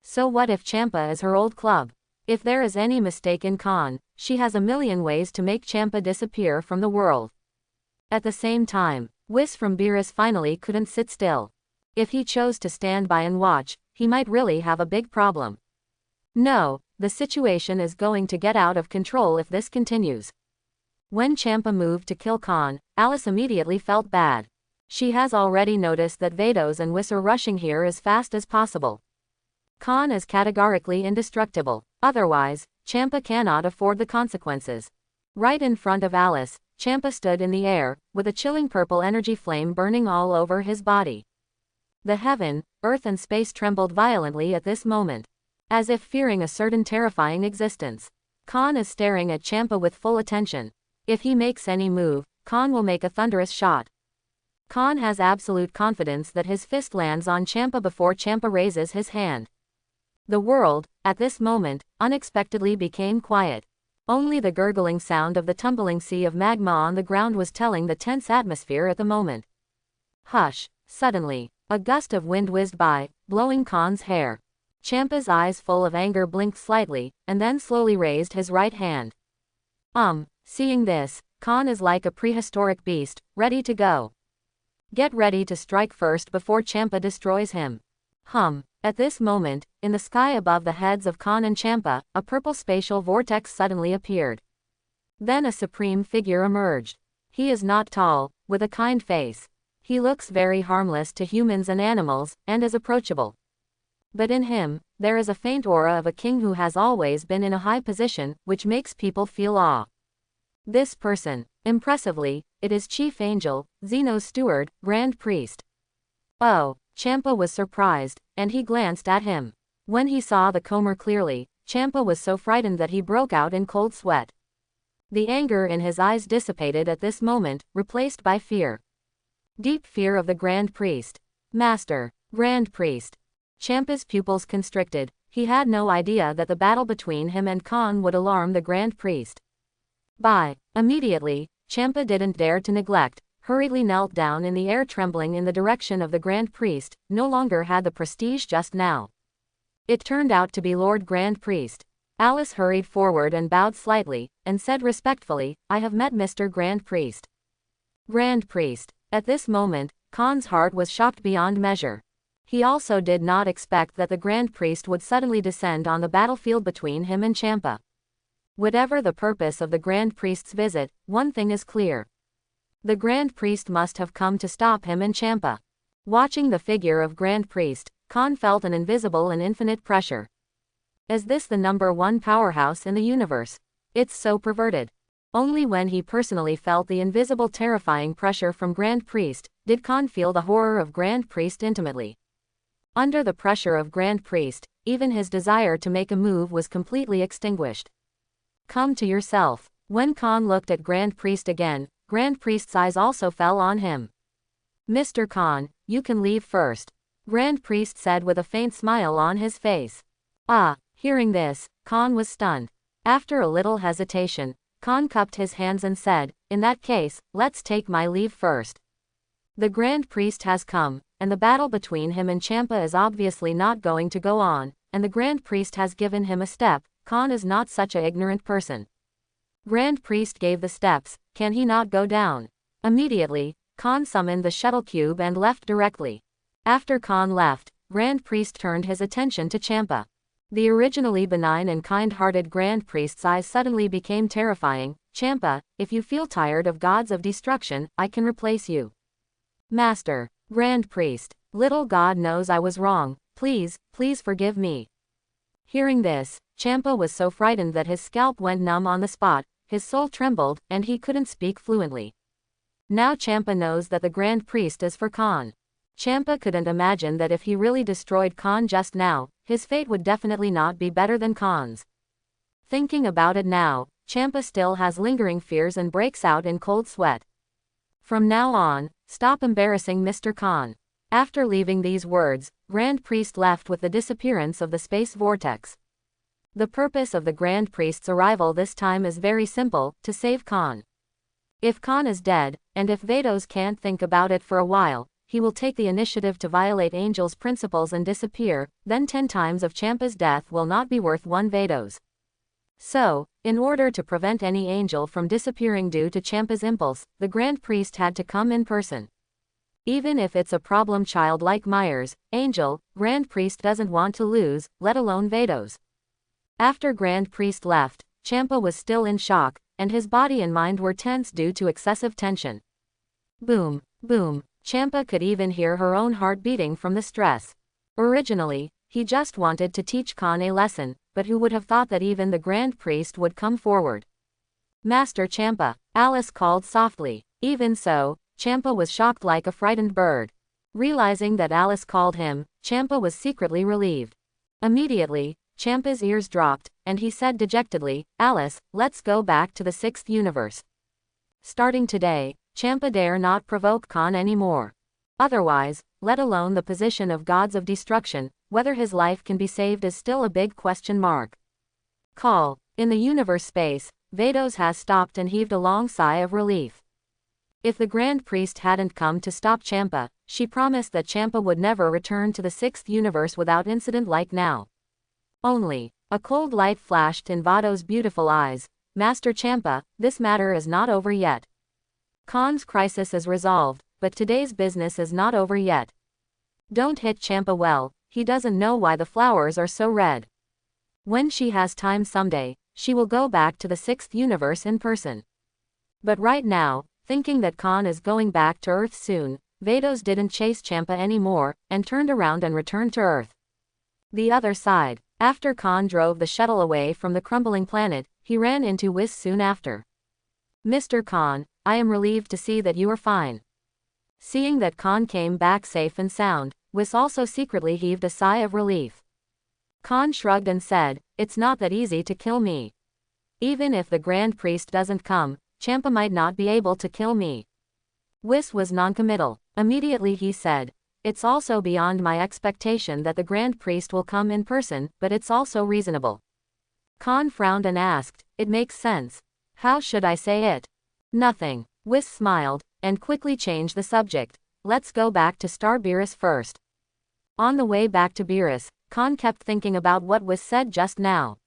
So what if Champa is her old club? If there is any mistake in Khan, she has a million ways to make Champa disappear from the world. At the same time, Whis from Beerus finally couldn't sit still. If he chose to stand by and watch, he might really have a big problem. No, the situation is going to get out of control if this continues. When Champa moved to kill Khan, Alice immediately felt bad. She has already noticed that Vados and Whis are rushing here as fast as possible. Khan is categorically indestructible, otherwise, Champa cannot afford the consequences. Right in front of Alice, Champa stood in the air, with a chilling purple energy flame burning all over his body. The heaven, earth and space trembled violently at this moment, as if fearing a certain terrifying existence. Khan is staring at Champa with full attention. If he makes any move, Khan will make a thunderous shot. Khan has absolute confidence that his fist lands on Champa before Champa raises his hand. The world, at this moment, unexpectedly became quiet. Only the gurgling sound of the tumbling sea of magma on the ground was telling the tense atmosphere at the moment. Hush! Suddenly, a gust of wind whizzed by, blowing Khan's hair. Champa's eyes full of anger blinked slightly, and then slowly raised his right hand. Seeing this, Khan is like a prehistoric beast, ready to go. Get ready to strike first before Champa destroys him. At this moment, in the sky above the heads of Khan and Champa, a purple spatial vortex suddenly appeared. Then a supreme figure emerged. He is not tall, with a kind face. He looks very harmless to humans and animals, and is approachable. But in him, there is a faint aura of a king who has always been in a high position, which makes people feel awe. This person, impressively, it is Chief Angel, Xeno's steward, Grand Priest. Oh, Champa was surprised, and he glanced at him. When he saw the comer clearly, Champa was so frightened that he broke out in cold sweat. The anger in his eyes dissipated at this moment, replaced by fear. Deep fear of the Grand Priest. Master, Grand Priest. Champa's pupils constricted. He had no idea that the battle between him and Khan would alarm the Grand Priest. Immediately, Champa didn't dare to neglect, hurriedly knelt down in the air trembling in the direction of the Grand Priest, no longer had the prestige just now. It turned out to be Lord Grand Priest. Alice hurried forward and bowed slightly, and said respectfully, I have met Mr. Grand Priest. Grand Priest. At this moment, Khan's heart was shocked beyond measure. He also did not expect that the Grand Priest would suddenly descend on the battlefield between him and Champa. Whatever the purpose of the Grand Priest's visit, one thing is clear. The Grand Priest must have come to stop him and Champa. Watching the figure of Grand Priest, Khan felt an invisible and infinite pressure. Is this the #1 powerhouse in the universe? It's so perverted. Only when he personally felt the invisible terrifying pressure from Grand Priest, did Khan feel the horror of Grand Priest intimately. Under the pressure of Grand Priest, even his desire to make a move was completely extinguished. Come to yourself. When Khan looked at Grand Priest again, Grand Priest's eyes also fell on him. Mr. Khan, you can leave first. Grand Priest said with a faint smile on his face. Hearing this, Khan was stunned. After a little hesitation, Khan cupped his hands and said, in that case, let's take my leave first. The Grand Priest has come, and the battle between him and Champa is obviously not going to go on, and the Grand Priest has given him a step. Khan is not such an ignorant person. Grand Priest gave the steps, can he not go down? Immediately, Khan summoned the shuttle cube and left directly. After Khan left, Grand Priest turned his attention to Champa. The originally benign and kind-hearted Grand Priest's eyes suddenly became terrifying. Champa, if you feel tired of gods of destruction, I can replace you. Master. Grand Priest. Little God knows I was wrong. Please, please forgive me. Hearing this, Champa was so frightened that his scalp went numb on the spot, his soul trembled, and he couldn't speak fluently. Now Champa knows that the Grand Priest is for Khan. Champa couldn't imagine that if he really destroyed Khan just now, his fate would definitely not be better than Khan's. Thinking about it now, Champa still has lingering fears and breaks out in cold sweat. From now on, stop embarrassing Mr. Khan. After leaving these words, Grand Priest left with the disappearance of the space vortex. The purpose of the Grand Priest's arrival this time is very simple, to save Khan. If Khan is dead, and if Vados can't think about it for a while, he will take the initiative to violate Angel's principles and disappear, then 10 times of Champa's death will not be worth 1 Vados. So, in order to prevent any Angel from disappearing due to Champa's impulse, the Grand Priest had to come in person. Even if it's a problem child like Myers, Angel, Grand Priest doesn't want to lose, let alone Vados. After Grand Priest left, Champa was still in shock, and his body and mind were tense due to excessive tension. Boom, boom. Champa could even hear her own heart beating from the stress. Originally, he just wanted to teach Khan a lesson, but who would have thought that even the Grand Priest would come forward? Master Champa, Alice called softly. Even so, Champa was shocked like a frightened bird. Realizing that Alice called him, Champa was secretly relieved. Immediately, Champa's ears dropped, and he said dejectedly, Alice, let's go back to the 6th universe. Starting today, Champa dare not provoke Khan anymore. Otherwise, let alone the position of gods of destruction, whether his life can be saved is still a big question mark. Call. In the universe space, Vados has stopped and heaved a long sigh of relief. If the Grand Priest hadn't come to stop Champa, she promised that Champa would never return to the 6th universe without incident like now. Only, a cold light flashed in Vados' beautiful eyes. Master Champa, this matter is not over yet. Khan's crisis is resolved, but today's business is not over yet. Don't hit Champa well, he doesn't know why the flowers are so red. When she has time someday, she will go back to the 6th universe in person. But right now, thinking that Khan is going back to Earth soon, Vados didn't chase Champa anymore, and turned around and returned to Earth. The other side. After Khan drove the shuttle away from the crumbling planet, he ran into Whis soon after. Mr. Khan, I am relieved to see that you are fine. Seeing that Khan came back safe and sound, Whis also secretly heaved a sigh of relief. Khan shrugged and said, it's not that easy to kill me. Even if the Grand Priest doesn't come, Champa might not be able to kill me. Whis was noncommittal. Immediately he said, it's also beyond my expectation that the Grand Priest will come in person, but it's also reasonable. Khan frowned and asked, it makes sense. How should I say it? Nothing. Whis smiled, and quickly changed the subject. Let's go back to Star Beerus first. On the way back to Beerus, Khan kept thinking about what was said just now.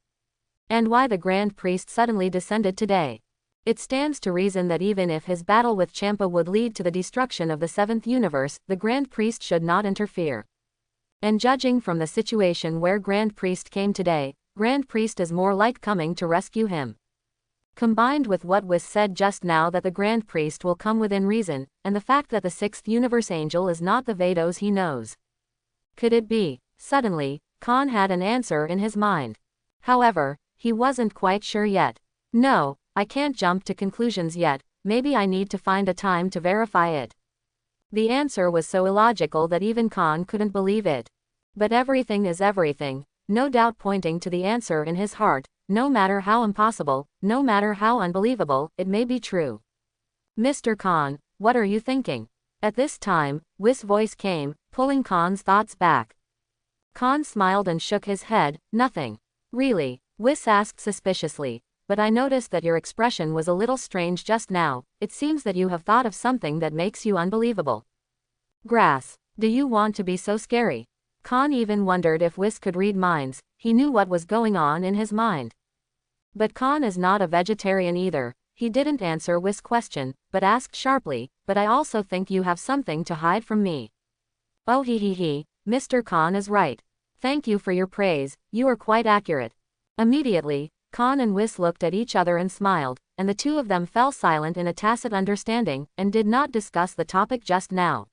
And why the Grand Priest suddenly descended today. It stands to reason that even if his battle with Champa would lead to the destruction of the 7th universe, the Grand Priest should not interfere. And judging from the situation where Grand Priest came today, Grand Priest is more like coming to rescue him. Combined with what was said just now that the Grand Priest will come within reason, and the fact that the 6th universe angel is not the Vados he knows. Could it be? Suddenly, Khan had an answer in his mind. However, he wasn't quite sure yet. No, I can't jump to conclusions yet, maybe I need to find a time to verify it. The answer was so illogical that even Khan couldn't believe it. But everything is everything, no doubt pointing to the answer in his heart, no matter how impossible, no matter how unbelievable, it may be true. Mr. Khan, what are you thinking? At this time, Whis' voice came, pulling Khan's thoughts back. Khan smiled and shook his head, nothing. Really? Whis asked suspiciously. But I noticed that your expression was a little strange just now, it seems that you have thought of something that makes you unbelievable. Grass. Do you want to be so scary? Khan even wondered if Whis could read minds, he knew what was going on in his mind. But Khan is not a vegetarian either, he didn't answer Whis' question, but asked sharply, but I also think you have something to hide from me. Oh he, Mr. Khan is right. Thank you for your praise, you are quite accurate. Immediately, Khan and Whis looked at each other and smiled, and the two of them fell silent in a tacit understanding, and did not discuss the topic just now.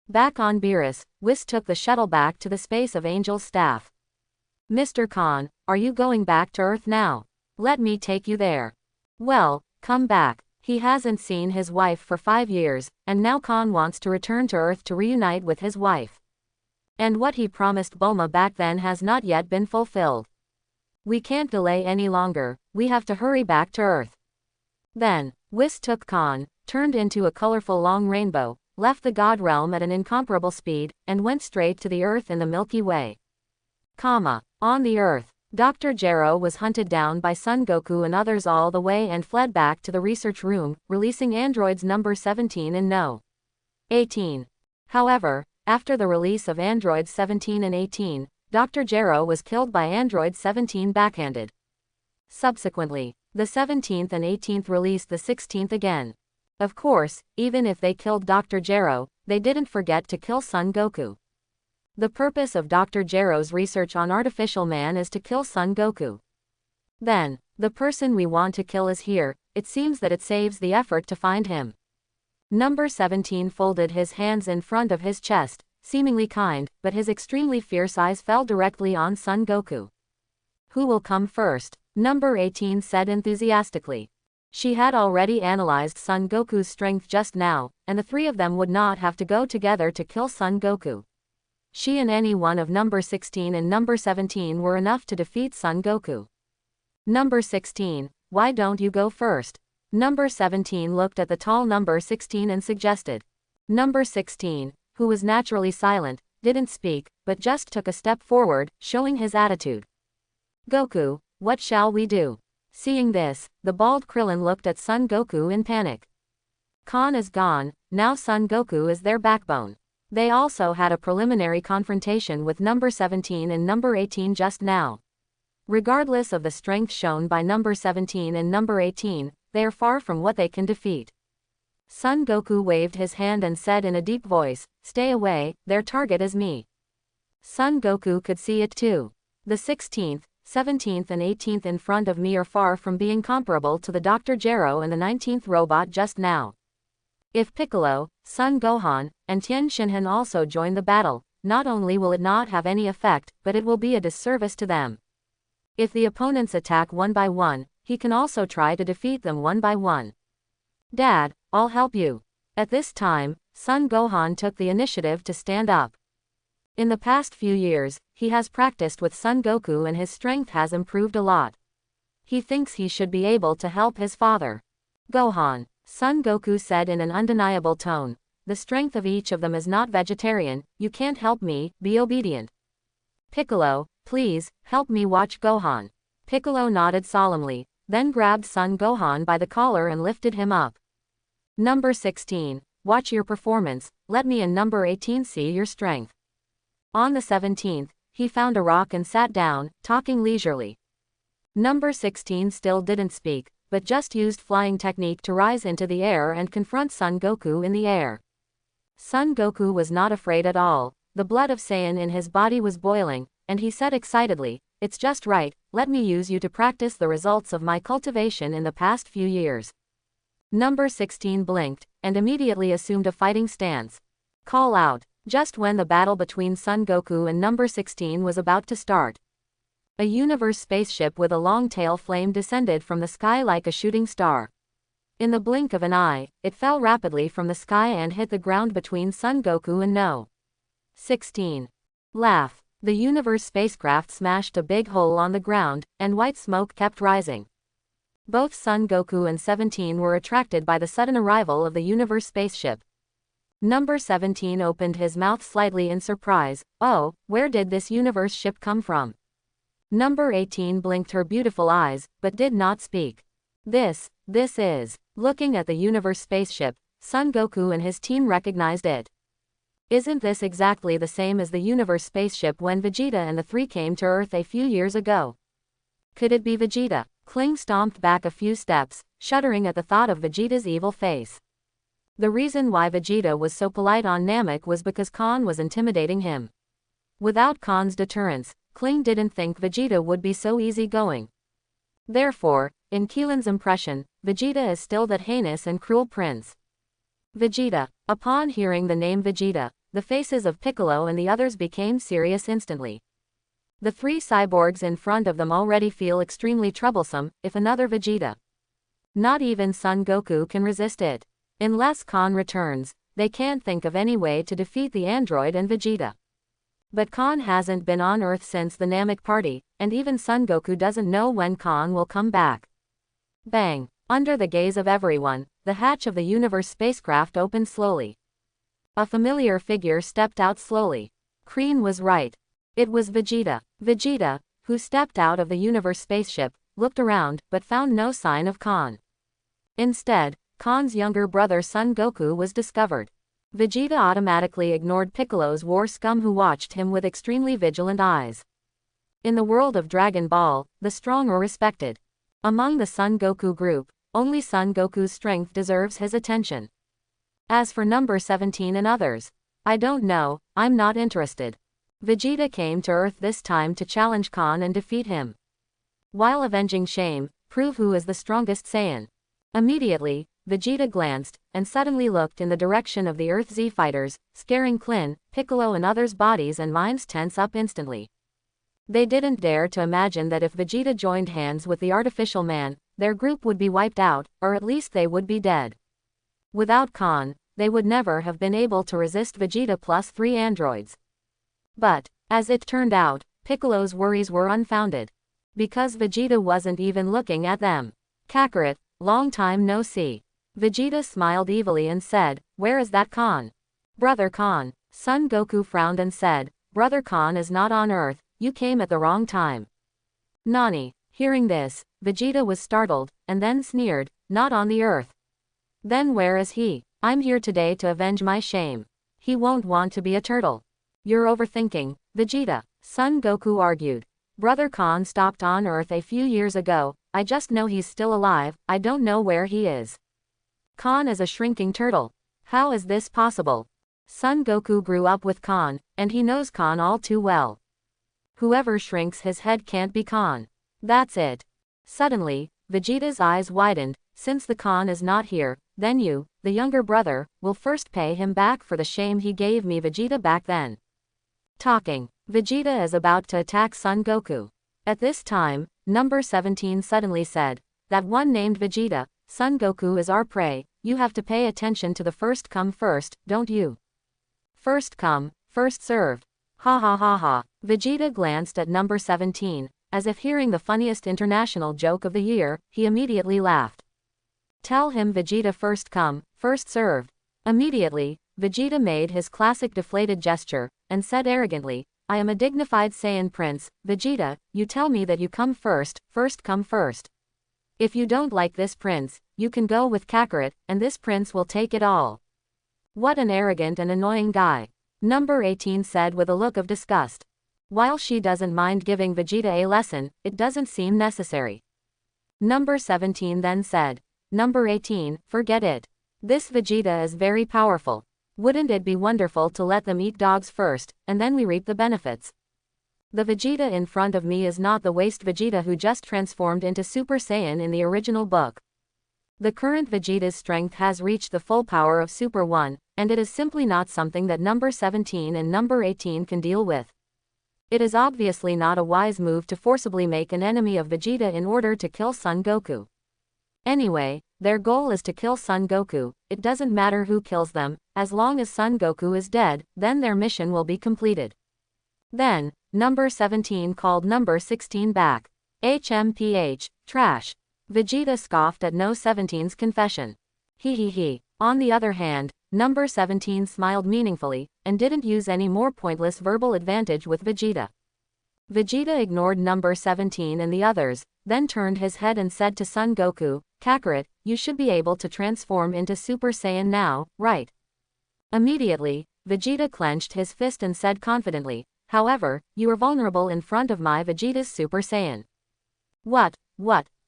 Back on Beerus, Whis took the shuttle back to the space of Angel's staff. Mr. Khan, are you going back to Earth now? Let me take you there. Well, come back. He hasn't seen his wife for 5 years, and now Khan wants to return to Earth to reunite with his wife. And what he promised Bulma back then has not yet been fulfilled. We can't delay any longer, we have to hurry back to Earth. Then, Whis took Khan, turned into a colorful long rainbow, left the God Realm at an incomparable speed, and went straight to the Earth in the Milky Way. On the Earth, Dr. Gero was hunted down by Son Goku and others all the way and fled back to the research room, releasing androids number 17 and No. 18. However, after the release of androids 17 and 18, Dr. Gero was killed by android 17 backhanded. Subsequently, the 17th and 18th released the 16th again. Of course, even if they killed Dr. Gero, they didn't forget to kill Son Goku. The purpose of Dr. Gero's research on artificial man is to kill Son Goku. Then, the person we want to kill is here, it seems that it saves the effort to find him. Number 17 folded his hands in front of his chest, seemingly kind, but his extremely fierce eyes fell directly on Son Goku. Who will come first? Number 18 said enthusiastically. She had already analyzed Son Goku's strength just now, and the three of them would not have to go together to kill Son Goku. She and any one of number 16 and number 17 were enough to defeat Son Goku. Number 16, why don't you go first? Number 17 looked at the tall number 16 and suggested. Number 16, who was naturally silent, didn't speak, but just took a step forward, showing his attitude. Goku, what shall we do? Seeing this, the bald Krillin looked at Son Goku in panic. Khan is gone, now Son Goku is their backbone. They also had a preliminary confrontation with number 17 and number 18 just now. Regardless of the strength shown by number 17 and number 18, they are far from what they can defeat. Son Goku waved his hand and said in a deep voice, "Stay away, their target is me." Son Goku could see it too. The 16th, 17th and 18th in front of me are far from being comparable to the Dr. Gero and the 19th robot just now. If Piccolo, Son Gohan, and Tien Shinhan also join the battle, not only will it not have any effect, but it will be a disservice to them. If the opponents attack one by one, he can also try to defeat them one by one. Dad, I'll help you. At this time, Son Gohan took the initiative to stand up. In the past few years, he has practiced with Son Goku and his strength has improved a lot. He thinks he should be able to help his father. Gohan, Son Goku said in an undeniable tone, the strength of each of them is not vegetarian, you can't help me, be obedient. Piccolo, please, help me watch Gohan. Piccolo nodded solemnly, then grabbed Son Gohan by the collar and lifted him up. Number 16, watch your performance, let me and number 18 see your strength. On the 17th, he found a rock and sat down, talking leisurely. Number 16 still didn't speak, but just used flying technique to rise into the air and confront Son Goku in the air. Son Goku was not afraid at all, the blood of Saiyan in his body was boiling, and he said excitedly, "It's just right, let me use you to practice the results of my cultivation in the past few years." Number 16 blinked, and immediately assumed a fighting stance. Call out, just when the battle between Son Goku and number 16 was about to start. A universe spaceship with a long tail flame descended from the sky like a shooting star. In the blink of an eye, it fell rapidly from the sky and hit the ground between Son Goku and No. 16. Laugh. The universe spacecraft smashed a big hole on the ground, and white smoke kept rising. Both Son Goku and 17 were attracted by the sudden arrival of the universe spaceship. Number 17 opened his mouth slightly in surprise. Oh, where did this universe ship come from? Number 18 blinked her beautiful eyes, but did not speak. This is. Looking at the universe spaceship, Son Goku and his team recognized it. Isn't this exactly the same as the universe spaceship when Vegeta and the three came to Earth a few years ago? Could it be Vegeta? Kling stomped back a few steps, shuddering at the thought of Vegeta's evil face. The reason why Vegeta was so polite on Namek was because Khan was intimidating him. Without Khan's deterrence, Kling didn't think Vegeta would be so easygoing. Therefore, in Keelan's impression, Vegeta is still that heinous and cruel prince. Vegeta. Upon hearing the name Vegeta, the faces of Piccolo and the others became serious instantly. The three cyborgs in front of them already feel extremely troublesome, if another Vegeta. Not even Son Goku can resist it. Unless Khan returns, they can't think of any way to defeat the android and Vegeta. But Khan hasn't been on Earth since the Namek party, and even Son Goku doesn't know when Khan will come back. Bang! Under the gaze of everyone, the hatch of the universe spacecraft opened slowly. A familiar figure stepped out slowly. Kreen was right. It was Vegeta. Vegeta, who stepped out of the universe spaceship, looked around, but found no sign of Khan. Instead, Khan's younger brother Son Goku was discovered. Vegeta automatically ignored Piccolo's war scum who watched him with extremely vigilant eyes. In the world of Dragon Ball, the strong are respected. Among the Son Goku group, only Son Goku's strength deserves his attention. As for number 17 and others, I don't know, I'm not interested. Vegeta came to Earth this time to challenge Khan and defeat him. While avenging shame, prove who is the strongest Saiyan. Immediately, Vegeta glanced, and suddenly looked in the direction of the Earth Z fighters, scaring Klin, Piccolo and others' bodies and minds tense up instantly. They didn't dare to imagine that if Vegeta joined hands with the artificial man, their group would be wiped out, or at least they would be dead. Without Khan, they would never have been able to resist Vegeta plus 3 androids. But, as it turned out, Piccolo's worries were unfounded. Because Vegeta wasn't even looking at them. Kakarot, long time no see. Vegeta smiled evilly and said, "Where is that Khan?" "Brother Khan." Son Goku frowned and said, "Brother Khan is not on Earth, you came at the wrong time." Nani. Hearing this, Vegeta was startled, and then sneered, "Not on the Earth. Then where is he? I'm here today to avenge my shame. He won't want to be a turtle." "You're overthinking, Vegeta," Son Goku argued. "Brother Khan stopped on Earth a few years ago, I just know he's still alive, I don't know where he is." "Khan is a shrinking turtle. How is this possible?" Son Goku grew up with Khan, and he knows Khan all too well. Whoever shrinks his head can't be Khan. That's it. Suddenly, Vegeta's eyes widened, "Since the Khan is not here, then you, the younger brother, will first pay him back for the shame he gave me." Vegeta back then. Talking. Vegeta is about to attack Son Goku. At this time, number 17 suddenly said, "That one named Vegeta, Son Goku is our prey, you have to pay attention to the first come first, don't you? First come, first served." Ha ha ha ha. Vegeta glanced at number 17, as if hearing the funniest international joke of the year, he immediately laughed. "Tell him Vegeta first come, first served." Immediately, Vegeta made his classic deflated gesture, and said arrogantly, "I am a dignified Saiyan prince, Vegeta, you tell me that you come first come first. If you don't like this prince, you can go with Kakarot, and this prince will take it all." "What an arrogant and annoying guy," number 18 said with a look of disgust. While she doesn't mind giving Vegeta a lesson, it doesn't seem necessary. Number 17 then said, "Number 18, forget it. This Vegeta is very powerful. Wouldn't it be wonderful to let them eat dogs first, and then we reap the benefits? The Vegeta in front of me is not the waste Vegeta who just transformed into Super Saiyan in the original book. The current Vegeta's strength has reached the full power of Super 1, and it is simply not something that number 17 and number 18 can deal with. It is obviously not a wise move to forcibly make an enemy of Vegeta in order to kill Son Goku. Anyway, their goal is to kill Son Goku, it doesn't matter who kills them, as long as Son Goku is dead, then their mission will be completed." Then, number 17 called number 16 back. "HMPH, trash." Vegeta scoffed at no 17's confession. He. On the other hand, number 17 smiled meaningfully, and didn't use any more pointless verbal advantage with Vegeta. Vegeta ignored number 17 and the others, then turned his head and said to Son Goku, "Kakarot, you should be able to transform into Super Saiyan now, right?" Immediately, Vegeta clenched his fist and said confidently, "However, you are vulnerable in front of my Vegeta's Super Saiyan." What?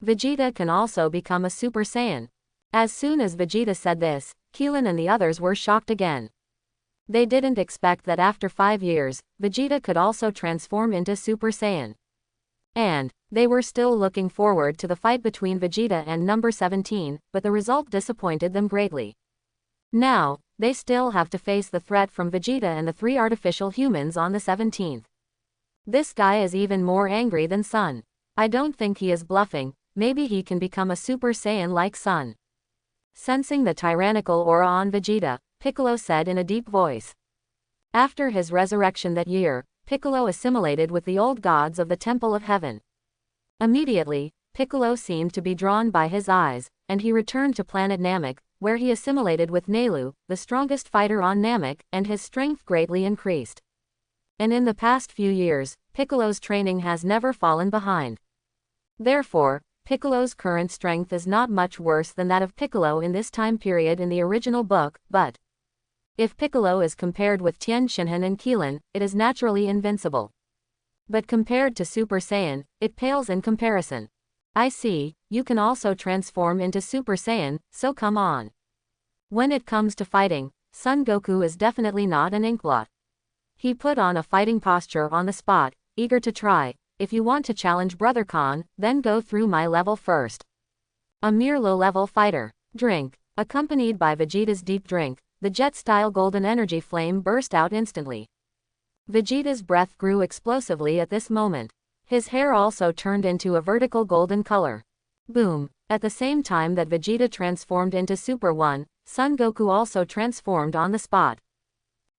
Vegeta can also become a Super Saiyan? As soon as Vegeta said this, Keelan and the others were shocked again. They didn't expect that after 5 years, Vegeta could also transform into Super Saiyan. And they were still looking forward to the fight between Vegeta and number 17, but the result disappointed them greatly. Now, they still have to face the threat from Vegeta and the 3 artificial humans on the 17th. This guy is even more angry than Sun. I don't think he is bluffing, maybe he can become a Super Saiyan like Sun. Sensing the tyrannical aura on Vegeta, Piccolo said in a deep voice. After his resurrection that year, Piccolo assimilated with the old gods of the Temple of Heaven. Immediately, Piccolo seemed to be drawn by his eyes, and he returned to planet Namek, where he assimilated with Nelu, the strongest fighter on Namek, and his strength greatly increased. And in the past few years, Piccolo's training has never fallen behind. Therefore, Piccolo's current strength is not much worse than that of Piccolo in this time period in the original book, but if Piccolo is compared with Tien Shinhan and Keelan, it is naturally invincible. But compared to Super Saiyan, it pales in comparison. I see, you can also transform into Super Saiyan, so come on. When it comes to fighting, Son Goku is definitely not an inkblot. He put on a fighting posture on the spot, eager to try. If you want to challenge Brother Khan, then go through my level first. A mere low-level fighter. Drink. Accompanied by Vegeta's deep drink, the jet-style golden energy flame burst out instantly. Vegeta's breath grew explosively at this moment. His hair also turned into a vertical golden color. Boom. At the same time that Vegeta transformed into Super One, Son Goku also transformed on the spot.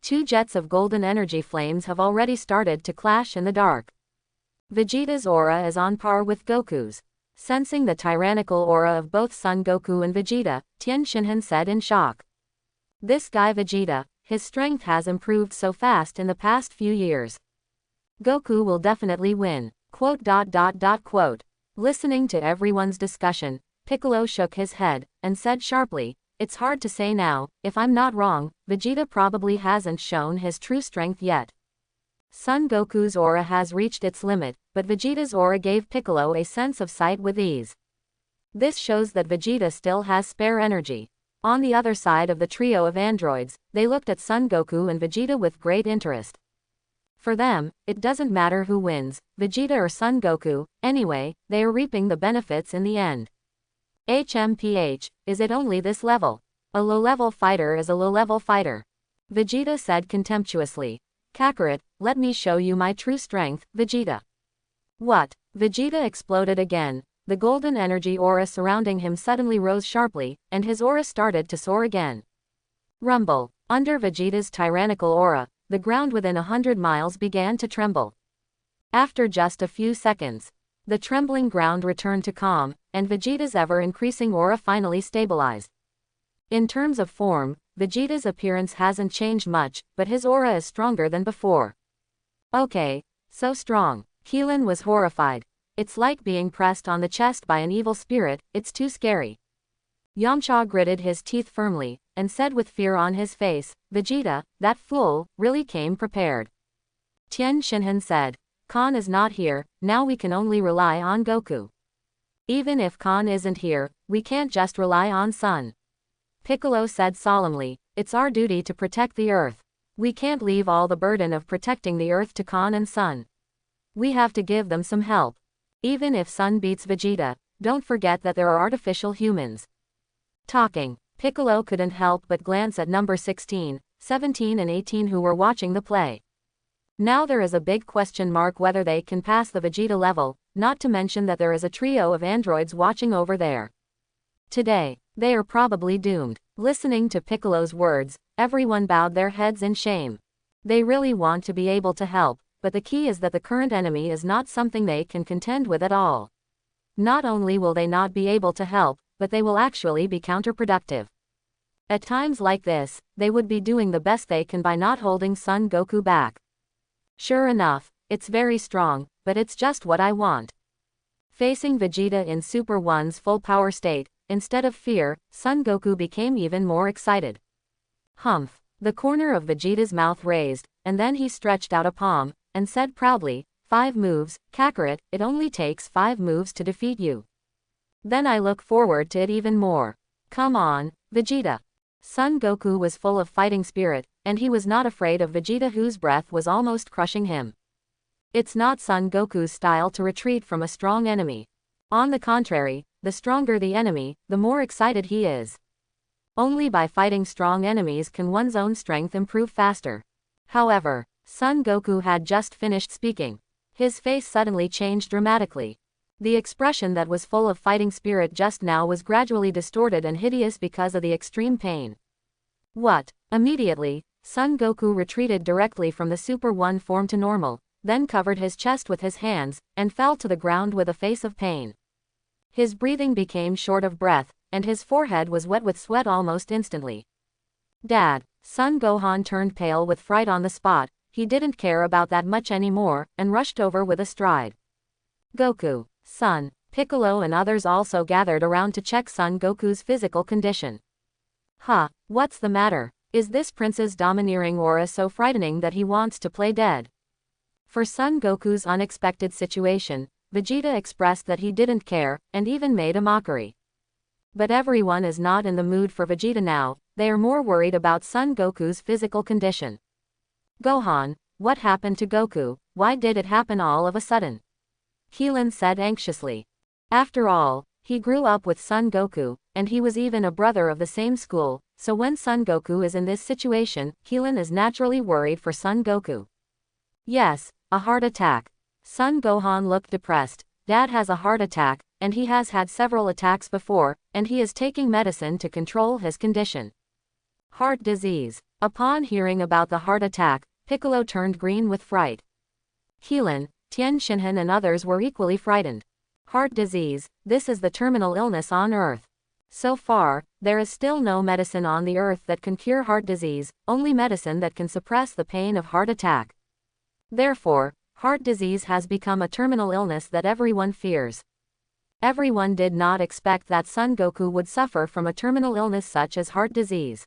2 jets of golden energy flames have already started to clash in the dark. Vegeta's aura is on par with Goku's. Sensing the tyrannical aura of both Son Goku and Vegeta, Tien Shinhan said in shock. This guy Vegeta, his strength has improved so fast in the past few years. Goku will definitely win. ... Listening to everyone's discussion, Piccolo shook his head, and said sharply, it's hard to say now, if I'm not wrong, Vegeta probably hasn't shown his true strength yet. Son Goku's aura has reached its limit, but Vegeta's aura gave Piccolo a sense of sight with ease. This shows that Vegeta still has spare energy. On the other side of the trio of androids, they looked at Son Goku and Vegeta with great interest. For them, it doesn't matter who wins, Vegeta or Son Goku, anyway, they are reaping the benefits in the end. HMPH, is it only this level? A low-level fighter is a low-level fighter. Vegeta said contemptuously. Kakarot, let me show you my true strength, Vegeta. What? Vegeta exploded again. The golden energy aura surrounding him suddenly rose sharply, and his aura started to soar again. Rumble. Under Vegeta's tyrannical aura, the ground within 100 miles began to tremble. After just a few seconds, the trembling ground returned to calm, and Vegeta's ever-increasing aura finally stabilized. In terms of form, Vegeta's appearance hasn't changed much, but his aura is stronger than before. Okay, so strong. Keelan was horrified. It's like being pressed on the chest by an evil spirit, it's too scary. Yamcha gritted his teeth firmly, and said with fear on his face, Vegeta, that fool, really came prepared. Tien Shinhan said, Khan is not here, now we can only rely on Goku. Even if Khan isn't here, we can't just rely on Son. Piccolo said solemnly, it's our duty to protect the Earth. We can't leave all the burden of protecting the Earth to Khan and Son. We have to give them some help. Even if Son beats Vegeta, don't forget that there are artificial humans. Talking, Piccolo couldn't help but glance at number 16, 17 and 18 who were watching the play. Now there is a big question mark whether they can pass the Vegeta level, not to mention that there is a trio of androids watching over there. Today, they are probably doomed. Listening to Piccolo's words, everyone bowed their heads in shame. They really want to be able to help, but the key is that the current enemy is not something they can contend with at all. Not only will they not be able to help, but they will actually be counterproductive. At times like this, they would be doing the best they can by not holding Son Goku back. Sure enough, it's very strong, but it's just what I want. Facing Vegeta in Super One's full power state, instead of fear, Son Goku became even more excited. Humph. The corner of Vegeta's mouth raised, and then he stretched out a palm, and said proudly, 5 moves, Kakarot, it only takes 5 moves to defeat you. Then I look forward to it even more. Come on, Vegeta. Son Goku was full of fighting spirit, and he was not afraid of Vegeta, whose breath was almost crushing him. It's not Son Goku's style to retreat from a strong enemy. On the contrary, the stronger the enemy, the more excited he is. Only by fighting strong enemies can one's own strength improve faster. However, Son Goku had just finished speaking. His face suddenly changed dramatically. The expression that was full of fighting spirit just now was gradually distorted and hideous because of the extreme pain. What? Immediately, Son Goku retreated directly from the Super 1 form to normal, then covered his chest with his hands, and fell to the ground with a face of pain. His breathing became short of breath, and his forehead was wet with sweat almost instantly. Dad. Son Gohan turned pale with fright on the spot. He didn't care about that much anymore, and rushed over with a stride. Goku. Son. Piccolo and others also gathered around to check Son Goku's physical condition. Huh, what's the matter? Is this prince's domineering aura so frightening that he wants to play dead? For Son Goku's unexpected situation, Vegeta expressed that he didn't care, and even made a mockery. But everyone is not in the mood for Vegeta now, they are more worried about Son Goku's physical condition. Gohan, what happened to Goku? Why did it happen all of a sudden? Keelan said anxiously. After all, he grew up with Son Goku, and he was even a brother of the same school, so when Son Goku is in this situation, Keelan is naturally worried for Son Goku. Yes, a heart attack. Son Gohan looked depressed. Dad has a heart attack, and he has had several attacks before, and he is taking medicine to control his condition. Heart disease. Upon hearing about the heart attack, Piccolo turned green with fright. Keelan, Tien Shinhan and others were equally frightened. Heart disease, this is the terminal illness on Earth. So far, there is still no medicine on the Earth that can cure heart disease, only medicine that can suppress the pain of heart attack. Therefore, heart disease has become a terminal illness that everyone fears. Everyone did not expect that Son Goku would suffer from a terminal illness such as heart disease.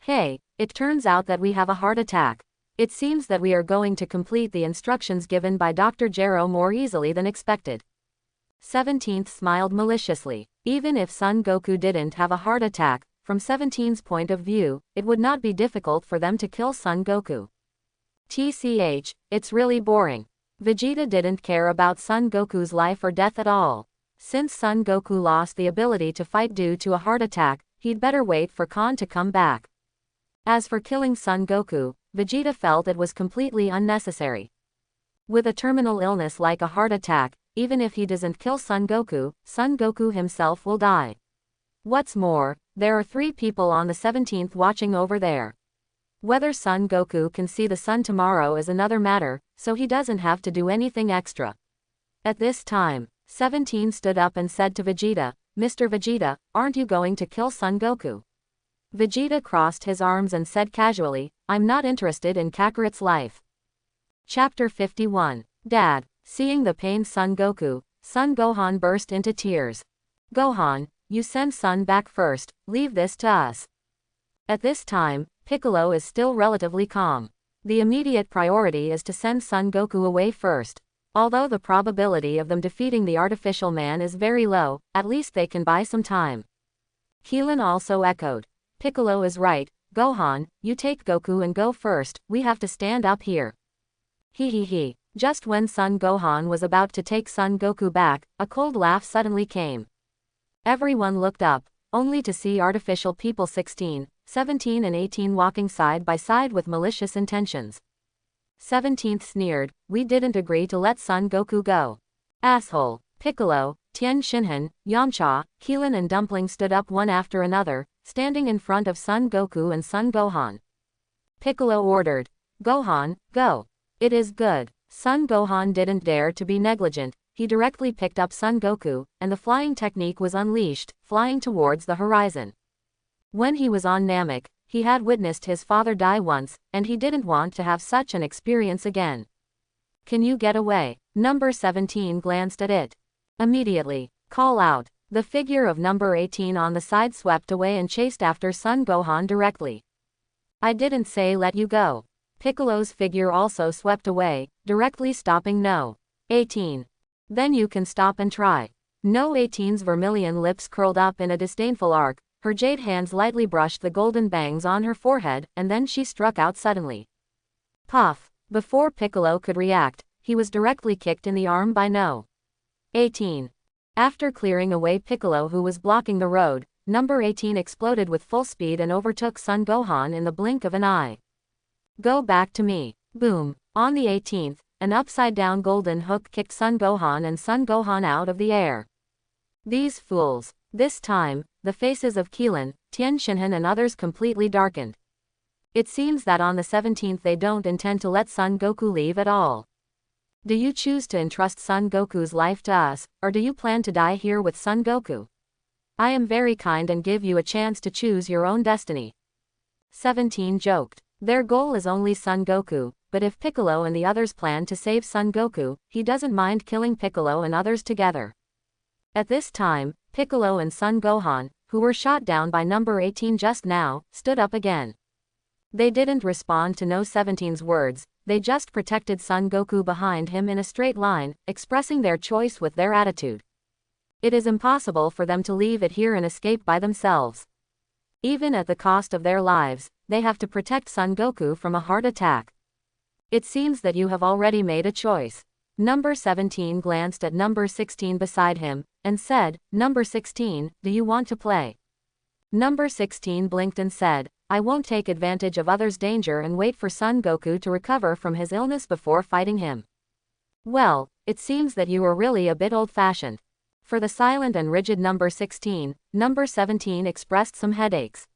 Hey, it turns out that we have a heart attack. It seems that we are going to complete the instructions given by Dr. Gero more easily than expected. 17th smiled maliciously. Even if Son Goku didn't have a heart attack, from 17's point of view, it would not be difficult for them to kill Son Goku. TCH, it's really boring. Vegeta didn't care about Son Goku's life or death at all. Since Son Goku lost the ability to fight due to a heart attack, he'd better wait for Khan to come back. As for killing Son Goku, Vegeta felt it was completely unnecessary. With a terminal illness like a heart attack, even if he doesn't kill Son Goku himself will die. What's more, there are 3 people on the 17th watching over there. Whether Son Goku can see the sun tomorrow is another matter, so he doesn't have to do anything extra. At this time, 17 stood up and said to Vegeta, Mr. Vegeta, aren't you going to kill Son Goku? Vegeta crossed his arms and said casually, I'm not interested in Kakarot's life. Chapter 51. Dad. Seeing the pain Son Gohan burst into tears. Gohan, you send Son back first, leave this to us. At this time, Piccolo is still relatively calm. The immediate priority is to send Son Goku away first. Although the probability of them defeating the artificial man is very low, at least they can buy some time. Keelan also echoed. Piccolo is right, Gohan, you take Goku and go first, we have to stand up here. He. Just when Son Gohan was about to take Son Goku back, a cold laugh suddenly came. Everyone looked up, only to see artificial people 16, 17 and 18 walking side by side with malicious intentions. 17th sneered, we didn't agree to let Son Goku go. Asshole. Piccolo, Tien Shinhan, Yamcha, Keelan and Dumpling stood up one after another, standing in front of Son Goku and Son Gohan. Piccolo ordered, Gohan, go. It is good. Son Gohan didn't dare to be negligent, he directly picked up Son Goku, and the flying technique was unleashed, flying towards the horizon. When he was on Namek, he had witnessed his father die once, and he didn't want to have such an experience again. Can you get away? Number 17 glanced at it. Immediately. Call out. The figure of number 18 on the side swept away and chased after Son Gohan directly. I didn't say let you go. Piccolo's figure also swept away, directly stopping No. 18. Then you can stop and try. No 18's vermilion lips curled up in a disdainful arc, Her jade hands lightly brushed the golden bangs on her forehead, and then she struck out suddenly. Puff! Before Piccolo could react, he was directly kicked in the arm by No. 18. After clearing away Piccolo, who was blocking the road, number 18 exploded with full speed and overtook Son Gohan in the blink of an eye. Go back to me. Boom. On the 18th, an upside-down golden hook kicked Son Gohan and Son Gohan out of the air. These fools. This time, the faces of Keelan, Tien Shinhan and others completely darkened. It seems that on the 17th they don't intend to let Son Goku leave at all. Do you choose to entrust Son Goku's life to us, or do you plan to die here with Son Goku? I am very kind and give you a chance to choose your own destiny. 17 joked. Their goal is only Son Goku, but if Piccolo and the others plan to save Son Goku, he doesn't mind killing Piccolo and others together. At this time, Piccolo and Son Gohan, who were shot down by number 18 just now, stood up again. They didn't respond to No 17's words, they just protected Son Goku behind him in a straight line, expressing their choice with their attitude. It is impossible for them to leave it here and escape by themselves. Even at the cost of their lives, they have to protect Son Goku from a heart attack. It seems that you have already made a choice. Number 17 glanced at number 16 beside him, and said, Number 16, do you want to play? Number 16 blinked and said, I won't take advantage of others' danger and wait for Son Goku to recover from his illness before fighting him. Well, it seems that you are really a bit old-fashioned. For the silent and rigid number 16, number 17 expressed some headaches.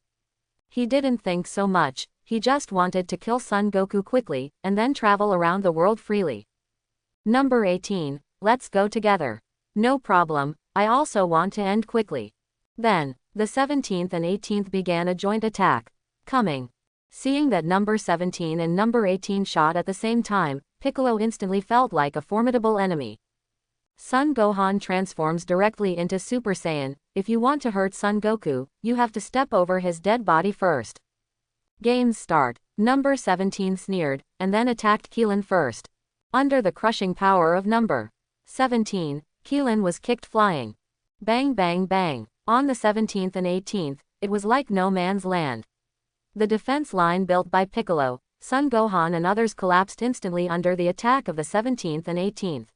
He didn't think so much, he just wanted to kill Son Goku quickly, and then travel around the world freely. Number 18, let's go together. No problem, I also want to end quickly. Then, the 17th and 18th began a joint attack. Coming. Seeing that number 17 and number 18 shot at the same time, Piccolo instantly felt like a formidable enemy. Son Gohan transforms directly into Super Saiyan. If you want to hurt Son Goku, you have to step over his dead body first. Games start. Number 17 sneered, and then attacked Keelan first. Under the crushing power of number 17, Keelan was kicked flying. Bang bang bang. On the 17th and 18th, it was like no man's land. The defense line built by Piccolo, Son Gohan and others collapsed instantly under the attack of the 17th and 18th.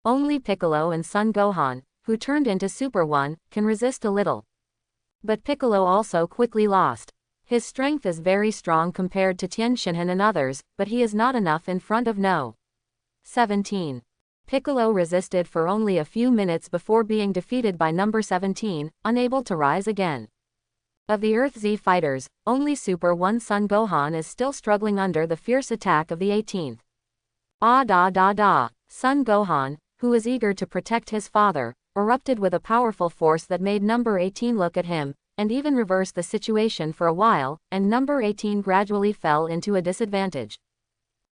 Only Piccolo and Son Gohan, who turned into Super 1, can resist a little. But Piccolo also quickly lost. His strength is very strong compared to Tien Shinhan and others, but he is not enough in front of No. 17. Piccolo resisted for only a few minutes before being defeated by number 17, unable to rise again. Of the Earth Z fighters, only Super 1 Son Gohan is still struggling under the fierce attack of the 18th. Ah da da da. Son Gohan, who is eager to protect his father, erupted with a powerful force that made number 18 look at him, and even reversed the situation for a while, and number 18 gradually fell into a disadvantage.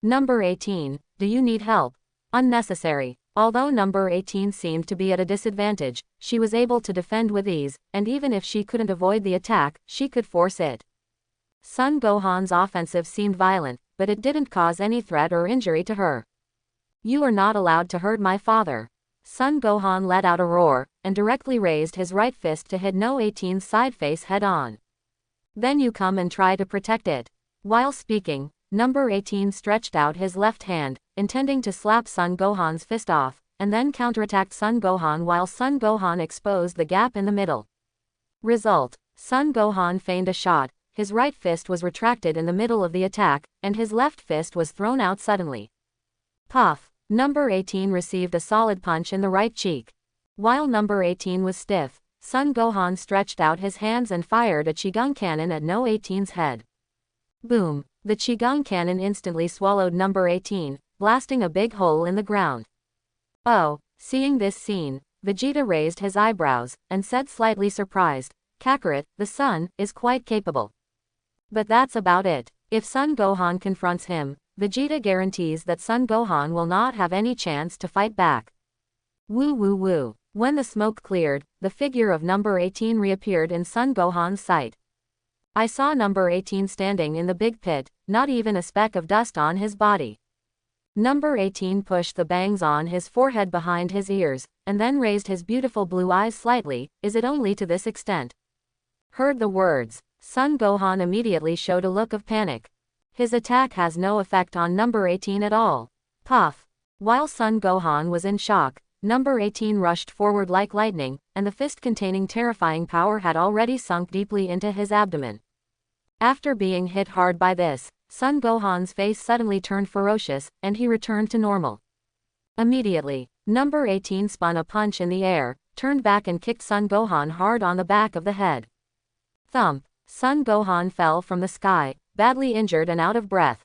Number 18, do you need help? Unnecessary. Although number 18 seemed to be at a disadvantage, she was able to defend with ease, and even if she couldn't avoid the attack, she could force it. Son Gohan's offensive seemed violent, but it didn't cause any threat or injury to her. You are not allowed to hurt my father. Son Gohan let out a roar, and directly raised his right fist to hit No 18's side face head on. Then you come and try to protect it. While speaking, number 18 stretched out his left hand, intending to slap Son Gohan's fist off, and then counterattacked Son Gohan while Son Gohan exposed the gap in the middle. Result: Son Gohan feigned a shot, his right fist was retracted in the middle of the attack, and his left fist was thrown out suddenly. Puff! Number 18 received a solid punch in the right cheek. While number 18 was stiff, Son Gohan stretched out his hands and fired a Qigong cannon at No 18's head. Boom! The Qigong cannon instantly swallowed number 18, blasting a big hole in the ground. Oh! Seeing this scene, Vegeta raised his eyebrows, and said slightly surprised, Kakarot, the son, is quite capable. But that's about it. If Son Gohan confronts him, Vegeta guarantees that Son Gohan will not have any chance to fight back. Woo woo woo. When the smoke cleared, the figure of number 18 reappeared in Son Gohan's sight. I saw number 18 standing in the big pit, not even a speck of dust on his body. Number 18 pushed the bangs on his forehead behind his ears, and then raised his beautiful blue eyes slightly. Is it only to this extent? Heard the words. Son Gohan immediately showed a look of panic. His attack has no effect on number 18 at all. Puff. While Son Gohan was in shock, number 18 rushed forward like lightning, and the fist containing terrifying power had already sunk deeply into his abdomen. After being hit hard by this, Son Gohan's face suddenly turned ferocious, and he returned to normal. Immediately, number 18 spun a punch in the air, turned back and kicked Son Gohan hard on the back of the head. Thump. Son Gohan fell from the sky, badly injured and out of breath.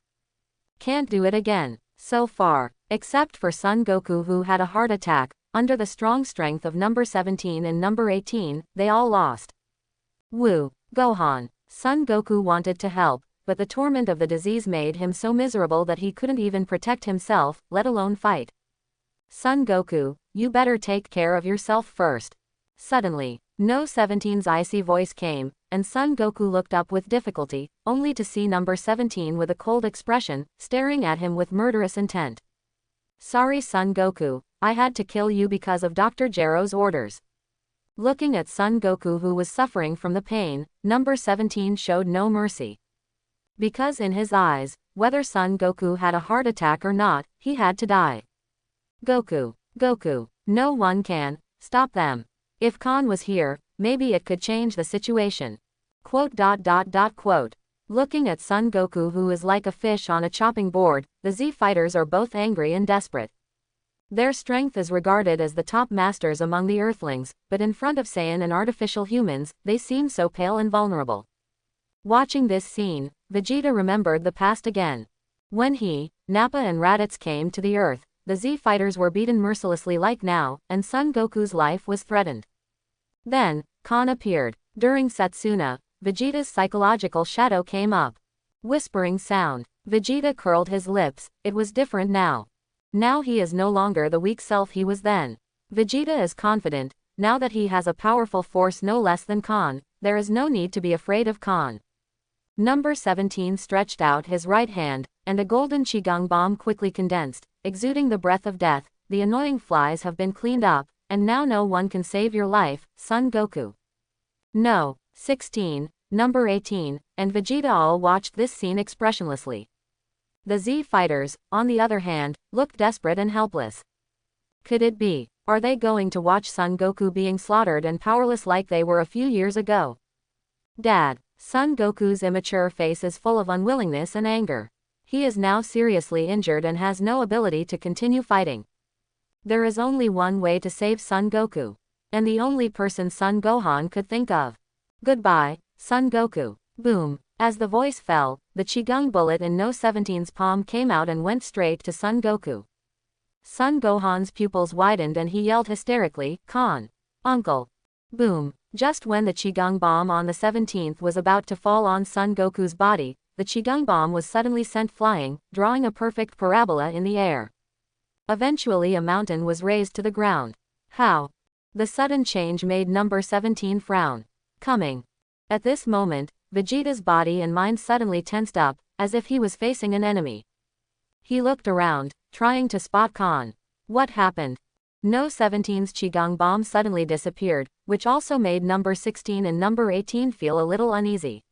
Can't do it again. So far, except for Son Goku who had a heart attack, under the strong strength of number 17 and number 18, they all lost. Woo. Gohan. Son Goku wanted to help, but the torment of the disease made him so miserable that he couldn't even protect himself, let alone fight. Son Goku, you better take care of yourself first. Suddenly, No 17's icy voice came, and Son Goku looked up with difficulty, only to see number 17 with a cold expression, staring at him with murderous intent. Sorry Son Goku, I had to kill you because of Dr. Gero's orders. Looking at Son Goku who was suffering from the pain, number 17 showed no mercy. Because in his eyes, whether Son Goku had a heart attack or not, he had to die. Goku, Goku, no one can stop them. If Khan was here, maybe it could change the situation. Quote. Looking at Son Goku who is like a fish on a chopping board, the Z fighters are both angry and desperate. Their strength is regarded as the top masters among the Earthlings, but in front of Saiyan and artificial humans, they seem so pale and vulnerable. Watching this scene, Vegeta remembered the past again. When he, Nappa and Raditz came to the Earth, the Z fighters were beaten mercilessly like now, and Son Goku's life was threatened. Then, Khan appeared. During Satsuna, Vegeta's psychological shadow came up. Whispering sound. Vegeta curled his lips, it was different now. Now he is no longer the weak self he was then. Vegeta is confident, now that he has a powerful force no less than Khan, there is no need to be afraid of Khan. Number 17 stretched out his right hand, and a golden Qigong bomb quickly condensed, exuding the breath of death. The annoying flies have been cleaned up, and now no one can save your life, Son Goku. No. 16, number 18, and Vegeta all watched this scene expressionlessly. The Z fighters, on the other hand, looked desperate and helpless. Could it be? Are they going to watch Son Goku being slaughtered and powerless like they were a few years ago? Dad. Son Goku's immature face is full of unwillingness and anger. He is now seriously injured and has no ability to continue fighting. There is only one way to save Son Goku. And the only person Son Gohan could think of. Goodbye, Son Goku. Boom. As the voice fell, the Qigong bullet in No 17's palm came out and went straight to Son Goku. Son Gohan's pupils widened and he yelled hysterically, Khan. Uncle. Boom. Just when the Qigong bomb on the 17th was about to fall on Son Goku's body, the Qigong bomb was suddenly sent flying, drawing a perfect parabola in the air. Eventually a mountain was raised to the ground. How? The sudden change made number 17 frown. Coming. At this moment, Vegeta's body and mind suddenly tensed up, as if he was facing an enemy. He looked around, trying to spot Khan. What happened? No 17's Qigong bomb suddenly disappeared, which also made number 16 and number 18 feel a little uneasy.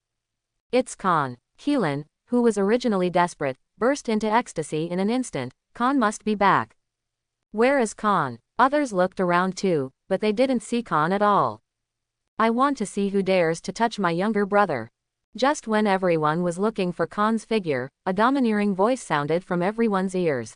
It's Khan. Keelan, who was originally desperate, burst into ecstasy in an instant. Khan must be back. Where is Khan? Others looked around too, but they didn't see Khan at all. I want to see who dares to touch my younger brother. Just when everyone was looking for Khan's figure, a domineering voice sounded from everyone's ears.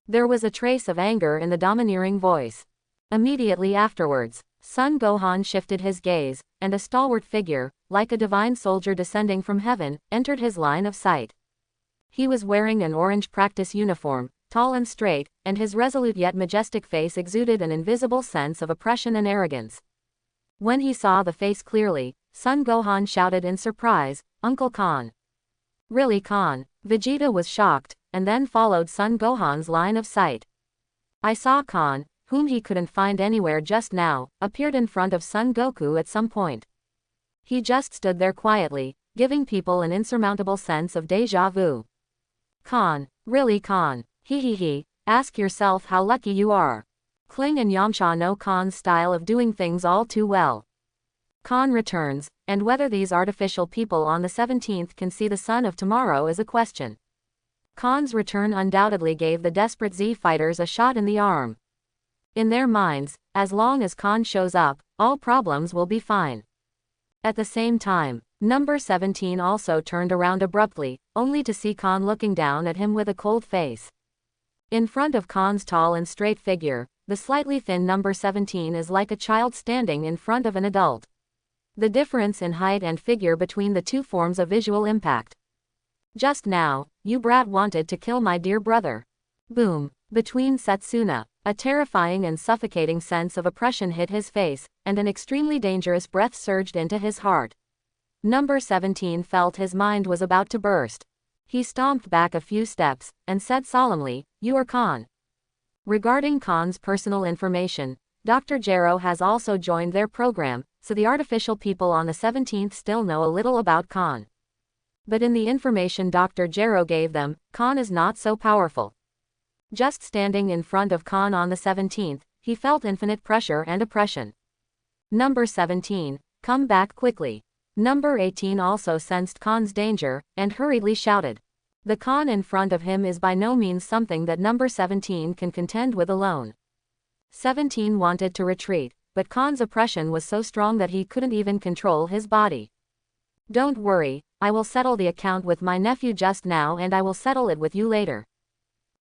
There was a trace of anger in the domineering voice. Immediately afterwards, Son Gohan shifted his gaze, and a stalwart figure, like a divine soldier descending from heaven, entered his line of sight. He was wearing an orange practice uniform, tall and straight, and his resolute yet majestic face exuded an invisible sense of oppression and arrogance. When he saw the face clearly, Son Gohan shouted in surprise, Uncle Khan. Really Khan? Vegeta was shocked, and then followed Son Gohan's line of sight. I saw Khan, whom he couldn't find anywhere just now, appeared in front of Son Goku at some point. He just stood there quietly, giving people an insurmountable sense of déjà vu. Khan, really Khan, he, ask yourself how lucky you are. Kling and Yamcha know Khan's style of doing things all too well. Khan returns, and whether these artificial people on the 17th can see the sun of tomorrow is a question. Khan's return undoubtedly gave the desperate Z fighters a shot in the arm. In their minds, as long as Khan shows up, all problems will be fine. At the same time, number 17 also turned around abruptly, only to see Khan looking down at him with a cold face. In front of Khan's tall and straight figure, the slightly thin number 17 is like a child standing in front of an adult. The difference in height and figure between the two forms a visual impact. Just now, you brat wanted to kill my dear brother. Boom. Between Setsuna, a terrifying and suffocating sense of oppression hit his face, and an extremely dangerous breath surged into his heart. Number 17 felt his mind was about to burst. He stomped back a few steps, and said solemnly, "You are Khan." Regarding Khan's personal information, Dr. Gero has also joined their program, so the artificial people on the 17th still know a little about Khan. But in the information Dr. Gero gave them, Khan is not so powerful. Just standing in front of Khan on the 17th, he felt infinite pressure and oppression. Number 17, come back quickly. Number 18 also sensed Khan's danger, and hurriedly shouted. The Khan in front of him is by no means something that number 17 can contend with alone. 17 wanted to retreat, but Khan's oppression was so strong that he couldn't even control his body. Don't worry, I will settle the account with my nephew just now and I will settle it with you later.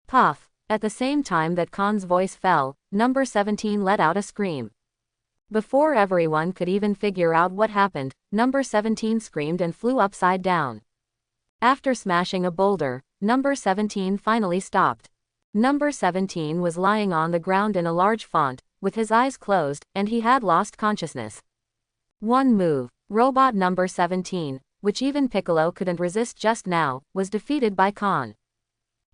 Puff. At the same time that Khan's voice fell, number 17 let out a scream. Before everyone could even figure out what happened, number 17 screamed and flew upside down. After smashing a boulder, number 17 finally stopped. Number 17 was lying on the ground in a large font, with his eyes closed, and he had lost consciousness. One move, robot number 17, which even Piccolo couldn't resist just now, was defeated by Khan.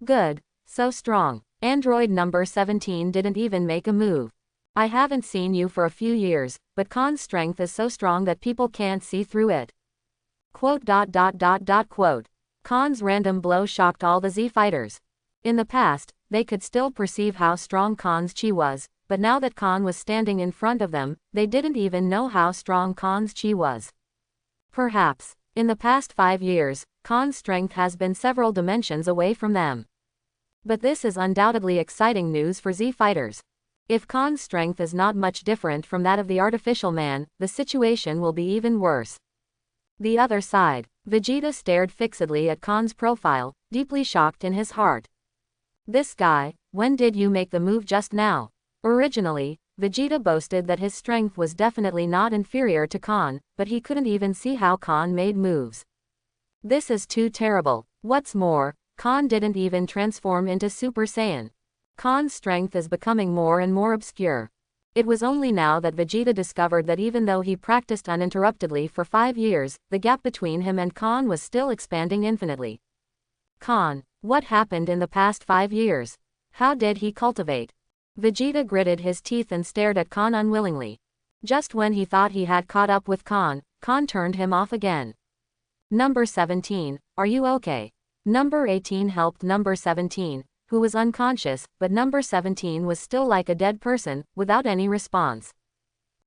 Good, so strong. Android number 17 didn't even make a move. I haven't seen you for a few years, but Khan's strength is so strong that people can't see through it. Quote. Khan's random blow shocked all the Z fighters. In the past, they could still perceive how strong Khan's chi was, but now that Khan was standing in front of them, they didn't even know how strong Khan's chi was. Perhaps, in the past 5 years, Khan's strength has been several dimensions away from them. But this is undoubtedly exciting news for Z fighters. If Khan's strength is not much different from that of the artificial man, the situation will be even worse. The other side, Vegeta stared fixedly at Khan's profile, deeply shocked in his heart. This guy, when did you make the move just now? Originally, Vegeta boasted that his strength was definitely not inferior to Khan, but he couldn't even see how Khan made moves. This is too terrible. What's more, Khan didn't even transform into Super Saiyan. Khan's strength is becoming more and more obscure. It was only now that Vegeta discovered that even though he practiced uninterruptedly for 5 years, the gap between him and Khan was still expanding infinitely. Khan, what happened in the past 5 years? How did he cultivate? Vegeta gritted his teeth and stared at Khan unwillingly. Just when he thought he had caught up with Khan, Khan turned him off again. Number 17, are you okay? Number 18 helped number 17, who was unconscious, but number 17 was still like a dead person, without any response.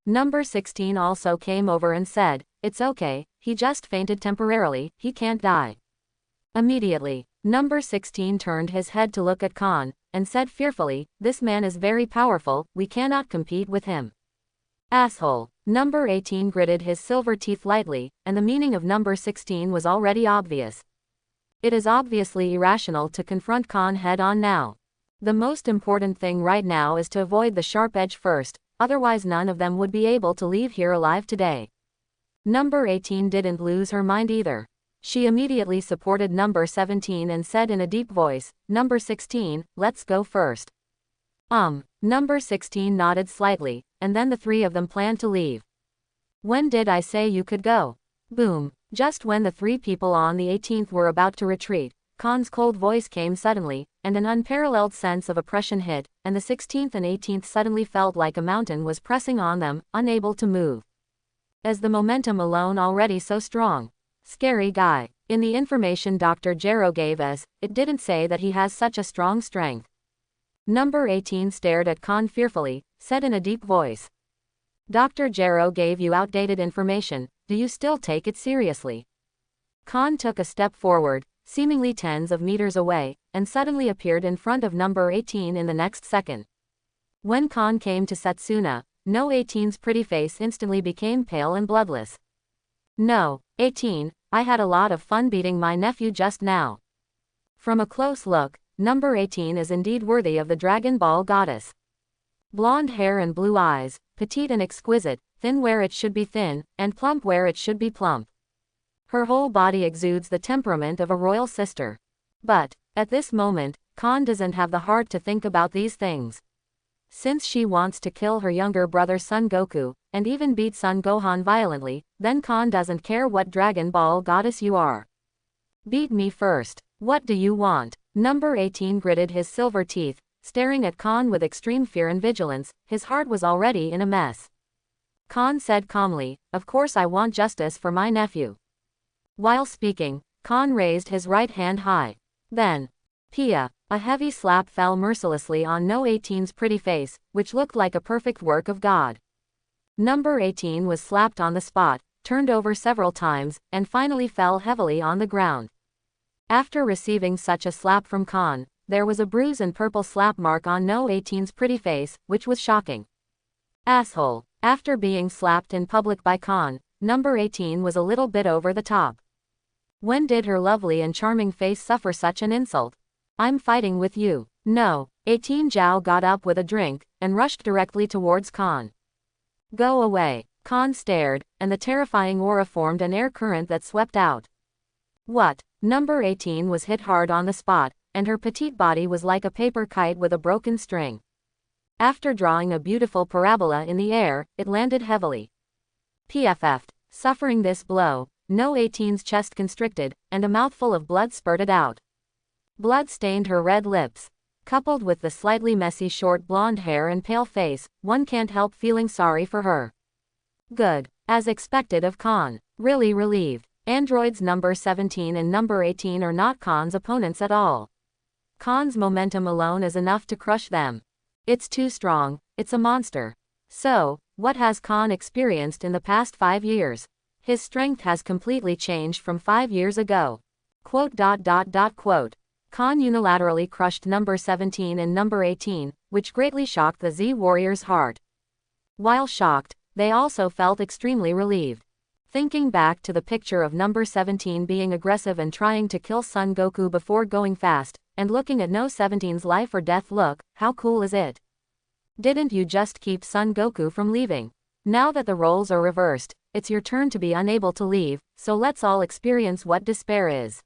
Number 16 also came over and said, "It's okay, he just fainted temporarily, he can't die." Immediately, number 16 turned his head to look at Khan, and said fearfully, "This man is very powerful, we cannot compete with him." Asshole. Number 18 gritted his silver teeth lightly, and the meaning of number 16 was already obvious. It is obviously irrational to confront Khan head-on now. The most important thing right now is to avoid the sharp edge first, otherwise none of them would be able to leave here alive today. Number 18 didn't lose her mind either. She immediately supported number 17 and said in a deep voice, "Number 16, let's go first." Number 16 nodded slightly, and then the three of them planned to leave. "When did I say you could go?" Boom. Just when the 3 people on the 18th were about to retreat, Khan's cold voice came suddenly, and an unparalleled sense of oppression hit, and the 16th and 18th suddenly felt like a mountain was pressing on them, unable to move. As the momentum alone already so strong. Scary guy. In the information Dr. Gero gave us, it didn't say that he has such a strong strength. Number 18 stared at Khan fearfully, said in a deep voice. Dr. Gero gave you outdated information, do you still take it seriously? Khan took a step forward, seemingly tens of meters away, and suddenly appeared in front of number 18 in the next second. When Khan came to Setsuna, No 18's pretty face instantly became pale and bloodless. No, 18, I had a lot of fun beating my nephew just now. From a close look, number 18 is indeed worthy of the Dragon Ball goddess. Blonde hair and blue eyes, petite and exquisite, thin where it should be thin, and plump where it should be plump. Her whole body exudes the temperament of a royal sister. But, at this moment, Khan doesn't have the heart to think about these things. Since she wants to kill her younger brother Son Goku, and even beat Son Gohan violently, then Khan doesn't care what Dragon Ball goddess you are. Beat me first. What do you want? Number 18 gritted his silver teeth, staring at Khan with extreme fear and vigilance. His heart was already in a mess. Khan said calmly, of course I want justice for my nephew. While speaking, Khan raised his right hand high. Then, Pia, a heavy slap fell mercilessly on No 18's pretty face, which looked like a perfect work of God. Number 18 was slapped on the spot, turned over several times, and finally fell heavily on the ground. After receiving such a slap from Khan, there was a bruise and purple slap mark on No 18's pretty face, which was shocking. Asshole. After being slapped in public by Khan, number 18 was a little bit over the top. When did her lovely and charming face suffer such an insult? I'm fighting with you. No. 18 Zhao got up with a drink, and rushed directly towards Khan. Go away. Khan stared, and the terrifying aura formed an air current that swept out. What? Number 18 was hit hard on the spot, and her petite body was like a paper kite with a broken string. After drawing a beautiful parabola in the air, it landed heavily. PFF'd. Suffering this blow, No 18's chest constricted, and a mouthful of blood spurted out. Blood stained her red lips. Coupled with the slightly messy short blonde hair and pale face, one can't help feeling sorry for her. Good. As expected of Khan. Really relieved. Androids number 17 and number 18 are not Khan's opponents at all. Khan's momentum alone is enough to crush them. It's too strong, it's a monster. So, what has Khan experienced in the past 5 years? His strength has completely changed from 5 years ago. Quote. Khan unilaterally crushed number 17 and number 18, which greatly shocked the Z Warriors' heart. While shocked, they also felt extremely relieved. Thinking back to the picture of number 17 being aggressive and trying to kill Son Goku before going fast, and looking at No 17's life or death look, how cool is it? Didn't you just keep Son Goku from leaving? Now that the roles are reversed, it's your turn to be unable to leave, so let's all experience what despair is.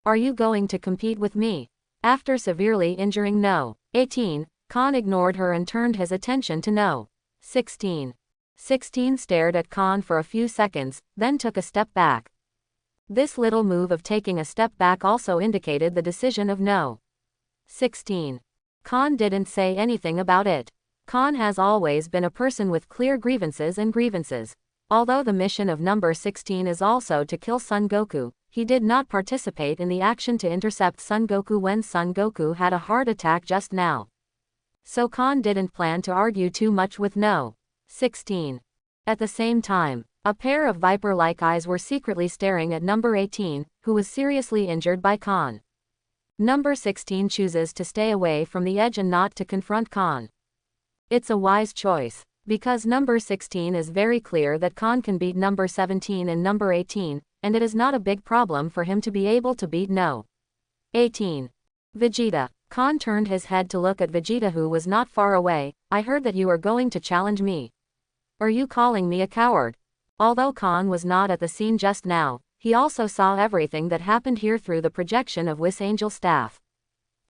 Are you going to compete with me? After severely injuring No. 18, Khan ignored her and turned his attention to No. 16. 16 stared at Khan for a few seconds, then took a step back. This little move of taking a step back also indicated the decision of No. 16. Khan didn't say anything about it. Khan has always been a person with clear grievances and grievances. Although the mission of number 16 is also to kill Son Goku, he did not participate in the action to intercept Son Goku when Son Goku had a heart attack just now. So Khan didn't plan to argue too much with No. 16. At the same time, a pair of viper-like eyes were secretly staring at number 18, who was seriously injured by Khan. Number 16 chooses to stay away from the edge and not to confront Khan. It's a wise choice, because number 16 is very clear that Khan can beat number 17 and number 18, and it is not a big problem for him to be able to beat No. 18. Vegeta. Khan turned his head to look at Vegeta, who was not far away. I heard that you are going to challenge me. Are you calling me a coward? Although Khan was not at the scene just now, he also saw everything that happened here through the projection of Whis Angel Staff.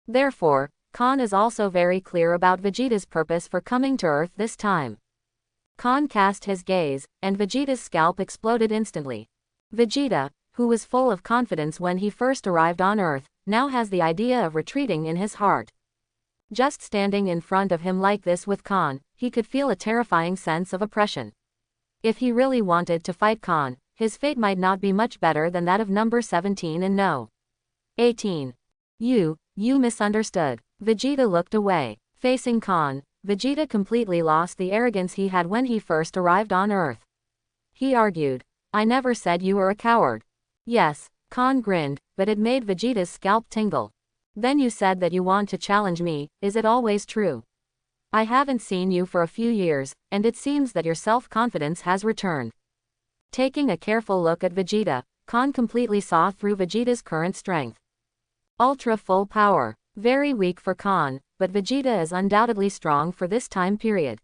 Therefore, Khan is also very clear about Vegeta's purpose for coming to Earth this time. Khan cast his gaze, and Vegeta's scalp exploded instantly. Vegeta, who was full of confidence when he first arrived on Earth, now has the idea of retreating in his heart. Just standing in front of him like this with Khan, he could feel a terrifying sense of oppression. If he really wanted to fight Khan, his fate might not be much better than that of number 17 and No. 18. You misunderstood. Vegeta looked away. Facing Khan, Vegeta completely lost the arrogance he had when he first arrived on Earth. He argued, "I never said you were a coward." Yes, Khan grinned, but it made Vegeta's scalp tingle. "Then you said that you want to challenge me, is it always true? I haven't seen you for a few years, and it seems that your self-confidence has returned." Taking a careful look at Vegeta, Khan completely saw through Vegeta's current strength. Ultra full power. Very weak for Khan, but Vegeta is undoubtedly strong for this time period.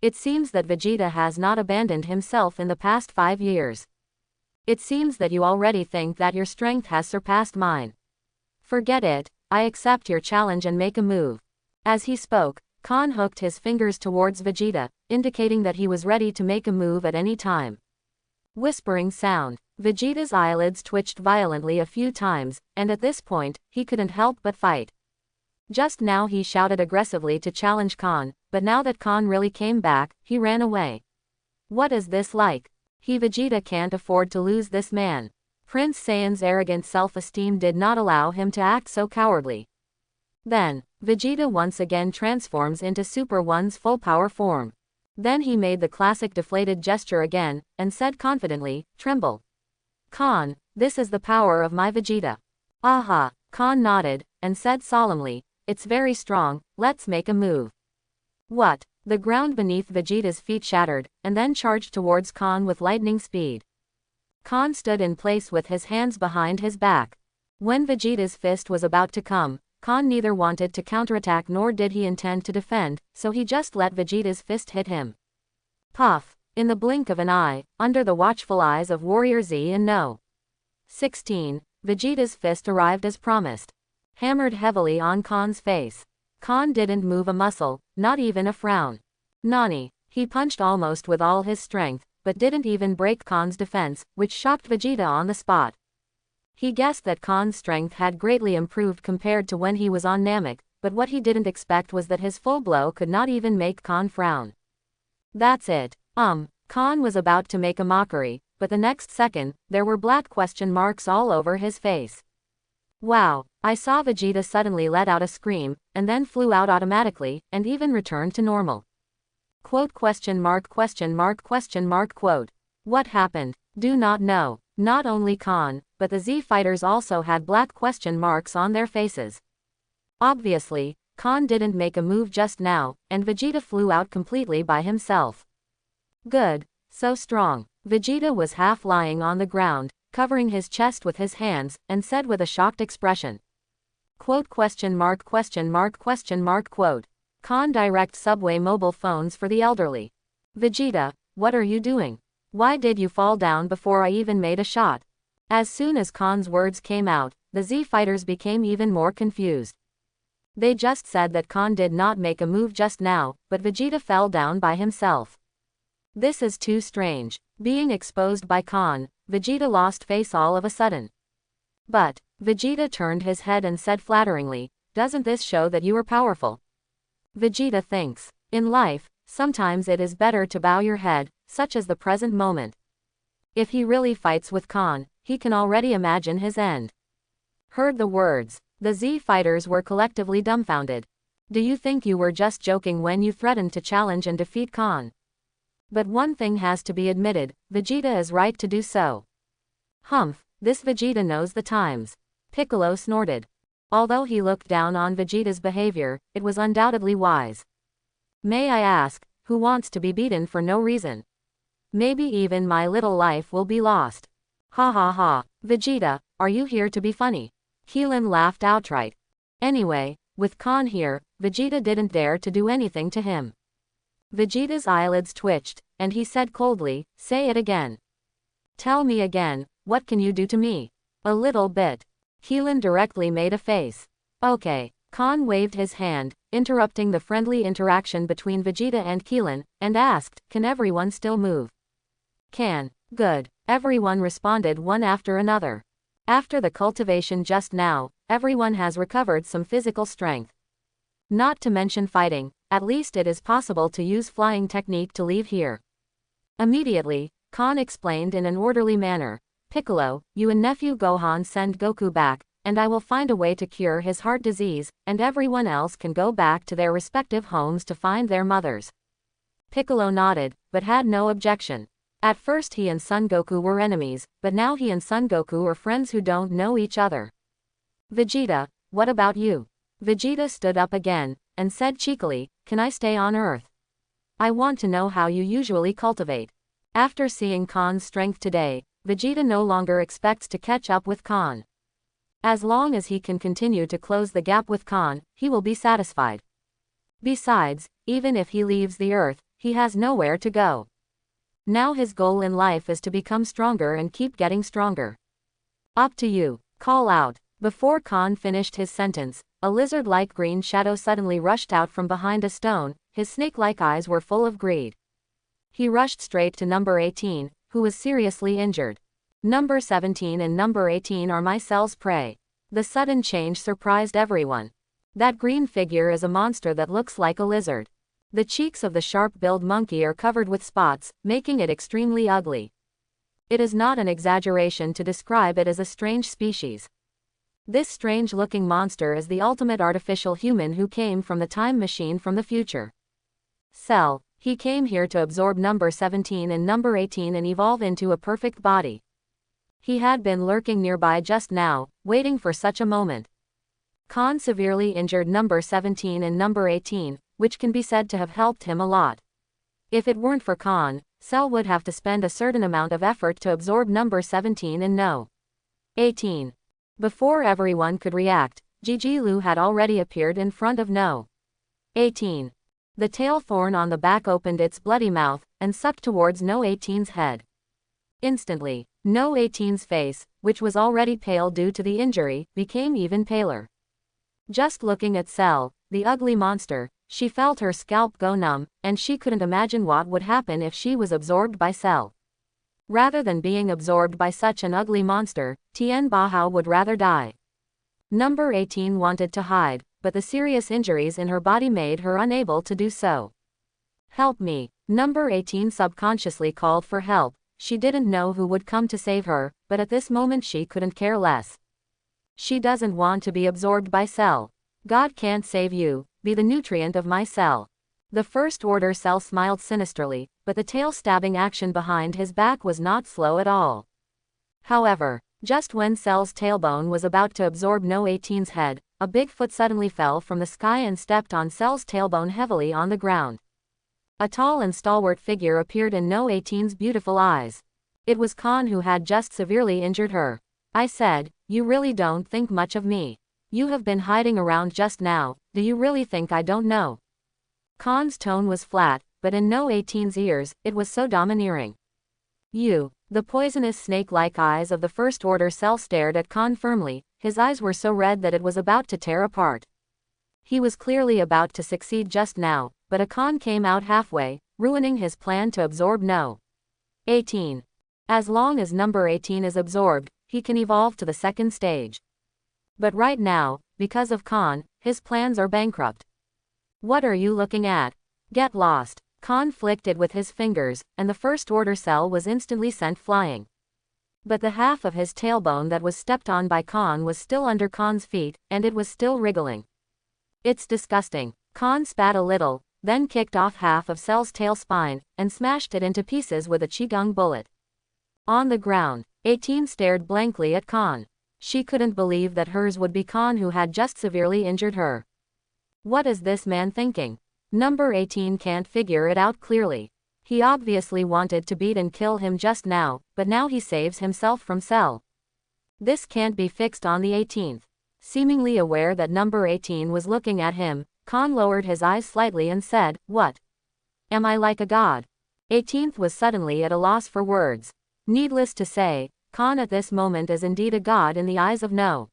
It seems that Vegeta has not abandoned himself in the past 5 years. It seems that you already think that your strength has surpassed mine. Forget it, I accept your challenge and make a move. As he spoke, Khan hooked his fingers towards Vegeta, indicating that he was ready to make a move at any time. Whispering sound. Vegeta's eyelids twitched violently a few times, and at this point, he couldn't help but fight. Just now he shouted aggressively to challenge Khan, but now that Khan really came back, he ran away. What is this like? Vegeta can't afford to lose this man. Prince Saiyan's arrogant self-esteem did not allow him to act so cowardly. Then, Vegeta once again transforms into Super One's full power form. Then he made the classic deflated gesture again, and said confidently, "Tremble. Khan, this is the power of my Vegeta." "Aha." Khan nodded, and said solemnly, "It's very strong, let's make a move." What? The ground beneath Vegeta's feet shattered, and then charged towards Khan with lightning speed. Khan stood in place with his hands behind his back. When Vegeta's fist was about to come, Khan neither wanted to counterattack nor did he intend to defend, so he just let Vegeta's fist hit him. Puff! In the blink of an eye, under the watchful eyes of Warrior Z and No. 16, Vegeta's fist arrived as promised. Hammered heavily on Khan's face. Khan didn't move a muscle, not even a frown. Nani. He punched almost with all his strength, but didn't even break Khan's defense, which shocked Vegeta on the spot. He guessed that Khan's strength had greatly improved compared to when he was on Namek, but what he didn't expect was that his full blow could not even make Khan frown. That's it. Khan was about to make a mockery, but the next second, there were black question marks all over his face. Wow, I saw Vegeta suddenly let out a scream, and then flew out automatically, and even returned to normal. Quote question mark question mark question mark quote. What happened? Do not know. Not only Khan, but the Z fighters also had black question marks on their faces. Obviously, Khan didn't make a move just now, and Vegeta flew out completely by himself. Good. So strong. Vegeta was half lying on the ground, covering his chest with his hands, and said with a shocked expression. Quote question mark question mark question mark quote. Khan direct subway mobile phones for the elderly. Vegeta, what are you doing? Why did you fall down before I even made a shot? As soon as Khan's words came out, the Z fighters became even more confused. They just said that Khan did not make a move just now, but Vegeta fell down by himself. This is too strange. Being exposed by Khan, Vegeta lost face all of a sudden. But, Vegeta turned his head and said flatteringly, "Doesn't this show that you are powerful?" Vegeta thinks, in life, sometimes it is better to bow your head, such as the present moment. If he really fights with Khan, he can already imagine his end. Heard the words, the Z fighters were collectively dumbfounded. Do you think you were just joking when you threatened to challenge and defeat Khan? But one thing has to be admitted, Vegeta is right to do so. Humph, this Vegeta knows the times. Piccolo snorted. Although he looked down on Vegeta's behavior, it was undoubtedly wise. May I ask, who wants to be beaten for no reason? Maybe even my little life will be lost. Ha ha ha. Vegeta, are you here to be funny? Keelan laughed outright. Anyway, with Khan here, Vegeta didn't dare to do anything to him. Vegeta's eyelids twitched, and he said coldly, "Say it again. Tell me again, what can you do to me?" "A little bit." Keelan directly made a face. "Okay." Khan waved his hand, interrupting the friendly interaction between Vegeta and Keelan, and asked, "Can everyone still move?" "Can." "Good." Everyone responded one after another. After the cultivation just now, everyone has recovered some physical strength. Not to mention fighting, at least it is possible to use flying technique to leave here. Immediately, Khan explained in an orderly manner, "Piccolo, you and nephew Gohan send Goku back, and I will find a way to cure his heart disease, and everyone else can go back to their respective homes to find their mothers. Piccolo nodded, but had no objection. At first he and Son Goku were enemies, but now he and Son Goku are friends who don't know each other. Vegeta, what about you? Vegeta stood up again, and said cheekily, can I stay on Earth? I want to know how you usually cultivate. After seeing Khan's strength today, Vegeta no longer expects to catch up with Khan. As long as he can continue to close the gap with Khan, he will be satisfied. Besides, even if he leaves the Earth, he has nowhere to go. Now his goal in life is to become stronger and keep getting stronger. Up to you. Call out. Before Khan finished his sentence, a lizard-like green shadow suddenly rushed out from behind a stone. His snake-like eyes were full of greed. He rushed straight to number 18, who was seriously injured. Number 17 and number 18 are my Cell's prey. The sudden change surprised everyone. That green figure is a monster that looks like a lizard. The cheeks of the sharp-billed monkey are covered with spots, making it extremely ugly. It is not an exaggeration to describe it as a strange species. This strange-looking monster is the ultimate artificial human who came from the time machine from the future. Cell, he came here to absorb number 17 and number 18 and evolve into a perfect body. He had been lurking nearby just now, waiting for such a moment. Khan severely injured number 17 and number 18, which can be said to have helped him a lot. If it weren't for Khan, Cell would have to spend a certain amount of effort to absorb number 17 and no. 18. Before everyone could react, Gigi Lu had already appeared in front of No. 18. The tail thorn on the back opened its bloody mouth, and sucked towards No 18's head. Instantly, No 18's face, which was already pale due to the injury, became even paler. Just looking at Cell, the ugly monster, she felt her scalp go numb, and she couldn't imagine what would happen if she was absorbed by Cell. Rather than being absorbed by such an ugly monster, Tien Bahao would rather die. Number 18 wanted to hide, but the serious injuries in her body made her unable to do so. Help me. Number 18 subconsciously called for help. She didn't know who would come to save her, but at this moment she couldn't care less. She doesn't want to be absorbed by Cell. God can't save you, be the nutrient of my Cell. The First Order Cell smiled sinisterly, but the tail-stabbing action behind his back was not slow at all. However, just when Cell's tailbone was about to absorb No 18's head, a big foot suddenly fell from the sky and stepped on Cell's tailbone heavily on the ground. A tall and stalwart figure appeared in No 18's beautiful eyes. It was Khan, who had just severely injured her. I said, you really don't think much of me. You have been hiding around just now, do you really think I don't know? Khan's tone was flat, but in No 18's ears, it was so domineering. You. The poisonous snake-like eyes of the First Order Cell stared at Khan firmly. His eyes were so red that it was about to tear apart. He was clearly about to succeed just now, but a Khan came out halfway, ruining his plan to absorb No. 18. As long as number 18 is absorbed, he can evolve to the second stage. But right now, because of Khan, his plans are bankrupt. What are you looking at? Get lost. Khan flicked it with his fingers, and the First Order Cell was instantly sent flying. But the half of his tailbone that was stepped on by Khan was still under Khan's feet, and it was still wriggling. It's disgusting. Khan spat a little, then kicked off half of Cell's tail spine, and smashed it into pieces with a Qigong bullet. On the ground, 18 stared blankly at Khan. She couldn't believe that hers would be Khan, who had just severely injured her. What is this man thinking? Number 18 can't figure it out clearly. He obviously wanted to beat and kill him just now, but now he saves himself from Cell. This can't be fixed on the 18th. Seemingly aware that number 18 was looking at him, Khan lowered his eyes slightly and said, what? Am I like a god? 18th was suddenly at a loss for words. Needless to say, Khan at this moment is indeed a god in the eyes of No.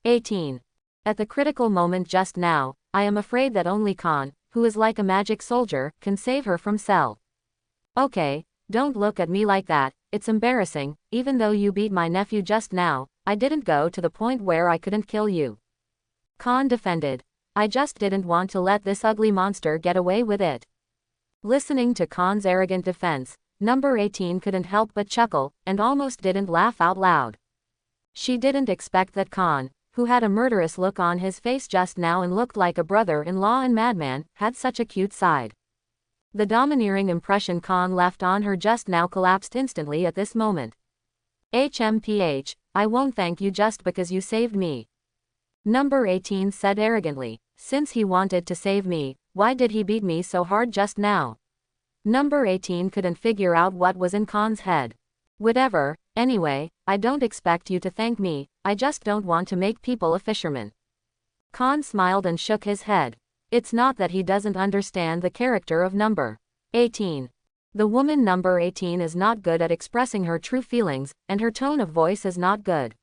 18. At the critical moment just now, I am afraid that only Khan, who is like a magic soldier, can save her from Cell. Okay, don't look at me like that, it's embarrassing. Even though you beat my nephew just now, I didn't go to the point where I couldn't kill you. Khan defended. I just didn't want to let this ugly monster get away with it. Listening to Khan's arrogant defense, number 18 couldn't help but chuckle, and almost didn't laugh out loud. She didn't expect that Khan, who had a murderous look on his face just now and looked like a brother-in-law and madman, had such a cute side. The domineering impression Khan left on her just now collapsed instantly at this moment. HMPH, I won't thank you just because you saved me. Number 18 said arrogantly. Since he wanted to save me, why did he beat me so hard just now? Number 18 couldn't figure out what was in Khan's head. Whatever, anyway, I don't expect you to thank me, I just don't want to make people a fisherman. Khan smiled and shook his head. It's not that he doesn't understand the character of number 18. The woman number 18 is not good at expressing her true feelings, and her tone of voice is not good.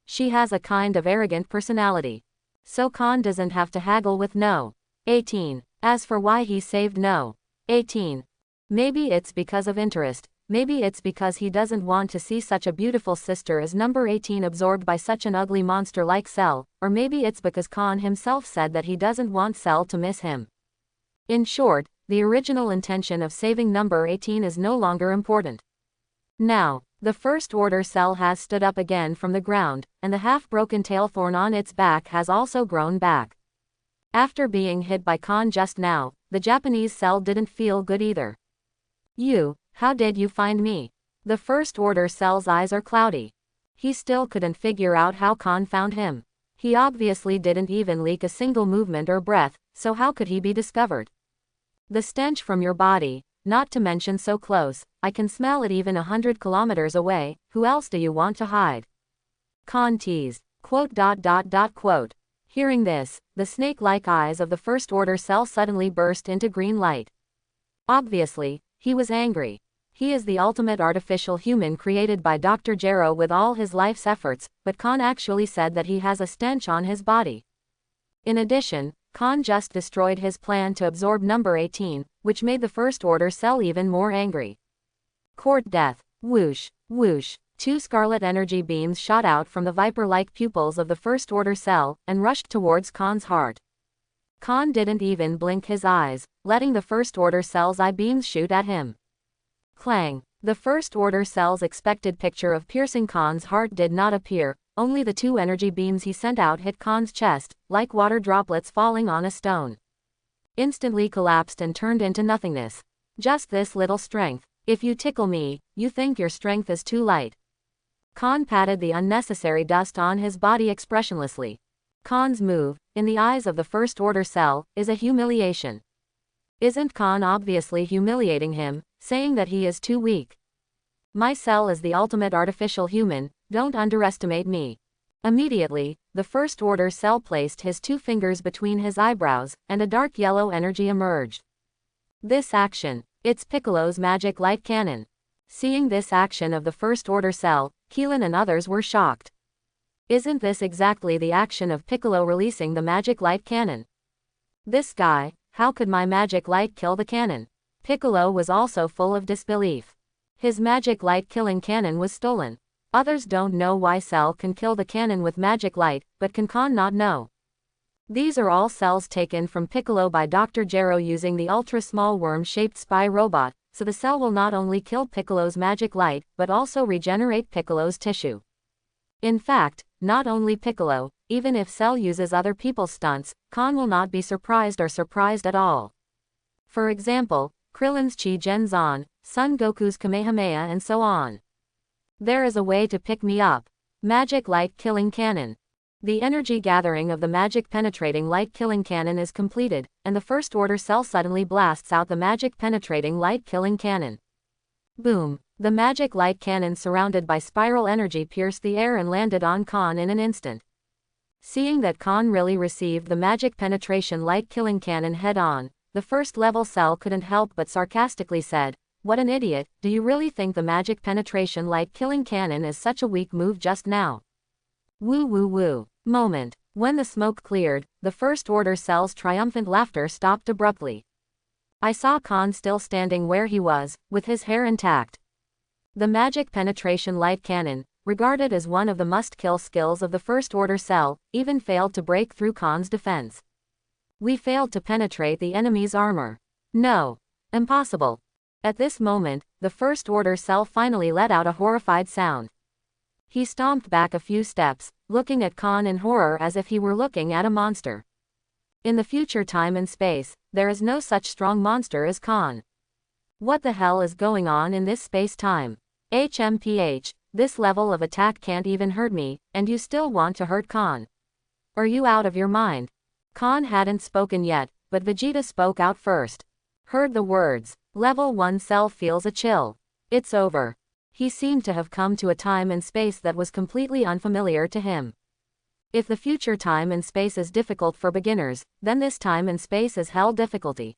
She has a kind of arrogant personality. So Khan doesn't have to haggle with no 18. As for why he saved no 18. Maybe it's because of interest, maybe it's because he doesn't want to see such a beautiful sister as number 18 absorbed by such an ugly monster like Cell, or maybe it's because Khan himself said that he doesn't want Cell to miss him. In short, the original intention of saving number 18 is no longer important. Now, the First Order Cell has stood up again from the ground, and the half-broken tail thorn on its back has also grown back. After being hit by Khan just now, the Japanese Cell didn't feel good either. How did you find me? The First Order Cell's eyes are cloudy. He still couldn't figure out how Khan found him. He obviously didn't even leak a single movement or breath, so how could he be discovered? The stench from your body, not to mention so close, I can smell it even 100 kilometers away, who else do you want to hide? Khan teased. Quote. Hearing this, the snake-like eyes of the First Order Cell suddenly burst into green light. Obviously, he was angry. He is the ultimate artificial human created by Dr. Gero with all his life's efforts, but Khan actually said that he has a stench on his body. In addition, Khan just destroyed his plan to absorb number 18, which made the First Order Cell even more angry. Court death. Whoosh, whoosh. 2 scarlet energy beams shot out from the viper-like pupils of the First Order Cell, and rushed towards Khan's heart. Khan didn't even blink his eyes, letting the First Order Cell's eye beams shoot at him. Clang. The First Order Cell's expected picture of piercing Khan's heart did not appear, only the 2 energy beams he sent out hit Khan's chest, like water droplets falling on a stone. Instantly collapsed and turned into nothingness. Just this little strength. If you tickle me, you think your strength is too light. Khan patted the unnecessary dust on his body expressionlessly. Khan's move, in the eyes of the First Order Cell, is a humiliation. Isn't Khan obviously humiliating him, saying that he is too weak? My cell is the ultimate artificial human, don't underestimate me. Immediately, the First Order Cell placed his 2 fingers between his eyebrows, and a dark yellow energy emerged. This action, it's Piccolo's magic light cannon. Seeing this action of the First Order Cell, Keelan and others were shocked. Isn't this exactly the action of Piccolo releasing the magic light cannon? This guy, how could my magic light kill the cannon? Piccolo was also full of disbelief. His magic light killing cannon was stolen. Others don't know why Cell can kill the cannon with magic light, but can Khan not know? These are all cells taken from Piccolo by Dr. Gero using the ultra-small worm-shaped spy robot, so the cell will not only kill Piccolo's magic light, but also regenerate Piccolo's tissue. In fact, not only Piccolo, even if Cell uses other people's stunts, Khan will not be surprised at all. For example, Krillin's Chi Genzan, Son Goku's Kamehameha and so on. There is a way to pick me up. Magic light killing cannon. The energy gathering of the magic penetrating light killing cannon is completed, and the First Order Cell suddenly blasts out the magic penetrating light killing cannon. Boom! The magic light cannon surrounded by spiral energy pierced the air and landed on Khan in an instant. Seeing that Khan really received the magic penetration light killing cannon head on, the first level Cell couldn't help but sarcastically said, "What an idiot, do you really think the magic penetration light killing cannon is such a weak move just now?" Woo woo woo. Moment. When the smoke cleared, the First Order Cell's triumphant laughter stopped abruptly. I saw Khan still standing where he was, with his hair intact. The magic penetration light cannon, regarded as one of the must-kill skills of the First Order Cell, even failed to break through Khan's defense. We failed to penetrate the enemy's armor. No. Impossible. At this moment, the First Order Cell finally let out a horrified sound. He stomped back a few steps, looking at Khan in horror as if he were looking at a monster. In the future time and space, there is no such strong monster as Khan. What the hell is going on in this space-time? HMPH, this level of attack can't even hurt me, and you still want to hurt Khan? Are you out of your mind? Khan hadn't spoken yet, but Vegeta spoke out first. Heard the words. Level 1 Cell feels a chill. It's over. He seemed to have come to a time and space that was completely unfamiliar to him. If the future time and space is difficult for beginners, then this time and space is hell difficulty.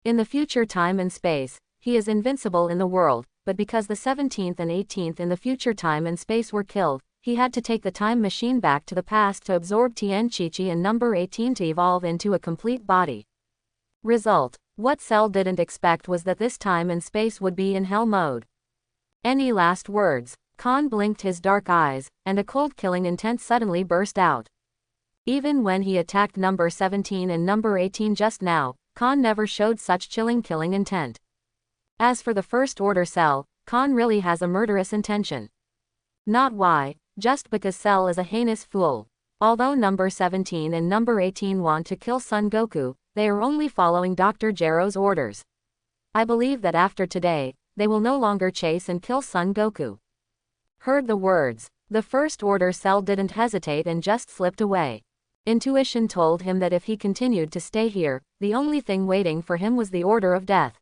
In the future time and space, he is invincible in the world, but because the 17th and 18th in the future time and space were killed, he had to take the time machine back to the past to absorb Tien Chi-Chi and number 18 to evolve into a complete body. Result: what Cell didn't expect was that this time and space would be in hell mode. Any last words? Khan blinked his dark eyes, and a cold killing intent suddenly burst out. Even when he attacked number 17 and number 18 just now, Khan never showed such chilling killing intent. As for the first order Cell, Khan really has a murderous intention. Not why, just because Cell is a heinous fool. Although number 17 and number 18 want to kill Son Goku, they are only following Dr. Gero's orders. I believe that after today, they will no longer chase and kill Son Goku. Heard the words. The first order Cell didn't hesitate and just slipped away. Intuition told him that if he continued to stay here, the only thing waiting for him was the order of death.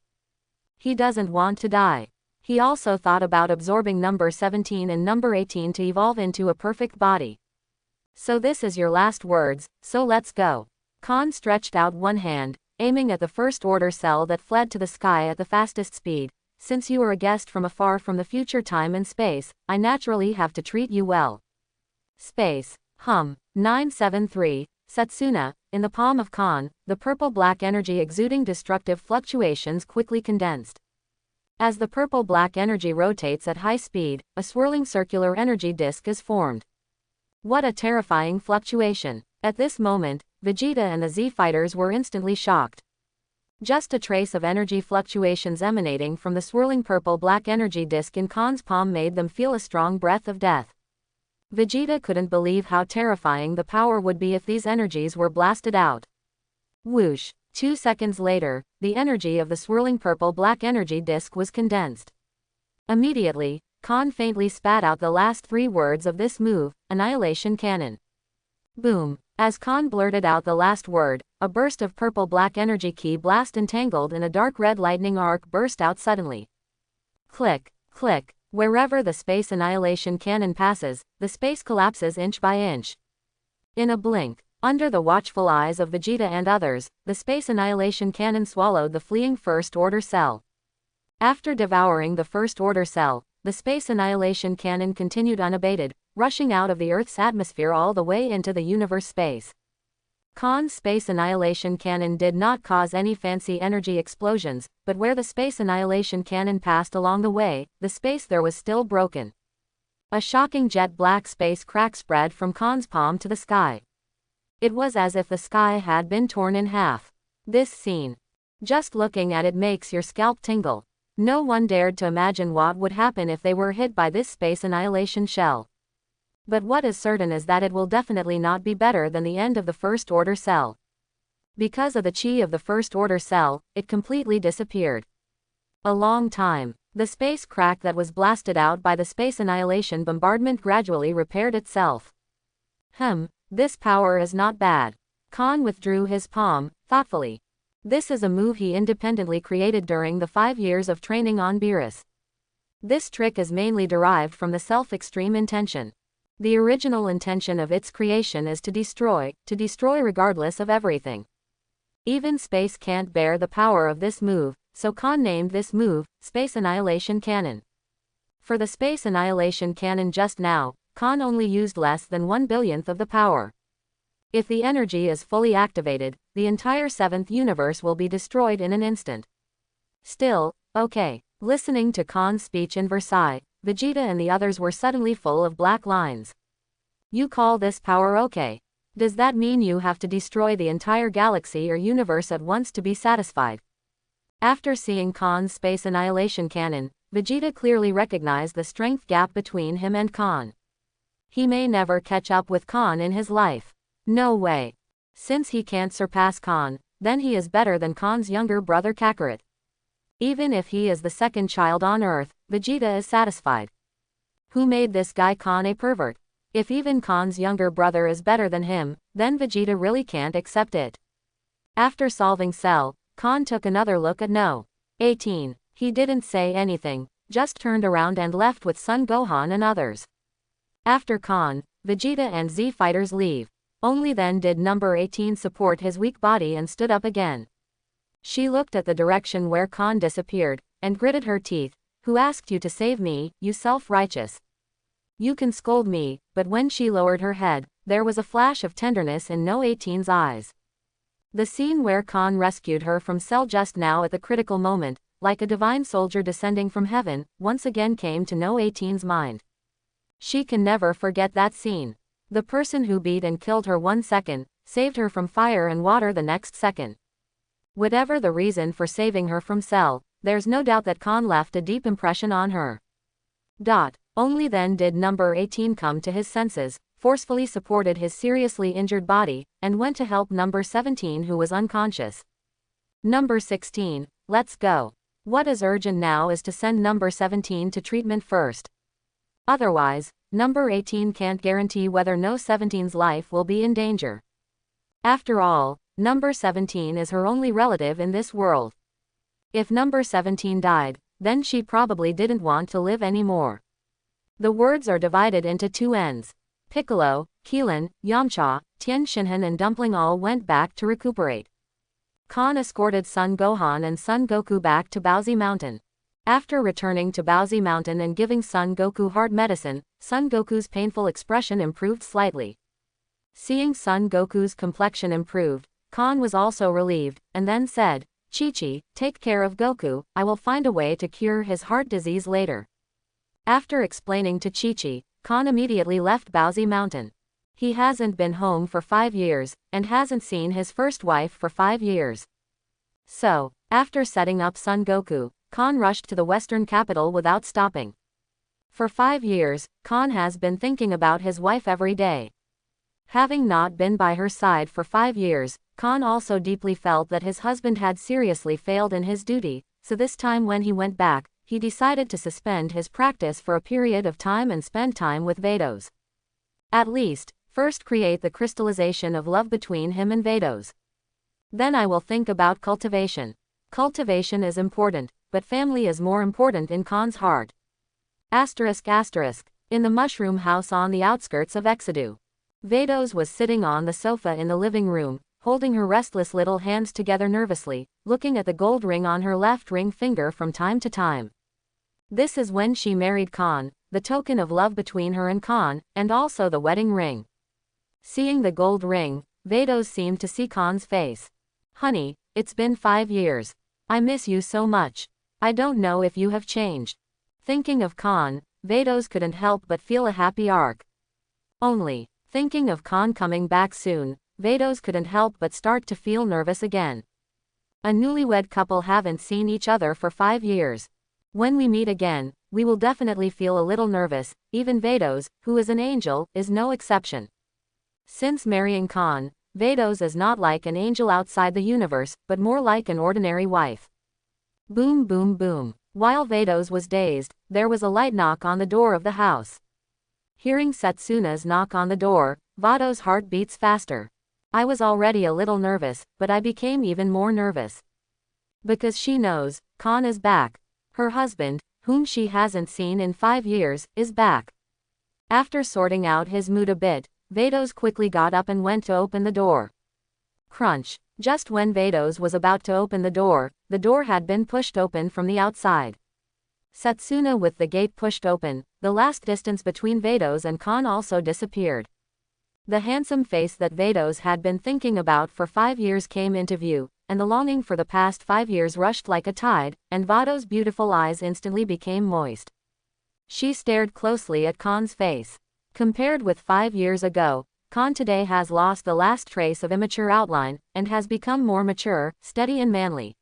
He doesn't want to die. He also thought about absorbing number 17 and number 18 to evolve into a perfect body. So this is your last words, so let's go. Khan stretched out one hand, aiming at the first order Cell that fled to the sky at the fastest speed. Since you are a guest from afar from the future time and space, I naturally have to treat you well. Space. 973, Setsuna, in the palm of Khan, the purple-black energy exuding destructive fluctuations quickly condensed. As the purple-black energy rotates at high speed, a swirling circular energy disk is formed. What a terrifying fluctuation. At this moment, Vegeta and the Z-Fighters were instantly shocked. Just a trace of energy fluctuations emanating from the swirling purple-black energy disk in Khan's palm made them feel a strong breath of death. Vegeta couldn't believe how terrifying the power would be if these energies were blasted out. Whoosh! 2 seconds later, the energy of the swirling purple-black energy disk was condensed. Immediately, Khan faintly spat out the last 3 words of this move, Annihilation Cannon. Boom! As Khan blurted out the last word, a burst of purple-black energy ki blast entangled in a dark red lightning arc burst out suddenly. Click, click. Wherever the space annihilation cannon passes, the space collapses inch by inch. In a blink, under the watchful eyes of Vegeta and others, the space annihilation cannon swallowed the fleeing first-order Cell. After devouring the first-order Cell, the space annihilation cannon continued unabated, rushing out of the Earth's atmosphere all the way into the universe space. Khan's space annihilation cannon did not cause any fancy energy explosions, but where the space annihilation cannon passed along the way, the space there was still broken. A shocking jet-black space crack spread from Khan's palm to the sky. It was as if the sky had been torn in half. This scene. Just looking at it makes your scalp tingle. No one dared to imagine what would happen if they were hit by this space annihilation shell. But what is certain is that it will definitely not be better than the end of the first-order Cell. Because of the chi of the first-order Cell, it completely disappeared. A long time. The space crack that was blasted out by the space annihilation bombardment gradually repaired itself. This power is not bad. Khan withdrew his palm, thoughtfully. This is a move he independently created during the 5 years of training on Beerus. This trick is mainly derived from the self-extreme intention. The original intention of its creation is to destroy regardless of everything. Even space can't bear the power of this move, so Khan named this move, Space Annihilation Cannon. For the Space Annihilation Cannon just now, Khan only used less than 1/1000th of the power. If the energy is fully activated, the entire 7th universe will be destroyed in an instant. Still, okay. Listening to Khan's speech in Versailles, Vegeta and the others were suddenly full of black lines. You call this power okay? Does that mean you have to destroy the entire galaxy or universe at once to be satisfied? After seeing Khan's space annihilation cannon, Vegeta clearly recognized the strength gap between him and Khan. He may never catch up with Khan in his life. No way. Since he can't surpass Khan, then he is better than Khan's younger brother Kakarot. Even if he is the second child on Earth, Vegeta is satisfied. Who made this guy Khan a pervert? If even Khan's younger brother is better than him, then Vegeta really can't accept it. After solving Cell, Khan took another look at No. 18. He didn't say anything, just turned around and left with Son Gohan and others. After Khan, Vegeta and Z fighters leave. Only then did number 18 support his weak body and stood up again. She looked at the direction where Khan disappeared, and gritted her teeth. Who asked you to save me, you self-righteous? You can scold me, but when she lowered her head, there was a flash of tenderness in No 18's eyes. The scene where Khan rescued her from Cell just now at the critical moment, like a divine soldier descending from heaven, once again came to No 18's mind. She can never forget that scene. The person who beat and killed her 1 second, saved her from fire and water the next second. Whatever the reason for saving her from Cell, there's no doubt that Khan left a deep impression on her. Only then did number 18 come to his senses, forcefully supported his seriously injured body, and went to help number 17 who was unconscious. Number 16, let's go. What is urgent now is to send number 17 to treatment first. Otherwise, number 18 can't guarantee whether No 17's life will be in danger. After all, number 17 is her only relative in this world. If number 17 died, then she probably didn't want to live anymore. The words are divided into two ends. Piccolo, Keelan, Yamcha, Tien Shinhan and Dumpling all went back to recuperate. Khan escorted Son Gohan and Son Goku back to Baozi Mountain. After returning to Baozi Mountain and giving Son Goku heart medicine, Son Goku's painful expression improved slightly. Seeing Son Goku's complexion improved, Khan was also relieved, and then said, Chi-Chi, take care of Goku, I will find a way to cure his heart disease later. After explaining to Chi-Chi, Khan immediately left Baozi Mountain. He hasn't been home for 5 years, and hasn't seen his first wife for 5 years. So, after setting up Son Goku, Khan rushed to the western capital without stopping. For 5 years, Khan has been thinking about his wife every day. Having not been by her side for 5 years, Khan also deeply felt that his husband had seriously failed in his duty, so this time when he went back, he decided to suspend his practice for a period of time and spend time with Vados. At least, first create the crystallization of love between him and Vados. Then I will think about cultivation. Cultivation is important, but family is more important in Khan's heart. In the mushroom house on the outskirts of Exodus. Vados was sitting on the sofa in the living room, holding her restless little hands together nervously, looking at the gold ring on her left ring finger from time to time. This is when she married Khan, the token of love between her and Khan, and also the wedding ring. Seeing the gold ring, Vados seemed to see Khan's face. Honey, it's been 5 years. I miss you so much. I don't know if you have changed. Thinking of Khan, Vados couldn't help but feel a happy arc. Only, thinking of Khan coming back soon, Vados couldn't help but start to feel nervous again. A newlywed couple haven't seen each other for 5 years. When we meet again, we will definitely feel a little nervous, even Vados, who is an angel, is no exception. Since marrying Khan, Vados is not like an angel outside the universe, but more like an ordinary wife. Boom boom boom. While Vados was dazed, there was a light knock on the door of the house. Hearing Setsuna's knock on the door, Vados' heart beats faster. I was already a little nervous, but I became even more nervous. Because she knows, Khan is back. Her husband, whom she hasn't seen in 5 years, is back. After sorting out his mood a bit, Vados quickly got up and went to open the door. Crunch. Just when Vados was about to open the door had been pushed open from the outside. Setsuna with the gate pushed open, the last distance between Vados and Khan also disappeared. The handsome face that Vados had been thinking about for 5 years came into view, and the longing for the past 5 years rushed like a tide, and Vados' beautiful eyes instantly became moist. She stared closely at Khan's face. Compared with 5 years ago, Khan today has lost the last trace of immature outline, and has become more mature, steady and manly.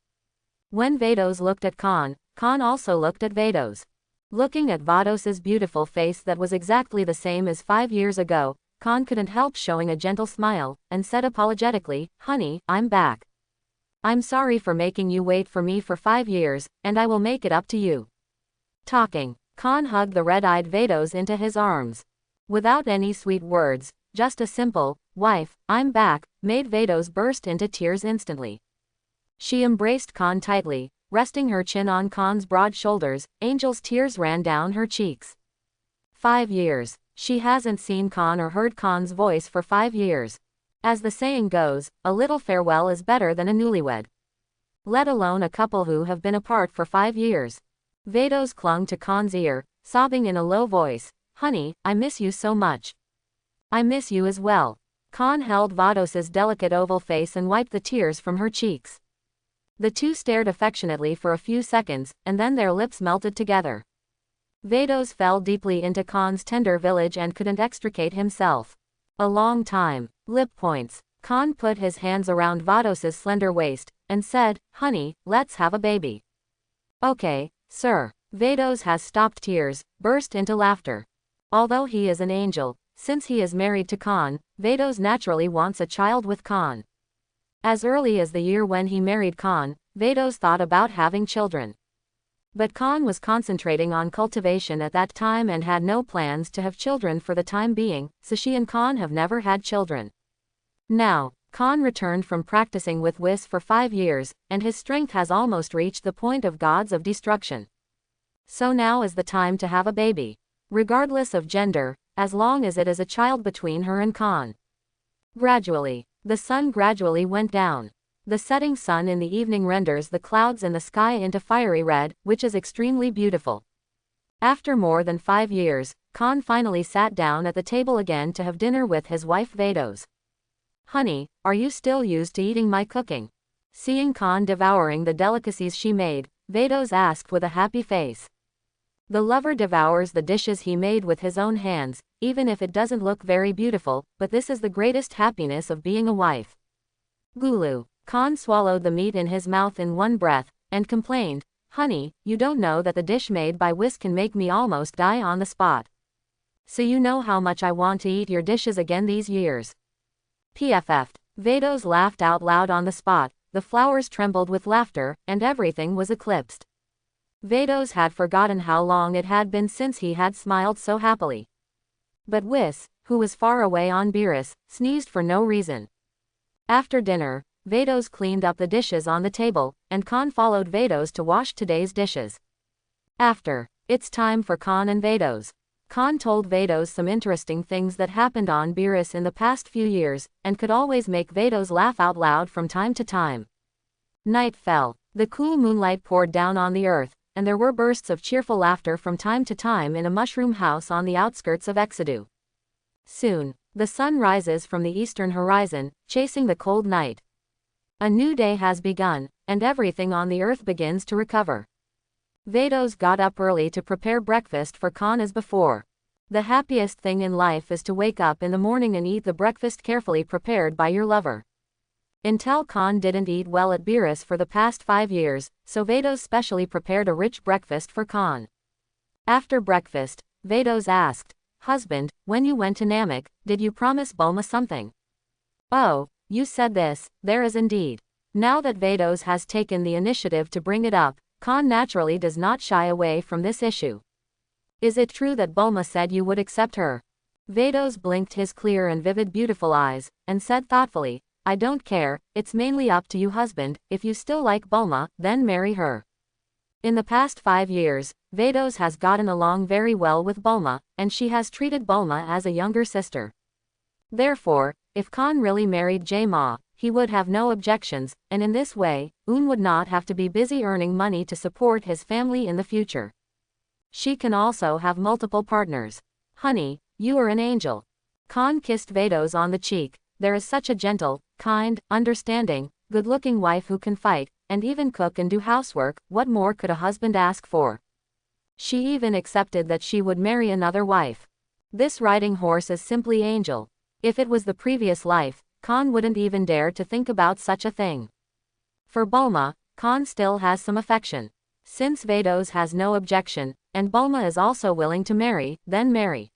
When Vados looked at Khan, Khan also looked at Vados. Looking at Vados's beautiful face that was exactly the same as 5 years ago, Khan couldn't help showing a gentle smile, and said apologetically, "Honey, I'm back. I'm sorry for making you wait for me for 5 years, and I will make it up to you." Talking, Khan hugged the red-eyed Vados into his arms. Without any sweet words, just a simple, "Wife, I'm back," made Vados burst into tears instantly. She embraced Khan tightly, resting her chin on Khan's broad shoulders. Angel's tears ran down her cheeks. 5 years. She hasn't seen Khan or heard Khan's voice for 5 years. As the saying goes, a little farewell is better than a newlywed. Let alone a couple who have been apart for 5 years. Vados clung to Khan's ear, sobbing in a low voice, "Honey, I miss you so much." "I miss you as well." Khan held Vados's delicate oval face and wiped the tears from her cheeks. The two stared affectionately for a few seconds, and then their lips melted together. Vados fell deeply into Khan's tender village and couldn't extricate himself. A long time. Lip points. Khan put his hands around Vados's slender waist, and said, "Honey, let's have a baby." "Okay, sir." Vados has stopped tears, burst into laughter. Although he is an angel, since he is married to Khan, Vados naturally wants a child with Khan. As early as the year when he married Khan, Vados thought about having children. But Khan was concentrating on cultivation at that time and had no plans to have children for the time being, so she and Khan have never had children. Now, Khan returned from practicing with Whis for 5 years, and his strength has almost reached the point of gods of destruction. So now is the time to have a baby. Regardless of gender, as long as it is a child between her and Khan. Gradually, the sun gradually went down. The setting sun in the evening renders the clouds in the sky into fiery red, which is extremely beautiful. After more than 5 years, Khan finally sat down at the table again to have dinner with his wife Vados. "Honey, are you still used to eating my cooking?" Seeing Khan devouring the delicacies she made, Vados asked with a happy face. The lover devours the dishes he made with his own hands, even if it doesn't look very beautiful, but this is the greatest happiness of being a wife. Gulu. Khan swallowed the meat in his mouth in one breath, and complained, "Honey, you don't know that the dish made by Whis can make me almost die on the spot. So you know how much I want to eat your dishes again these years." PFF. Vados laughed out loud on the spot, the flowers trembled with laughter, and everything was eclipsed. Vados had forgotten how long it had been since he had smiled so happily. But Whis, who was far away on Beerus, sneezed for no reason. After dinner, Vados cleaned up the dishes on the table, and Khan followed Vados to wash today's dishes. After, it's time for Khan and Vados. Khan told Vados some interesting things that happened on Beerus in the past few years, and could always make Vados laugh out loud from time to time. Night fell. The cool moonlight poured down on the earth, and there were bursts of cheerful laughter from time to time in a mushroom house on the outskirts of Exedu. Soon, the sun rises from the eastern horizon, chasing the cold night. A new day has begun, and everything on the earth begins to recover. Vados got up early to prepare breakfast for Khan as before. The happiest thing in life is to wake up in the morning and eat the breakfast carefully prepared by your lover. Intel Khan didn't eat well at Beerus for the past 5 years, so Vados specially prepared a rich breakfast for Khan. After breakfast, Vados asked, "Husband, when you went to Namek, did you promise Bulma something?" "Oh, you said this, there is indeed." Now that Vados has taken the initiative to bring it up, Khan naturally does not shy away from this issue. "Is it true that Bulma said you would accept her?" Vados blinked his clear and vivid beautiful eyes, and said thoughtfully, "I don't care, it's mainly up to you husband, if you still like Bulma, then marry her." In the past 5 years, Vados has gotten along very well with Bulma, and she has treated Bulma as a younger sister. Therefore, if Khan really married Jaima, he would have no objections, and in this way, would not have to be busy earning money to support his family in the future. She can also have multiple partners. "Honey, you are an angel." Khan kissed Vados on the cheek. There is such a gentle, kind, understanding, good-looking wife who can fight, and even cook and do housework. What more could a husband ask for? She even accepted that she would marry another wife. This riding horse is simply angel. If it was the previous life, Khan wouldn't even dare to think about such a thing. For Bulma, Khan still has some affection. Since Vados has no objection, and Bulma is also willing to marry, then marry.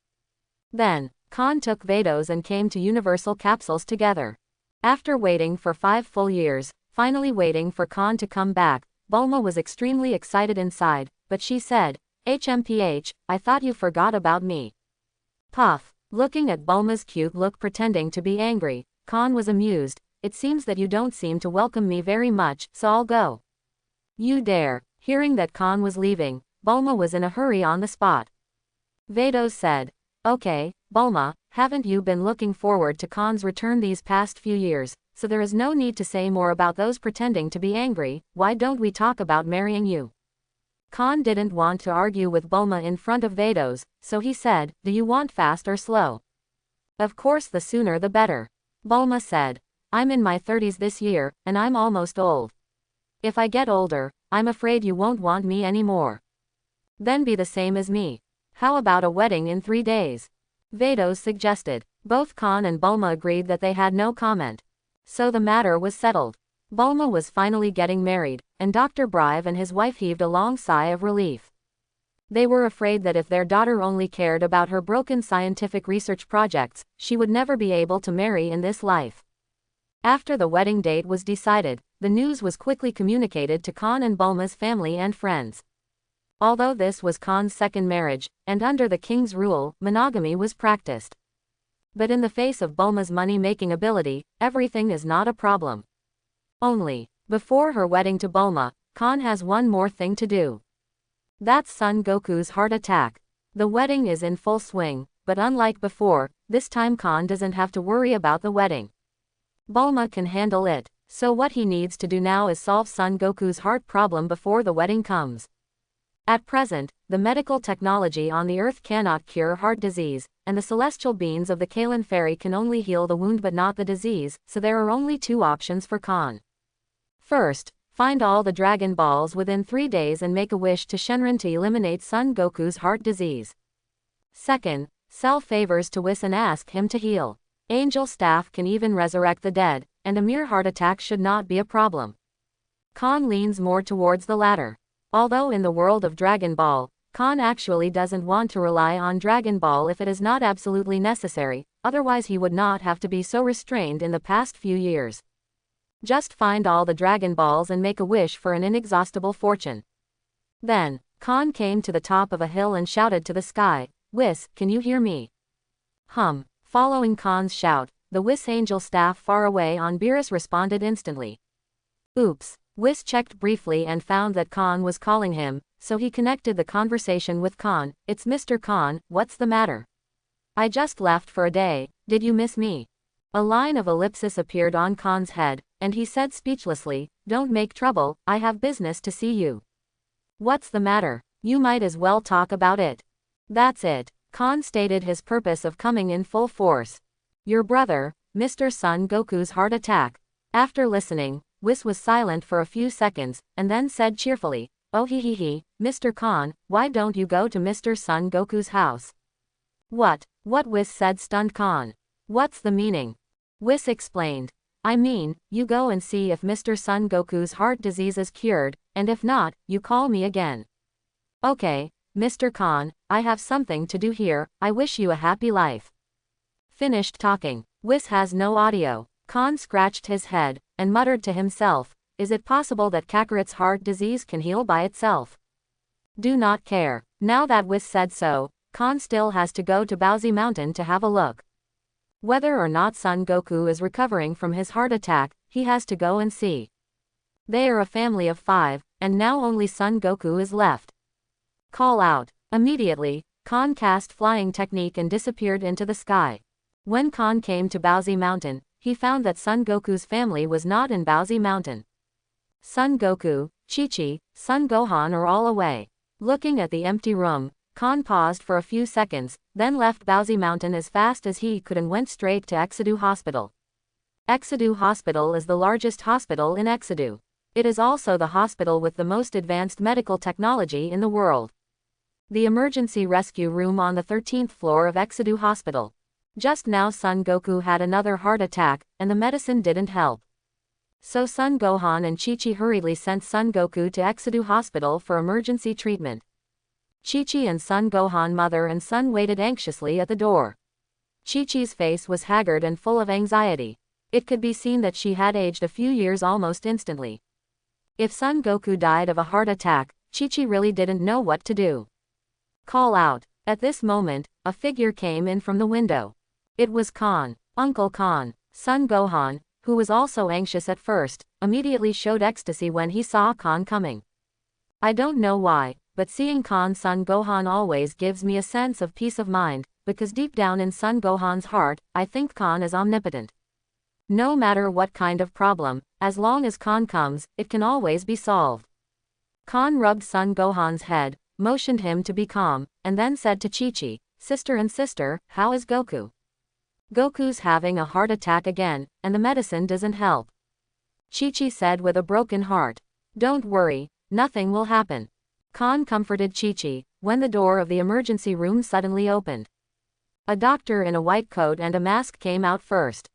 Then, Khan took Vados and came to Universal Capsules together. After waiting for 5 full years, finally waiting for Khan to come back, Bulma was extremely excited inside, but she said, HMPH, I thought you forgot about me. Puff. Looking at Bulma's cute look pretending to be angry, Khan was amused. It seems that you don't seem to welcome me very much, so I'll go. You dare. Hearing that Khan was leaving, Bulma was in a hurry on the spot. Vados said, okay, Bulma, haven't you been looking forward to Khan's return these past few years, so there is no need to say more about those pretending to be angry, why don't we talk about marrying you? Khan didn't want to argue with Bulma in front of Vados, so he said, do you want fast or slow? Of course the sooner the better. Bulma said, I'm in my 30s this year, and I'm almost old. If I get older, I'm afraid you won't want me anymore. Then be the same as me. How about a wedding in 3 days? Vados suggested. Both Khan and Bulma agreed that they had no comment. So the matter was settled. Bulma was finally getting married, and Dr. Brive and his wife heaved a long sigh of relief. They were afraid that if their daughter only cared about her broken scientific research projects, she would never be able to marry in this life. After the wedding date was decided, the news was quickly communicated to Khan and Bulma's family and friends. Although this was Khan's second marriage, and under the king's rule, monogamy was practiced. But in the face of Bulma's money-making ability, everything is not a problem. Only, before her wedding to Bulma, Khan has one more thing to do. That's Son Goku's heart attack. The wedding is in full swing, but unlike before, this time Khan doesn't have to worry about the wedding. Bulma can handle it, so what he needs to do now is solve Son Goku's heart problem before the wedding comes. At present, the medical technology on the Earth cannot cure heart disease, and the celestial beings of the Kalen Fairy can only heal the wound but not the disease, so there are only 2 options for Khan. First, find all the Dragon Balls within 3 days and make a wish to Shenron to eliminate Son Goku's heart disease. Second, sell favors to Whis and ask him to heal. Angel staff can even resurrect the dead, and a mere heart attack should not be a problem. Khan leans more towards the latter. Although in the world of Dragon Ball, Khan actually doesn't want to rely on Dragon Ball if it is not absolutely necessary, otherwise he would not have to be so restrained in the past few years. Just find all the Dragon Balls and make a wish for an inexhaustible fortune. Then, Khan came to the top of a hill and shouted to the sky, Whis, can you hear me? Following Khan's shout, the Whis angel staff far away on Beerus responded instantly. Oops. Whis checked briefly and found that Khan was calling him, so he connected the conversation with Khan. It's Mr. Khan, what's the matter? I just left for a day, did you miss me? A line of ellipsis appeared on Khan's head, and he said speechlessly, don't make trouble, I have business to see you. What's the matter? You might as well talk about it. That's it. Khan stated his purpose of coming in full force. Your brother, Mr. Son Goku's heart attack. After listening, Whis was silent for a few seconds, and then said cheerfully, oh he, Mr. Khan, why don't you go to Mr. Son Goku's house? What Whis said stunned Khan. What's the meaning? Whis explained. I mean, you go and see if Mr. Son Goku's heart disease is cured, and if not, you call me again. Okay, Mr. Khan, I have something to do here, I wish you a happy life. Finished talking. Whis has no audio. Khan scratched his head, and muttered to himself, is it possible that Kakarot's heart disease can heal by itself? Do not care. Now that Whis said so, Khan still has to go to Bowsy Mountain to have a look. Whether or not Son Goku is recovering from his heart attack, he has to go and see. They are a family of 5, and now only Son Goku is left. Call out. Immediately, Khan cast flying technique and disappeared into the sky. When Khan came to Bowsy Mountain, he found that Son Goku's family was not in Bowsy Mountain. Son Goku, Chi-Chi, Son Gohan are all away. Looking at the empty room, Khan paused for a few seconds, then left Bowsy Mountain as fast as he could and went straight to Exodus Hospital. Exodus Hospital is the largest hospital in Exodus. It is also the hospital with the most advanced medical technology in the world. The emergency rescue room on the 13th floor of Exodus Hospital. Just now Son Goku had another heart attack, and the medicine didn't help. So Son Gohan and Chi-Chi hurriedly sent Son Goku to Exodus Hospital for emergency treatment. Chi-Chi and Son Gohan mother and son waited anxiously at the door. Chi-Chi's face was haggard and full of anxiety. It could be seen that she had aged a few years almost instantly. If Son Goku died of a heart attack, Chi-Chi really didn't know what to do. Call out. At this moment, a figure came in from the window. It was Khan. Uncle Khan. Son Gohan, who was also anxious at first, immediately showed ecstasy when he saw Khan coming. I don't know why, but seeing Khan Son Gohan always gives me a sense of peace of mind, because deep down in Son Gohan's heart, I think Khan is omnipotent. No matter what kind of problem, as long as Khan comes, it can always be solved. Khan rubbed Son Gohan's head, motioned him to be calm, and then said to Chi-Chi, "Sister and sister, how is Goku?" "Goku's having a heart attack again, and the medicine doesn't help," Chi-Chi said with a broken heart. "Don't worry, nothing will happen." Khan comforted Chi-Chi, when the door of the emergency room suddenly opened. A doctor in a white coat and a mask came out first.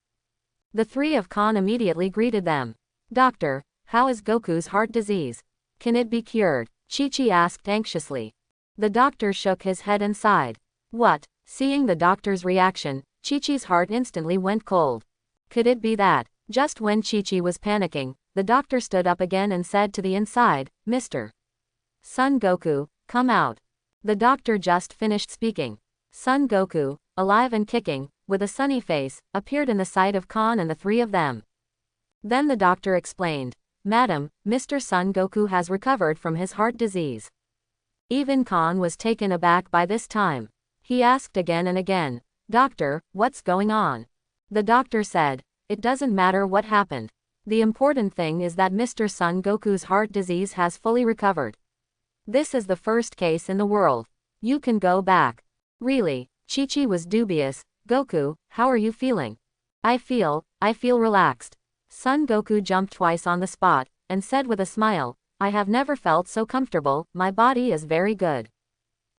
The three of Khan immediately greeted them. "Doctor, how is Goku's heart disease? Can it be cured?" Chi-Chi asked anxiously. The doctor shook his head and sighed. "What?" Seeing the doctor's reaction, Chi-Chi's heart instantly went cold. Could it be that? Just when Chi-Chi was panicking, the doctor stood up again and said to the inside, "Mr. Son Goku, come out." The doctor just finished speaking. Son Goku, alive and kicking, with a sunny face, appeared in the sight of Khan and the three of them. Then the doctor explained, "Madam, Mr. Son Goku has recovered from his heart disease." Even Khan was taken aback by this time. He asked again and again, "Doctor, what's going on?" The doctor said, "It doesn't matter what happened. The important thing is that Mr. Son Goku's heart disease has fully recovered. This is the first case in the world. You can go back." "Really?" Chi-Chi was dubious. "Goku, how are you feeling?" I feel relaxed." Son Goku jumped twice on the spot, and said with a smile, "I have never felt so comfortable, my body is very good."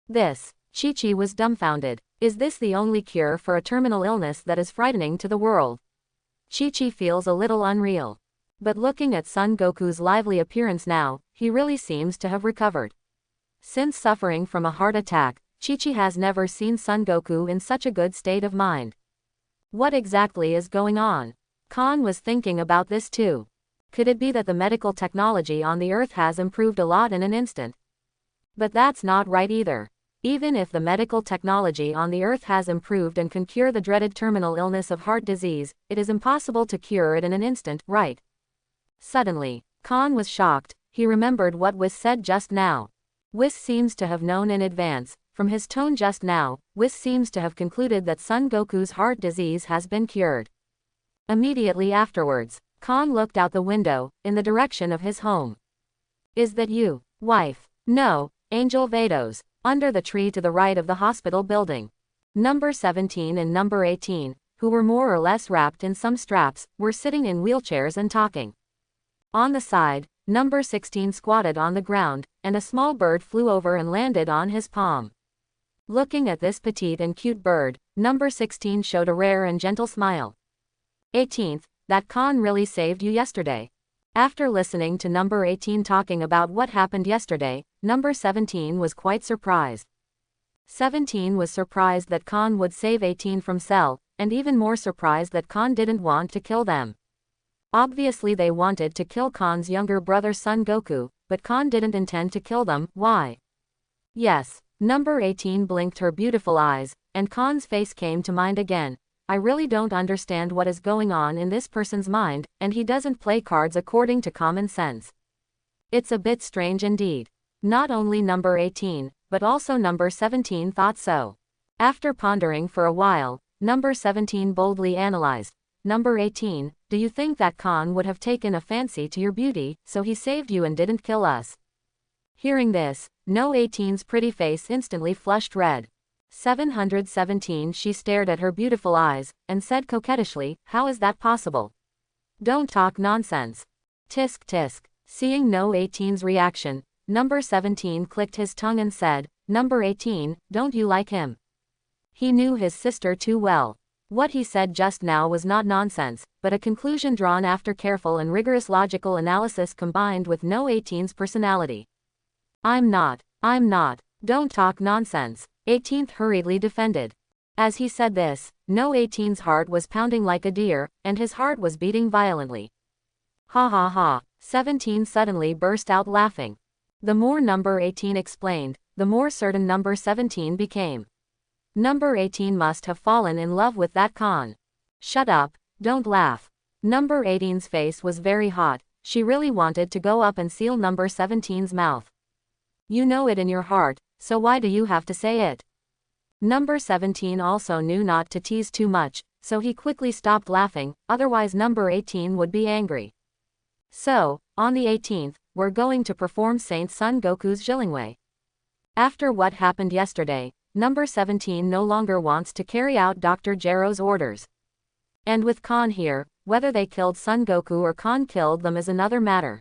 This. Chi-Chi was dumbfounded. Is this the only cure for a terminal illness that is frightening to the world? Chi-Chi feels a little unreal. But looking at Son Goku's lively appearance now, he really seems to have recovered. Since suffering from a heart attack, Chi-Chi has never seen Son Goku in such a good state of mind. What exactly is going on? Khan was thinking about this too. Could it be that the medical technology on the Earth has improved a lot in an instant? But that's not right either. Even if the medical technology on the Earth has improved and can cure the dreaded terminal illness of heart disease, it is impossible to cure it in an instant, right? Suddenly, Khan was shocked. He remembered what Whis said just now. Whis seems to have known in advance. From his tone just now, Whis seems to have concluded that Son Goku's heart disease has been cured. Immediately afterwards, Khan looked out the window, in the direction of his home. "Is that you, wife?" "No, Angel Vados." Under the tree to the right of the hospital building. Number 17 and number 18, who were more or less wrapped in some straps, were sitting in wheelchairs and talking. On the side, number 16 squatted on the ground, and a small bird flew over and landed on his palm. Looking at this petite and cute bird, number 16 showed a rare and gentle smile. 18th, that Khan really saved you yesterday. After listening to number 18 talking about what happened yesterday, number 17 was quite surprised. 17 was surprised that Khan would save 18 from Cell, and even more surprised that Khan didn't want to kill them. Obviously they wanted to kill Khan's younger brother Son Goku, but Khan didn't intend to kill them. Why? Yes, number 18 blinked her beautiful eyes, and Khan's face came to mind again. I really don't understand what is going on in this person's mind, and he doesn't play cards according to common sense. It's a bit strange indeed. Not only number 18, but also number 17 thought so. After pondering for a while, number 17 boldly analyzed. Number 18, do you think that Khan would have taken a fancy to your beauty, so he saved you and didn't kill us? Hearing this, No 18's pretty face instantly flushed red. 717 She stared at her beautiful eyes, and said coquettishly, how is that possible? Don't talk nonsense. Tisk tisk. Seeing No 18's reaction, number 17 clicked his tongue and said, Number 18, don't you like him? He knew his sister too well. What he said just now was not nonsense, but a conclusion drawn after careful and rigorous logical analysis combined with No 18's personality. I'm not. Don't talk nonsense, 18th hurriedly defended. As he said this, No 18's heart was pounding like a deer, and his heart was beating violently. Ha ha ha, 17 suddenly burst out laughing. The more number 18 explained, the more certain number 17 became. Number 18 must have fallen in love with that con. Shut up, don't laugh. Number 18's face was very hot, she really wanted to go up and seal number 17's mouth. You know it in your heart, so why do you have to say it? Number 17 also knew not to tease too much, so he quickly stopped laughing, otherwise number 18 would be angry. So, on the 18th, we're going to perform Saint Son Goku's Jilingwei. After what happened yesterday, number 17 no longer wants to carry out Dr. Gero's orders. And with Kon here, whether they killed Son Goku or Kon killed them is another matter.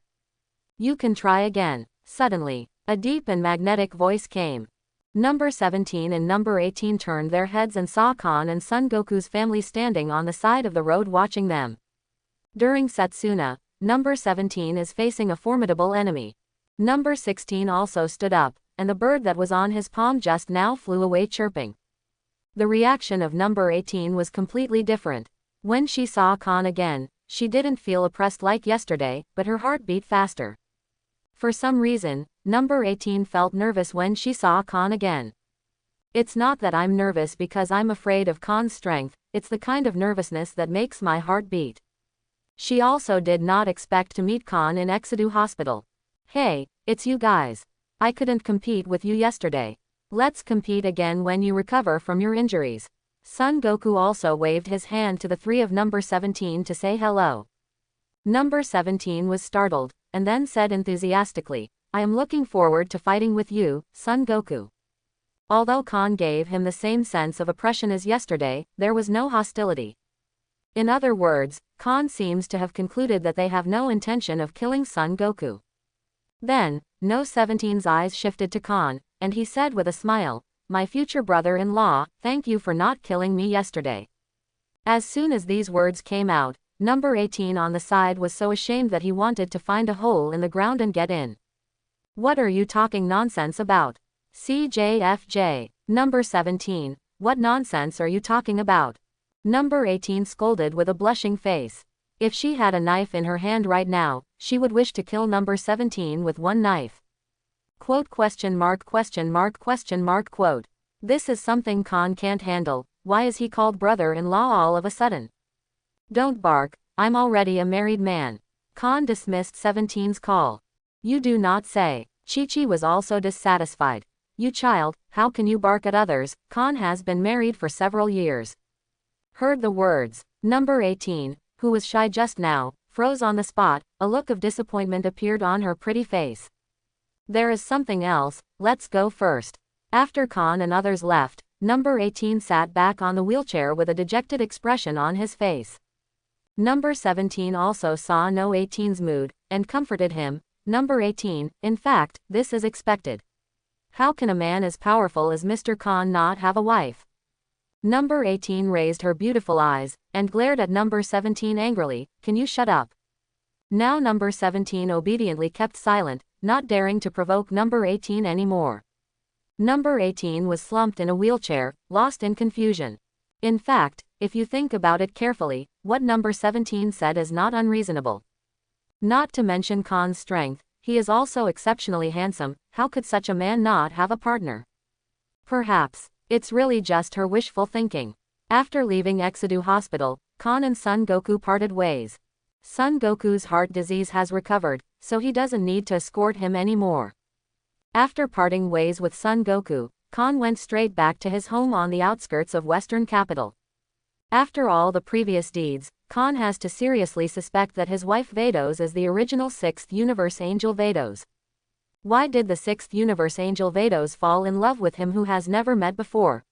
You can try again. Suddenly, a deep and magnetic voice came. Number 17 and number 18 turned their heads and saw Kon and Son Goku's family standing on the side of the road watching them. During Setsuna, number 17 is facing a formidable enemy. Number 16 also stood up, and the bird that was on his palm just now flew away chirping. The reaction of number 18 was completely different. When she saw Kon again, she didn't feel oppressed like yesterday, but her heart beat faster. For some reason, number 18 felt nervous when she saw Kon again. It's not that I'm nervous because I'm afraid of Kon's strength, it's the kind of nervousness that makes my heart beat. She also did not expect to meet Kon in Exedu Hospital. Hey, it's you guys. I couldn't compete with you yesterday. Let's compete again when you recover from your injuries. Son Goku also waved his hand to the three of number 17 to say hello. Number 17 was startled, and then said enthusiastically, I am looking forward to fighting with you, Son Goku. Although Kon gave him the same sense of oppression as yesterday, there was no hostility. In other words, Kon seems to have concluded that they have no intention of killing Son Goku. Then, No 17's eyes shifted to Kon, and he said with a smile, My future brother-in-law, thank you for not killing me yesterday. As soon as these words came out, number 18 on the side was so ashamed that he wanted to find a hole in the ground and get in. What are you talking nonsense about? CJFJ. Number 17, what nonsense are you talking about? Number 18 scolded with a blushing face. If she had a knife in her hand right now, she would wish to kill number 17 with one knife. Quote question mark question mark question mark quote. This is something Kon can't handle, why is he called brother-in-law all of a sudden? Don't bark, I'm already a married man. Kon dismissed 17's call. You do not say. Chi-Chi was also dissatisfied. You child, how can you bark at others, Kon has been married for several years. Heard the words. Number 18, who was shy just now, froze on the spot, a look of disappointment appeared on her pretty face. There is something else, let's go first. After Kon and others left, number 18 sat back on the wheelchair with a dejected expression on his face. Number 17 also saw No 18's mood, and comforted him. Number 18, in fact, this is expected. How can a man as powerful as Mr. Kon not have a wife? Number 18 raised her beautiful eyes, and glared at number 17 angrily, can you shut up? Now number 17 obediently kept silent, not daring to provoke number 18 anymore. Number 18 was slumped in a wheelchair, lost in confusion. In fact, if you think about it carefully, what number 17 said is not unreasonable. Not to mention Kon's strength, he is also exceptionally handsome, how could such a man not have a partner? Perhaps, it's really just her wishful thinking. After leaving Exedu Hospital, Kon and Son Goku parted ways. Son Goku's heart disease has recovered, so he doesn't need to escort him anymore. After parting ways with Son Goku, Kon went straight back to his home on the outskirts of Western Capital. After all the previous deeds, Kon has to seriously suspect that his wife Vados is the original 6th Universe Angel Vados. Why did the 6th Universe Angel Vados fall in love with him who has never met before?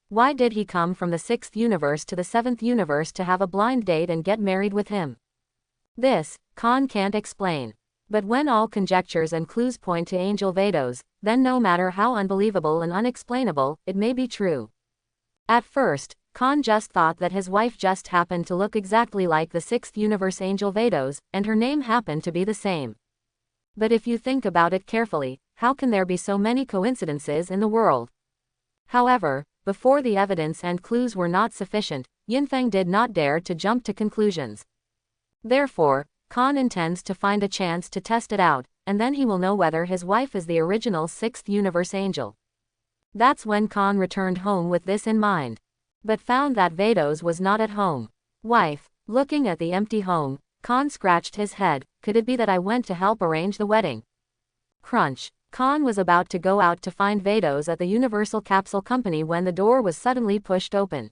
Why did he come from the 6th universe to the 7th universe to have a blind date and get married with him? This, Kon can't explain. But when all conjectures and clues point to Angel Vados, then no matter how unbelievable and unexplainable, it may be true. At first, Kon just thought that his wife just happened to look exactly like the 6th Universe Angel Vados, and her name happened to be the same. But if you think about it carefully, how can there be so many coincidences in the world? However, before the evidence and clues were not sufficient, Yinfeng did not dare to jump to conclusions. Therefore, Khan intends to find a chance to test it out, and then he will know whether his wife is the original 6th universe angel. That's when Khan returned home with this in mind. But found that Vados was not at home. Wife, looking at the empty home, Khan scratched his head. Could it be that I went to help arrange the wedding? Crunch. Khan was about to go out to find Vados at the Universal Capsule Company when the door was suddenly pushed open.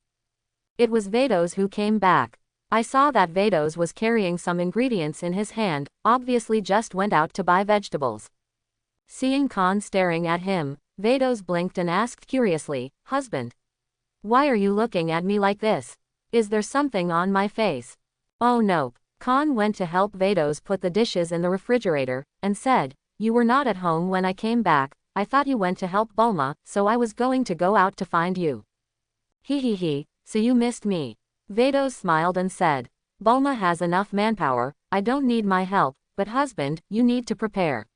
It was Vados who came back. I saw that Vados was carrying some ingredients in his hand, obviously just went out to buy vegetables. Seeing Khan staring at him, Vados blinked and asked curiously, "Husband? Why are you looking at me like this? Is there something on my face?" "Oh nope." Khan went to help Vados put the dishes in the refrigerator, and said, "You were not at home when I came back. I thought you went to help Bulma, so I was going to go out to find you." He, so you missed me." Vados smiled and said, "Bulma has enough manpower, I don't need my help, but husband, you need to prepare.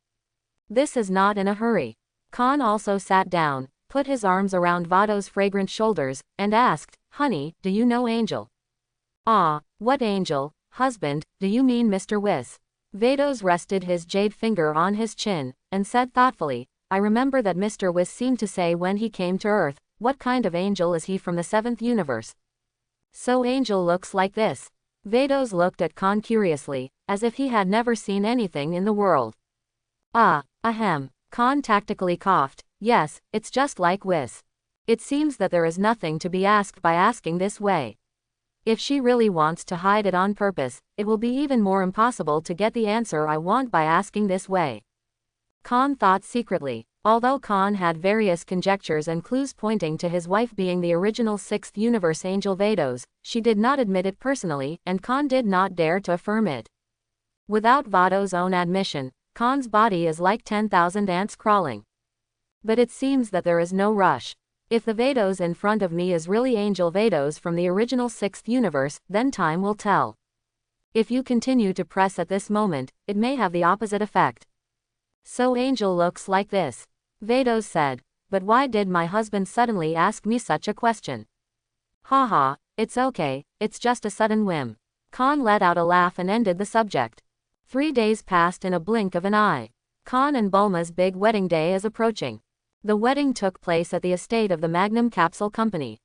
This is not in a hurry." Khan also sat down, put his arms around Vados' fragrant shoulders, and asked, "Honey, do you know Angel?" "Ah, what angel, husband, do you mean Mr. Whis?" Vados rested his jade finger on his chin, and said thoughtfully, "I remember that Mr. Whis seemed to say when he came to Earth, what kind of angel is he from the 7th universe? So Angel looks like this." Vados looked at Khan curiously, as if he had never seen anything in the world. Ahem. Khan tactically coughed. "Yes, it's just like Whis. It seems that there is nothing to be asked by asking this way. If she really wants to hide it on purpose, it will be even more impossible to get the answer I want by asking this way." Khan thought secretly. Although Khan had various conjectures and clues pointing to his wife being the original 6th universe angel Vados, she did not admit it personally, and Khan did not dare to affirm it. Without Vados' own admission, Khan's body is like 10,000 ants crawling. But it seems that there is no rush. If the Vados in front of me is really Angel Vados from the original 6th universe, then time will tell. If you continue to press at this moment, it may have the opposite effect. So Angel looks like this. Vados said, "But why did my husband suddenly ask me such a question?" Haha, it's okay, it's just a sudden whim." Khan let out a laugh and ended the subject. 3 days passed in a blink of an eye. Khan and Bulma's big wedding day is approaching. The wedding took place at the estate of the Magnum Capsule Company.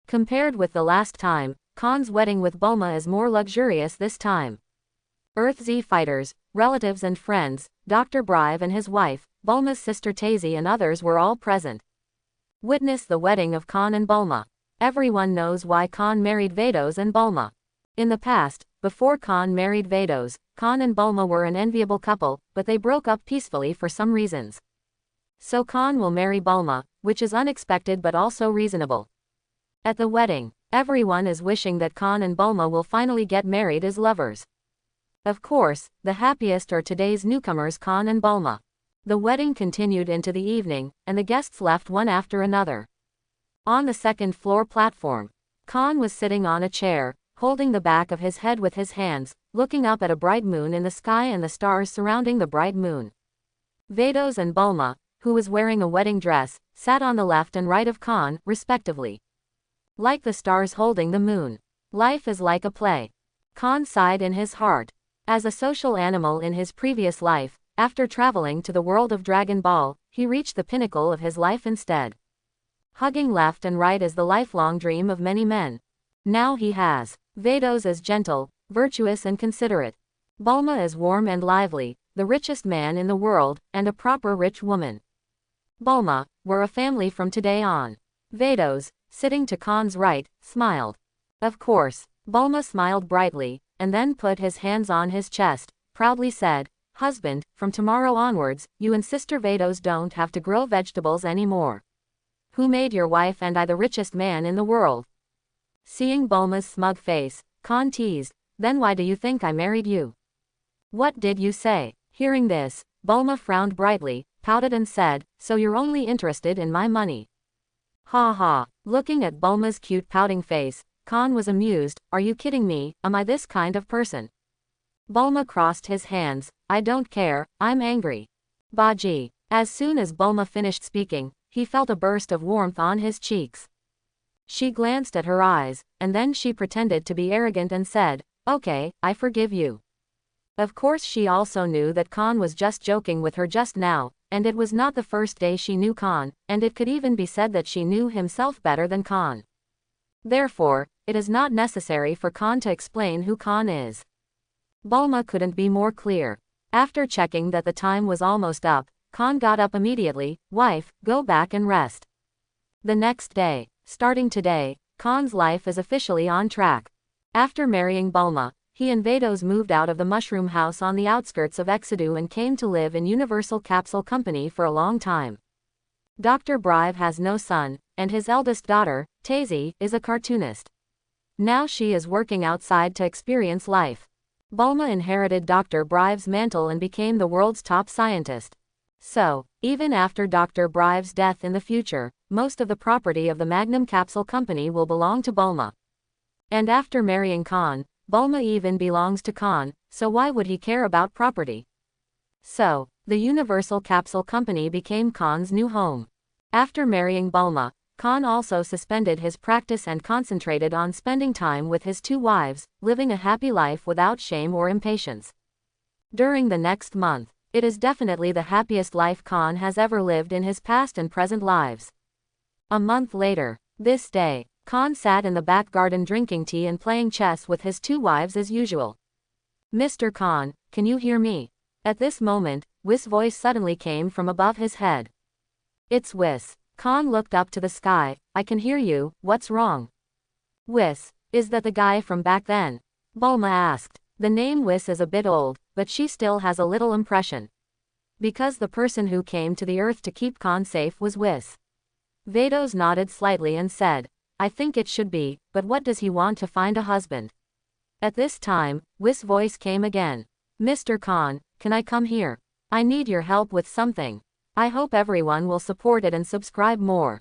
Compared with the last time, Khan's wedding with Bulma is more luxurious this time. Earth Z fighters, relatives and friends, Dr. Brive and his wife, Bulma's sister Tazy and others were all present. Witness the wedding of Khan and Bulma. Everyone knows why Khan married Vados and Bulma. In the past, before Khan married Vados, Khan and Bulma were an enviable couple, but they broke up peacefully for some reasons. So Khan will marry Bulma, which is unexpected but also reasonable. At the wedding, everyone is wishing that Khan and Bulma will finally get married as lovers. Of course, the happiest are today's newcomers Khan and Bulma. The wedding continued into the evening, and the guests left one after another. On the second-floor platform, Khan was sitting on a chair, holding the back of his head with his hands, looking up at a bright moon in the sky and the stars surrounding the bright moon. Vados and Bulma, who was wearing a wedding dress, sat on the left and right of Khan, respectively. Like the stars holding the moon. Life is like a play. Khan sighed in his heart. As a social animal in his previous life, after traveling to the world of Dragon Ball, he reached the pinnacle of his life instead. Hugging left and right is the lifelong dream of many men. Now he has. Vados is gentle, virtuous and considerate. Bulma is warm and lively, the richest man in the world, and a proper rich woman. Bulma, we're a family from today on. Vados, sitting to Khan's right, smiled. Of course. Bulma smiled brightly, and then put his hands on his chest, proudly said, "Husband, from tomorrow onwards, you and Sister Vados don't have to grow vegetables anymore. Who made your wife and I the richest man in the world?" Seeing Bulma's smug face, Khan teased, "Then why do you think I married you?" "What did you say?" Hearing this, Bulma frowned brightly, pouted and said, "So you're only interested in my money." Ha ha. Looking at Bulma's cute pouting face, Khan was amused. "Are you kidding me? Am I this kind of person?" Bulma crossed his hands. "I don't care, I'm angry." Baji. As soon as Bulma finished speaking, he felt a burst of warmth on his cheeks. She glanced at her eyes, and then she pretended to be arrogant and said, "Okay, I forgive you." Of course she also knew that Khan was just joking with her just now, and it was not the first day she knew Khan, and it could even be said that she knew himself better than Khan. Therefore, it is not necessary for Khan to explain who Khan is. Bulma couldn't be more clear. After checking that the time was almost up, Khan got up immediately. "Wife, go back and rest." The next day, starting today, Khan's life is officially on track. After marrying Bulma, he and Vados moved out of the mushroom house on the outskirts of Exodus and came to live in Universal Capsule Company for a long time. Dr. Brive has no son, and his eldest daughter, Tazy, is a cartoonist. Now she is working outside to experience life. Bulma inherited Dr. Brive's mantle and became the world's top scientist. So, even after Dr. Brive's death in the future, most of the property of the Magnum Capsule Company will belong to Bulma. And after marrying Khan, Bulma even belongs to Khan, so why would he care about property? So, the Universal Capsule Company became Khan's new home. After marrying Bulma, Khan also suspended his practice and concentrated on spending time with his two wives, living a happy life without shame or impatience. During the next month, it is definitely the happiest life Khan has ever lived in his past and present lives. A month later, this day, Khan sat in the back garden drinking tea and playing chess with his two wives as usual. "Mr. Khan, can you hear me?" At this moment, Whis' voice suddenly came from above his head. "It's Whis." Khan looked up to the sky. "I can hear you, what's wrong?" "Whis, is that the guy from back then?" Bulma asked. The name Whis is a bit old, but she still has a little impression. Because the person who came to the earth to keep Khan safe was Whis. Vados nodded slightly and said, "I think it should be, but what does he want to find a husband?" At this time, Whis' voice came again. "Mr. Khan, can I come here? I need your help with something. I hope everyone will support it and subscribe more."